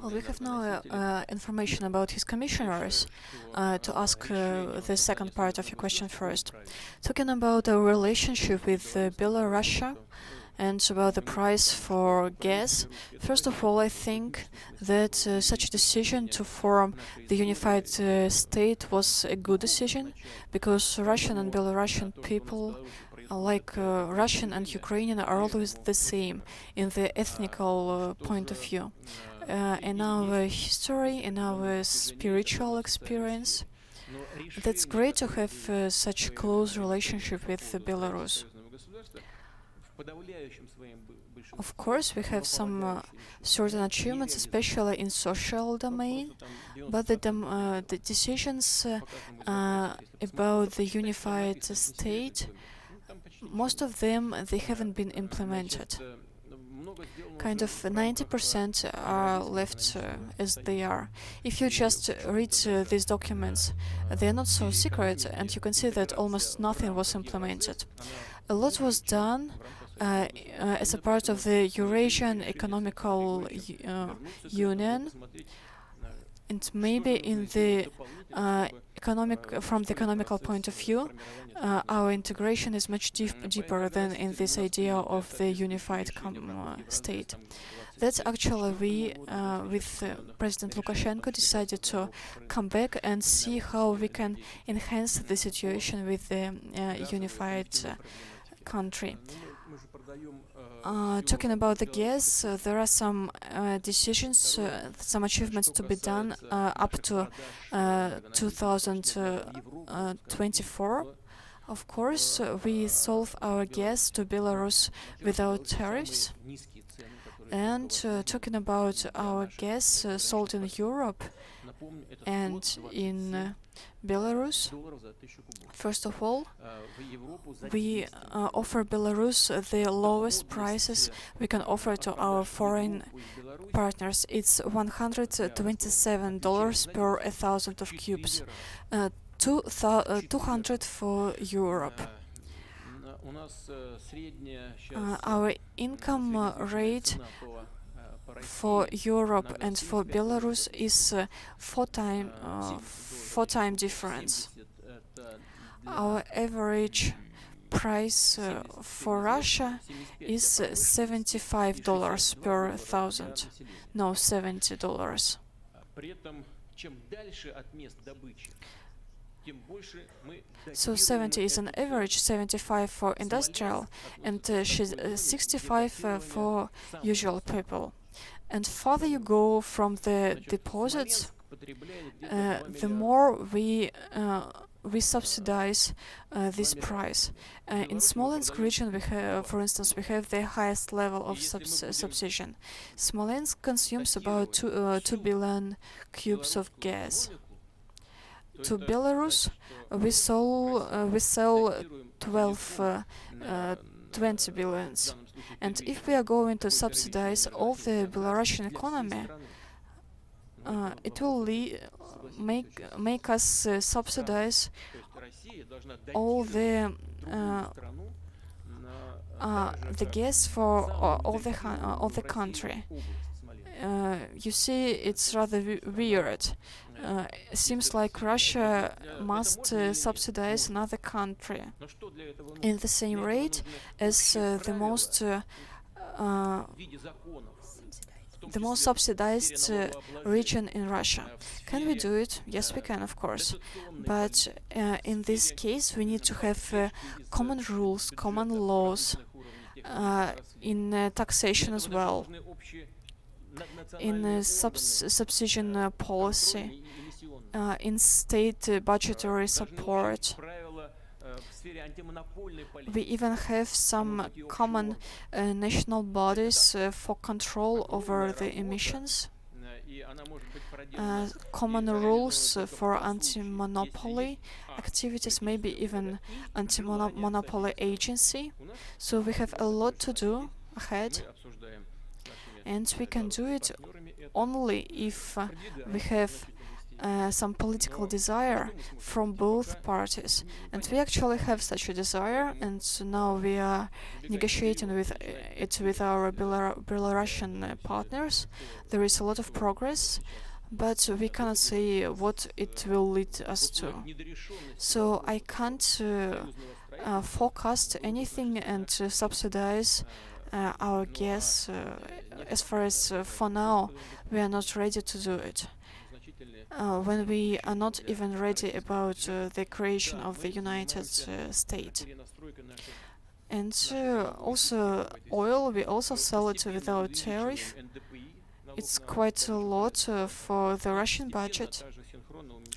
[SPEAKER 5] Well, we have no information about his commissioners. To ask the second part of your question first. Talking about our relationship with Belarus and about the price for gas, first of all, I think that such a decision to form the unified state was a good decision, because Russian and Belarusian people, like Russian and Ukrainian, are always the same in the ethnical point of view. In our history, in our spiritual experience, that's great to have such a close relationship with Belarus. Of course, we have some certain achievements, especially in social domain, but the decisions about the unified state, most of them, they haven't been implemented. Kind of 90% are left as they are. If you just read these documents, they are not so secret, and you can see that almost nothing was implemented. A lot was done as a part of the Eurasian Economical Union, and maybe in the from the economical point of view, our integration is much deeper than in this idea of the unified state. That's actually we, with President Lukashenko, decided to come back and see how we can enhance the situation with the unified country. Talking about the gas, there are some decisions, some achievements to be done up to 2024. Of course, we solve our gas to Belarus without tariffs. And talking about our gas sold in Europe and in Belarus, first of all, we offer Belarus the lowest prices we can offer to our foreign partners. It's $127 per 1,000 of cubes, 200 for Europe. Our income rate for Europe and for Belarus is four time difference. Our average price for Russia is $75 per 1,000, no, $70. So 70 is an average, 75 for industrial, and 65 for usual people. And further you go from the deposits, the more we subsidize this price. In Smolensk region, we have, for instance, we have the highest level of subsidiation. Smolensk consumes about 2 billion cubes of gas. To Belarus, we sell 20 billions. And if we are going to subsidize all the Belarusian economy, it will make us subsidize all the gas for all the country. You see, it's rather weird. Seems like Russia must subsidize another country in the same rate as the most subsidized region in Russia. Can we do it? Yes, we can, of course. But in this case, we need to have common rules, common laws in taxation as well, in subsidiation policy, in state budgetary support, We even have some common national bodies for control over the emissions, common rules for anti-monopoly activities, maybe even anti-monopoly agency. So we have a lot to do ahead, and we can do it only if we have some political desire from both parties. And we actually have such a desire, and so now we are negotiating with it with our Belarusian partners. There is a lot of progress, but we cannot say what it will lead us to. So I can't forecast anything and subsidize our gas as far as for now we are not ready to do it. When we are not even ready about the creation of the United States. And also oil, we also sell it without tariff. It's quite a lot for the Russian budget.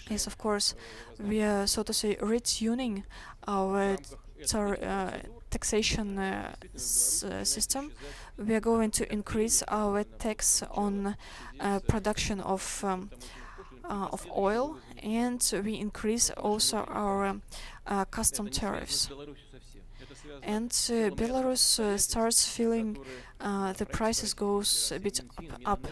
[SPEAKER 5] Yes, of course, we are, so to say, retuning our taxation system. We are going to increase our tax on production of oil, and we increase also our custom tariffs. And Belarus starts feeling the prices goes a bit up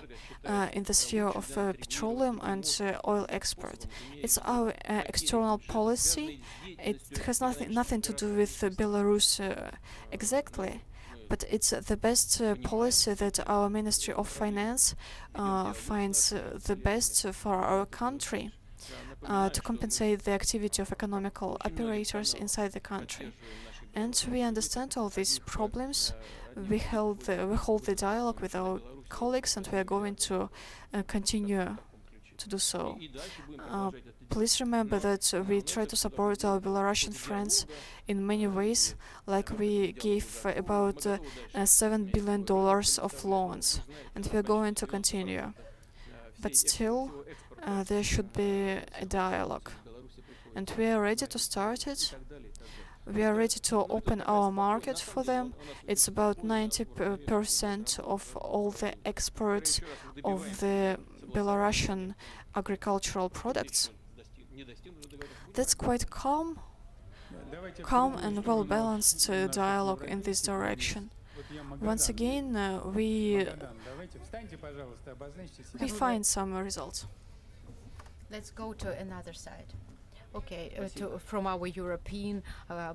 [SPEAKER 5] in the sphere of petroleum and oil export. It's our external policy. It has nothing to do with Belarus exactly, but it's the best policy that our Ministry of Finance finds the best for our country to compensate the activity of economical operators inside the country. And we understand all these problems. We hold the dialogue with our colleagues, and we are going to continue to do so. Please remember that we try to support our Belarusian friends in many ways, like we gave about $7 billion of loans, and we are going to continue. But still, there should be a dialogue, and we are ready to start it. We are ready to open our market for them. It's about 90% of all the exports of the Belarusian agricultural products. That's quite calm and well-balanced dialogue in this direction. Once again, we find some results.
[SPEAKER 1] Let's go to another side. Okay, from our European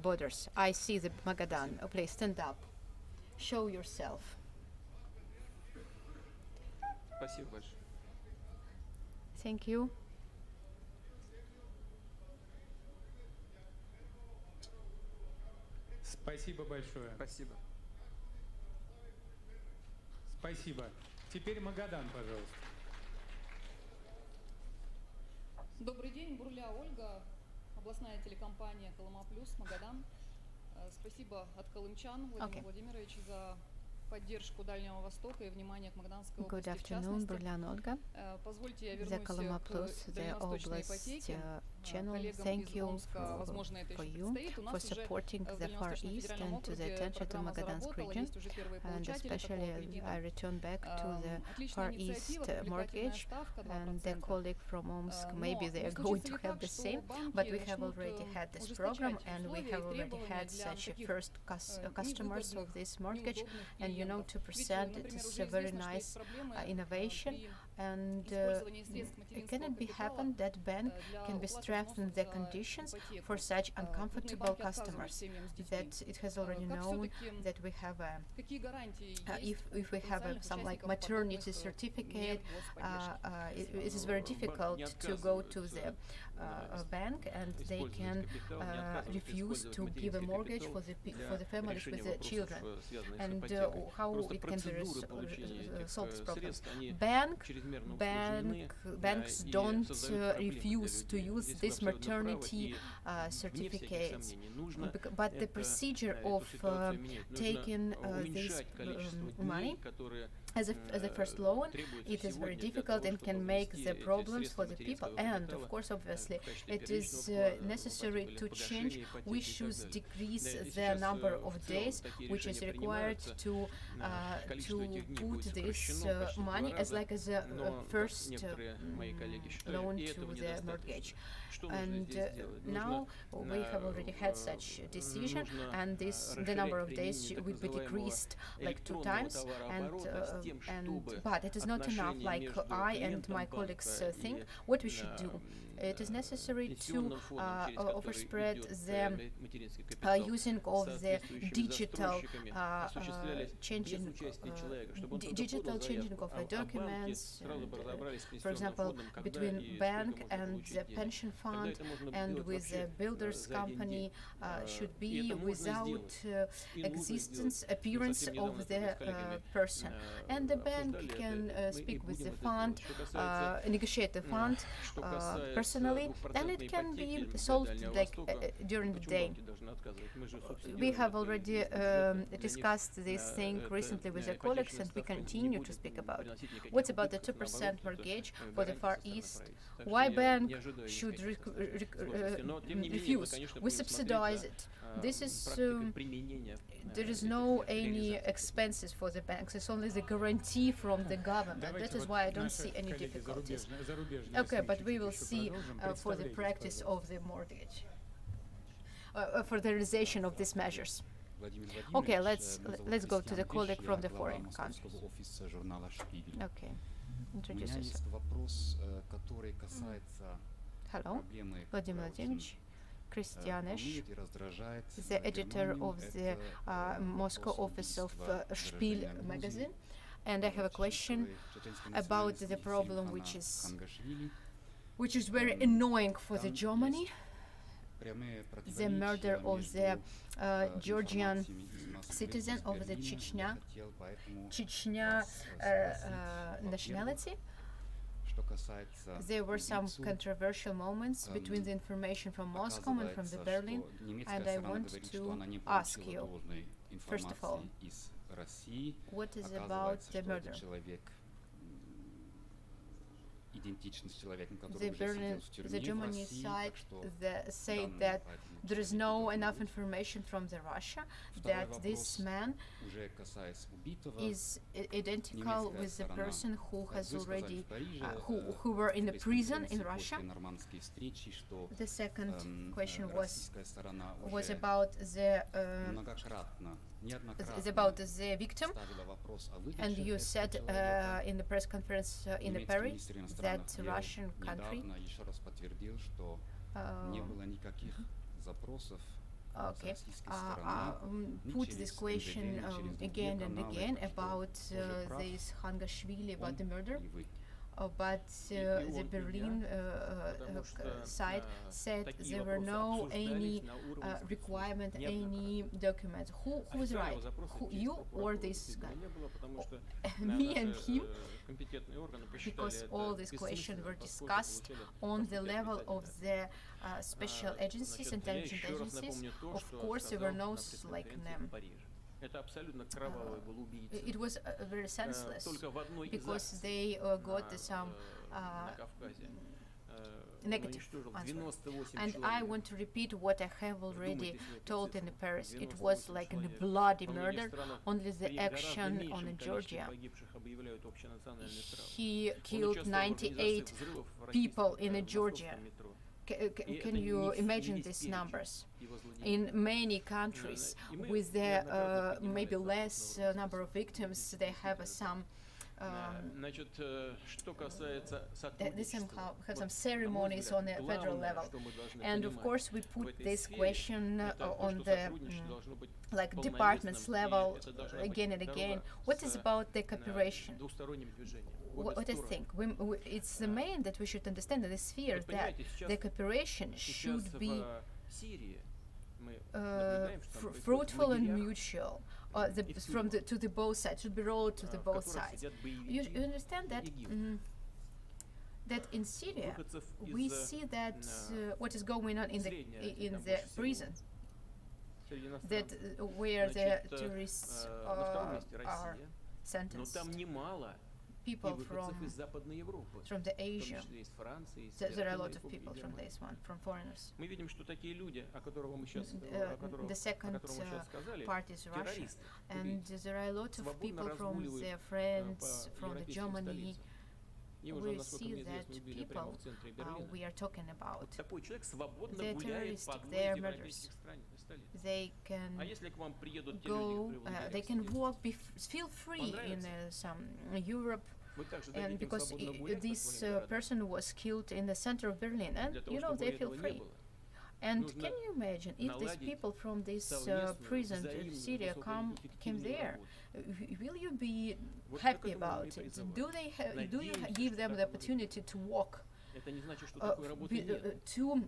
[SPEAKER 1] borders. I see the Magadan. Please stand up. Show yourself. Thank you.
[SPEAKER 3] Спасибо большое.
[SPEAKER 4] Спасибо.
[SPEAKER 3] Спасибо. Теперь Магадан, пожалуйста.
[SPEAKER 11] Добрый день, Бурля Ольга, областная телекомпания «Колыма Плюс», Магадан. Спасибо от колымчан, Владимир Владимирович, за поддержку Дальнего Востока и внимание к Магаданской области в частности. Позвольте я вернусь к дальневосточной ипотеке. Коллегам из Омска, возможно, это еще предстоит. У нас уже в Дальневосточном федеральном округе программа заработала, есть уже первые получатели такого кредита. Отличная инициатива, капитальная ставка 2%.
[SPEAKER 1] Maybe they are going to have the same, but we have already had this program, and we have already had such a first customers of this mortgage, and 2% it is a very nice innovation, and can it be happen that bank can be strengthened the conditions for such uncomfortable customers, that it has already known that we have if we have some like maternity certificate, it is very difficult to go to the bank, and they can refuse to give a mortgage for the families with the children, and how it can be solved this problem. Banks don't refuse to use this maternity certificates, but the procedure of taking this money as a first loan, it is very difficult and can make the problems for the people. And of course, obviously, it is necessary to change. We should decrease the number of days which is required to put this money as like as a first loan to the mortgage. And now we have already had such a decision, and the number of days will be decreased like 2 times. But it is not enough. Like I and my colleagues think, what we should do. It is necessary to overspread the using of the digital changing of the documents, for example, between bank and the pension fund and with the builders company should be without appearance of the person, and the bank can speak with the fund, negotiate the fund personally, and it can be solved like during the day. We have already discussed this thing recently with our colleagues, and we continue to speak about it. What's about the 2% mortgage for the Far East? Why bank should refuse? We subsidize it. This is there is no any expenses for the banks. It's only the guarantee from the government. That is why I don't see any difficulties. Okay, but we will see for the practice of the mortgage, for the realization of these measures. Okay, let's go to the colleague from the foreign country. Okay, introduce yourself. Hello, Vladimir Vladimirovich. Christianish, the editor of the Moscow office of Spiel magazine, and I have a question about the problem which is very annoying for the Germany, the murder of the Georgian citizen of the Chechnya nationality. There were some controversial moments between the information from Moscow and from the Berlin, and I want to ask you, first of all, what is about the murder? The Germany side said that there is no enough information from the Russia that this man is identical with the person who has already who were in the prison in Russia. The second question was about the victim, and you said in the press conference in Paris that Russian country put this question again and again about this Hangashvili, about the murder. But the Berlin side said there were no any requirement, any document. Who was right? You or this guy? Me and him? Because all these questions were discussed on the level of the special agencies, intelligence agencies. Of course, there were no like them. It was very senseless because they got some negative answer. And I want to repeat what I have already told in Paris. It was like a bloody murder. Only the action on Georgia. He killed 98 people in Georgia. Can you imagine these numbers? In many countries with the maybe less number of victims, they have some they somehow have some ceremonies on a federal level. And of course we put this question on the like departments level again and again. What is about the cooperation? What I think, it's the main that we should understand in this sphere that the cooperation should be fruitful and mutual. To the both sides, should be rolled to the both sides. You understand that that in Syria we see that what is going on in the prisons, that where the tourists are sentenced people from the Asia. There are a lot of people from this one, from foreigners. The second part is Russia, and there are a lot of people from their friends, from the Germany. We see that people we are talking about, they're terroristic, they are murderers. They can go, they can walk, feel free in some Europe, and because this person was killed in the center of Berlin, and they feel free. And can you imagine if these people from this prison in Syria came there? Will you be happy about it? Do you give them the opportunity to walk to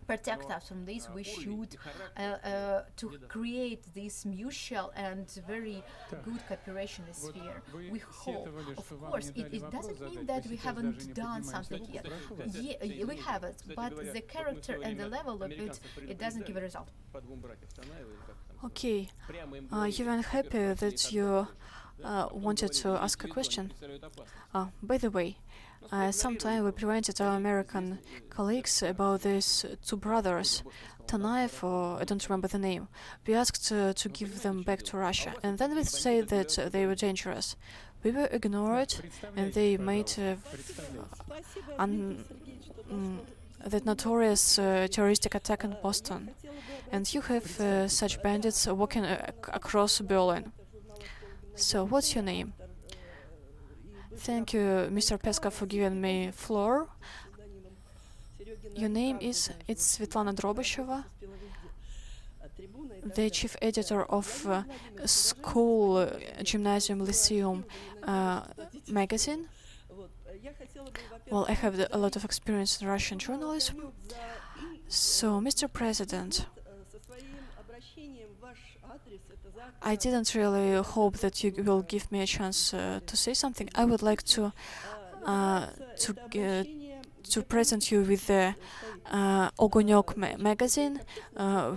[SPEAKER 1] protect us from this? We should to create this mutual and very good cooperation sphere. We hope, of course, it doesn't mean that we haven't done something yet. Yeah, we have it, but the character and the level of it doesn't give a result.
[SPEAKER 5] Okay, you were happy that you wanted to ask a question. By the way, sometime we prevented our American colleagues about these two brothers, Tanaev, or I don't remember the name. We asked to give them back to Russia, and then we said that they were dangerous. We were ignored, and they made that notorious terroristic attack in Boston. And you have such bandits walking across Berlin. So, what's your name? Thank you, Mr. Peskov, for giving me floor. Your name is Svetlana Drobasheva, the chief editor of School Gymnasium Lyceum magazine. Well, I have a lot of experience in Russian journalism. So, Mr. President, I didn't really hope that you will give me a chance to say something. I would like to present you with the Ogonyok magazine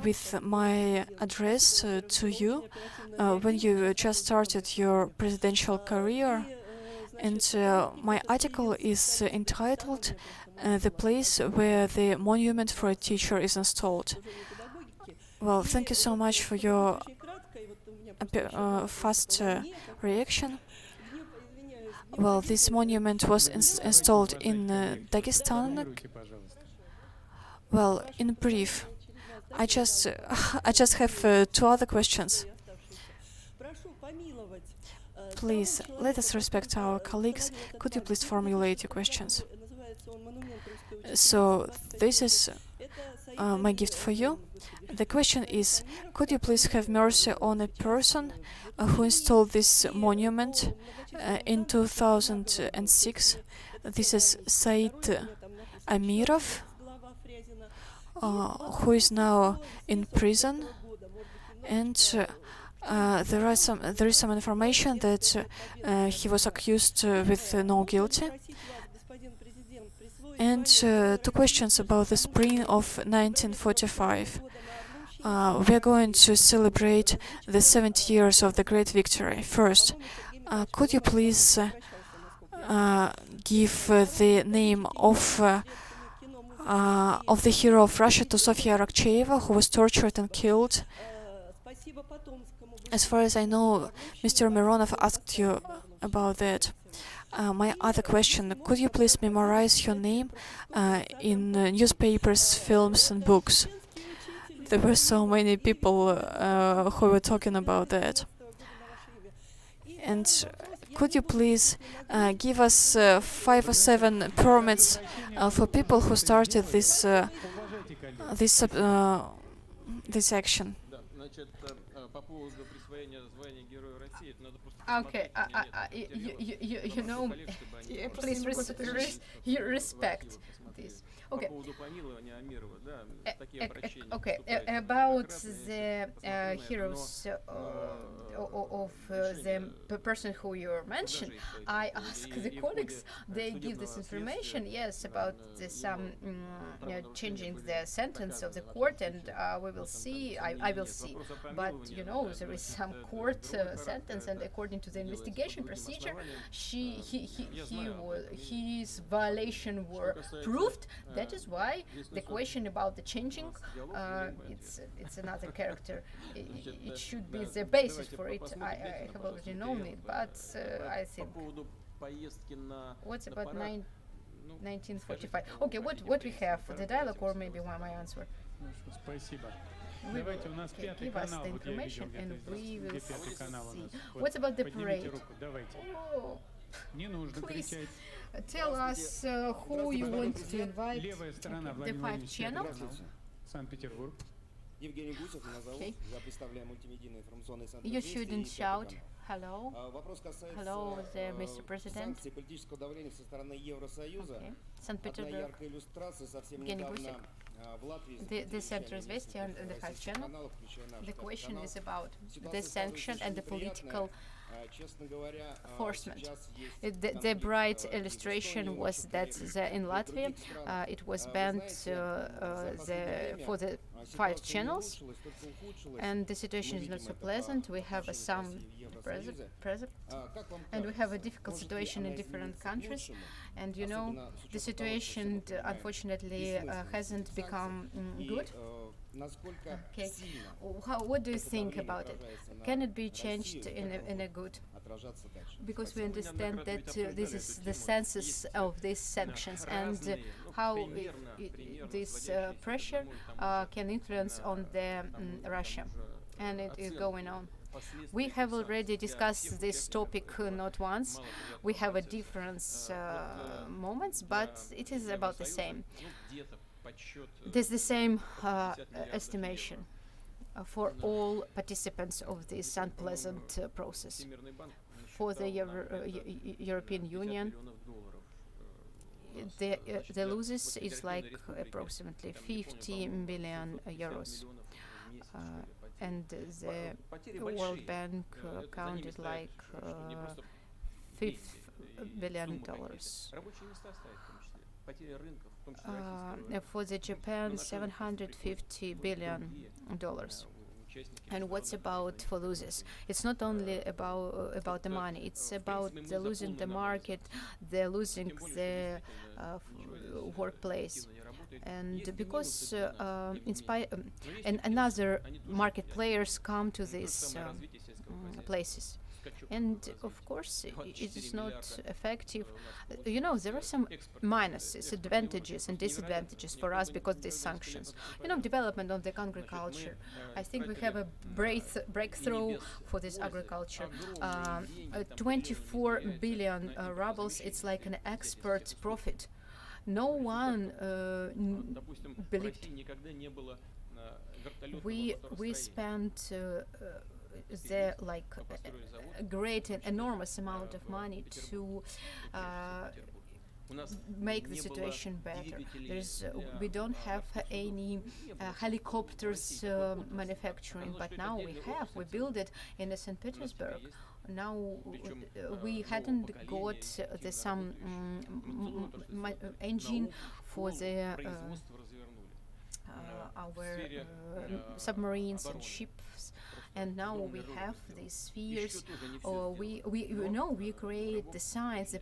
[SPEAKER 5] with my address to you when you just started your presidential career. And my article is entitled "The Place Where the Monument for a Teacher is Installed." Well, thank you so much for your fast reaction. Well, this monument was installed in Dagestan. Well, in brief, I just have two other questions. Please, let us respect our colleagues. Could you please formulate your questions? So, this is my gift for you. The question is, could you please have mercy on a person who installed this monument in 2006? This is Said Amirov, who is now in prison, and there is some information that he was accused with no guilty. And two questions about the spring of 1945. We are going to celebrate the 70 years of the great victory. First, could you please give the name of the hero of Russia, to Sofia Arakcheyeva, who was tortured and killed? As far as I know, Mr. Mironov asked you about that. My other question, could you please memorize your name in newspapers, films and books? There were so many people who were talking about that. And could you please give us 5 or 7 permits for people who started this action?
[SPEAKER 1] Okay, you know, please respect this. Okay. Okay. About the heroes of the person who you mentioned, I asked the colleagues. They give this information. Yes, about some changing the sentence of the court, and we will see. I will see. But you know, there is some court sentence. sentence, and according to the investigation procedure, his violation were proved. That is why the question about the changing, it's another character. It should be the basis for it. I have already known it, but I think. What's about 1945? Okay, what we have? The dialogue or maybe my answer?
[SPEAKER 3] Спасибо.
[SPEAKER 1] We
[SPEAKER 3] Давайте, у нас
[SPEAKER 1] okay,
[SPEAKER 3] пятый
[SPEAKER 1] give us
[SPEAKER 3] канал,
[SPEAKER 1] the
[SPEAKER 3] вот я
[SPEAKER 1] information
[SPEAKER 3] видел
[SPEAKER 1] and
[SPEAKER 3] где-то,
[SPEAKER 1] we will
[SPEAKER 3] где пятый канал у
[SPEAKER 1] see.
[SPEAKER 3] нас. Вот,
[SPEAKER 1] What's about the
[SPEAKER 3] поднимите
[SPEAKER 1] parade?
[SPEAKER 3] руку, давайте.
[SPEAKER 1] Oh,
[SPEAKER 3] Не нужно
[SPEAKER 1] please
[SPEAKER 3] кричать.
[SPEAKER 1] tell us who you want to invite.
[SPEAKER 3] Левая сторона,
[SPEAKER 1] The
[SPEAKER 3] Владимир
[SPEAKER 1] five
[SPEAKER 3] Владимирович, пятый
[SPEAKER 1] channels.
[SPEAKER 3] канал. Санкт-Петербург.
[SPEAKER 12] Евгений Гусев, меня зовут.
[SPEAKER 1] Okay.
[SPEAKER 12] Я представляю мультимедийный информационный центр
[SPEAKER 1] You
[SPEAKER 12] «Известия» и
[SPEAKER 1] shouldn't
[SPEAKER 12] Пятый
[SPEAKER 1] shout.
[SPEAKER 12] канал.
[SPEAKER 1] Hello.
[SPEAKER 12] Вопрос касается
[SPEAKER 1] Hello, Mr. President.
[SPEAKER 12] санкций и политического давления со стороны Евросоюза.
[SPEAKER 1] Okay.
[SPEAKER 12] Одна
[SPEAKER 1] Санкт-Петербург.
[SPEAKER 12] яркая иллюстрация совсем
[SPEAKER 1] Евгений
[SPEAKER 12] недавно
[SPEAKER 1] Гусев.
[SPEAKER 12] в Латвии
[SPEAKER 1] The center Известия and the five channel.
[SPEAKER 12] каналов, включая наш
[SPEAKER 1] The
[SPEAKER 12] Пятый
[SPEAKER 1] question
[SPEAKER 12] канал.
[SPEAKER 1] is about
[SPEAKER 12] Ситуация
[SPEAKER 1] the sanction
[SPEAKER 12] складывается
[SPEAKER 1] and the
[SPEAKER 12] очень
[SPEAKER 1] political
[SPEAKER 12] неприятная. Честно говоря,
[SPEAKER 1] enforcement.
[SPEAKER 12] сейчас есть
[SPEAKER 1] The
[SPEAKER 12] конфликт,
[SPEAKER 1] bright
[SPEAKER 12] в
[SPEAKER 1] illustration
[SPEAKER 12] Эстонии,
[SPEAKER 1] was that in Latvia
[SPEAKER 12] других странах.
[SPEAKER 1] it was
[SPEAKER 12] Вы
[SPEAKER 1] banned
[SPEAKER 12] знаете,
[SPEAKER 1] for the five
[SPEAKER 12] ситуация не
[SPEAKER 1] channels,
[SPEAKER 12] улучшилась, только ухудшилась.
[SPEAKER 1] and the situation
[SPEAKER 12] Мы
[SPEAKER 1] is not
[SPEAKER 12] видим
[SPEAKER 1] so
[SPEAKER 12] это по
[SPEAKER 1] pleasant. We have
[SPEAKER 12] отношению
[SPEAKER 1] some
[SPEAKER 12] к России и
[SPEAKER 1] present,
[SPEAKER 12] Евросоюза. Как вам
[SPEAKER 1] and we have a
[SPEAKER 12] кажется,
[SPEAKER 1] difficult
[SPEAKER 12] может ли
[SPEAKER 1] situation in
[SPEAKER 12] она
[SPEAKER 1] different
[SPEAKER 12] измениться к
[SPEAKER 1] countries.
[SPEAKER 12] лучшему?
[SPEAKER 1] And you know,
[SPEAKER 12] Особенно с
[SPEAKER 1] the
[SPEAKER 12] учетом того, что все
[SPEAKER 1] situation
[SPEAKER 12] мы понимаем
[SPEAKER 1] unfortunately
[SPEAKER 12] бессмысленность
[SPEAKER 1] hasn't
[SPEAKER 12] этих
[SPEAKER 1] become
[SPEAKER 12] санкций и,
[SPEAKER 1] good.
[SPEAKER 12] насколько
[SPEAKER 1] Okay.
[SPEAKER 12] сильно
[SPEAKER 1] What do you
[SPEAKER 12] это
[SPEAKER 1] think
[SPEAKER 12] давление
[SPEAKER 1] about it?
[SPEAKER 12] отражается на
[SPEAKER 1] Can it be
[SPEAKER 12] Россию
[SPEAKER 1] changed
[SPEAKER 12] и
[SPEAKER 1] in
[SPEAKER 12] как
[SPEAKER 1] a
[SPEAKER 12] оно
[SPEAKER 1] good?
[SPEAKER 12] будет отражаться дальше?
[SPEAKER 1] Because we
[SPEAKER 12] Спасибо.
[SPEAKER 1] understand that this is the senses of these sanctions and how this pressure can influence on the Russia, and it is going on. We have already discussed this topic not once. We have a different moments, but it is about the same. There's the same estimation for all participants of this unpleasant process. For the European Union, the losses is like approximately 50 billion euros. And the World Bank counted like $5 billion. For the Japan, $750 billion. And what's about for losers? It's not only about the money. It's about the losing the market, the losing the workplace. And because and another market players come to these places, and of course it is not effective. You know, there are some minuses, advantages and disadvantages for us because these sanctions. You know, development of the agriculture. I think we have a breakthrough for this agriculture. 24 billion rubles. It's like an export profit. No one believed. We spent the a great and enormous amount of money to make the situation better. We don't have any helicopters manufacturing, but now we have. We build it in St. Petersburg. Now we hadn't got some engine for the our submarines and ships, and now we have these spheres. We create the science, the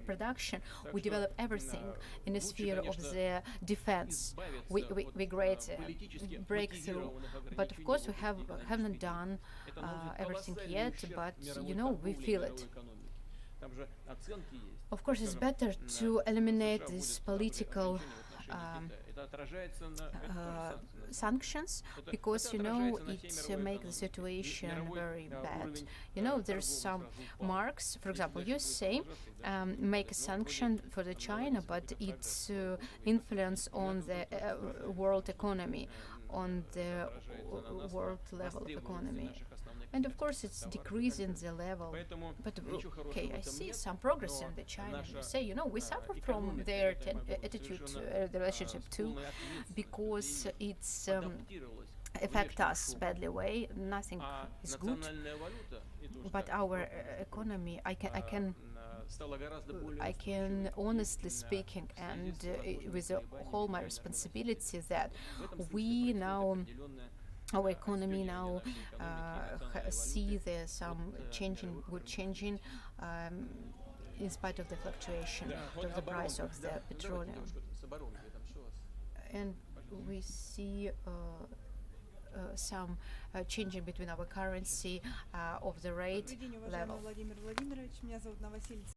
[SPEAKER 1] production. We develop everything in the sphere of the defense. We create a breakthrough, but of course we haven't done everything yet. But you know, we feel it. Of course, it's better to eliminate these political sanctions, because you know it makes the situation very bad. You know, there's some marks. For example, USA make a sanction for the China, but its influence on the world economy, on the world level of economy. And of course, it's decreasing the level. But okay, I see some progress in the China. You say, you know, we suffer from their attitude, the relationship too, because it's affect us badly way. Nothing is good. But our economy, I can honestly speaking, and with all my responsibility, that we now our economy now see there's some good changing in spite of the fluctuation of the price of the petroleum. And we see some changing between our currency of the rate level.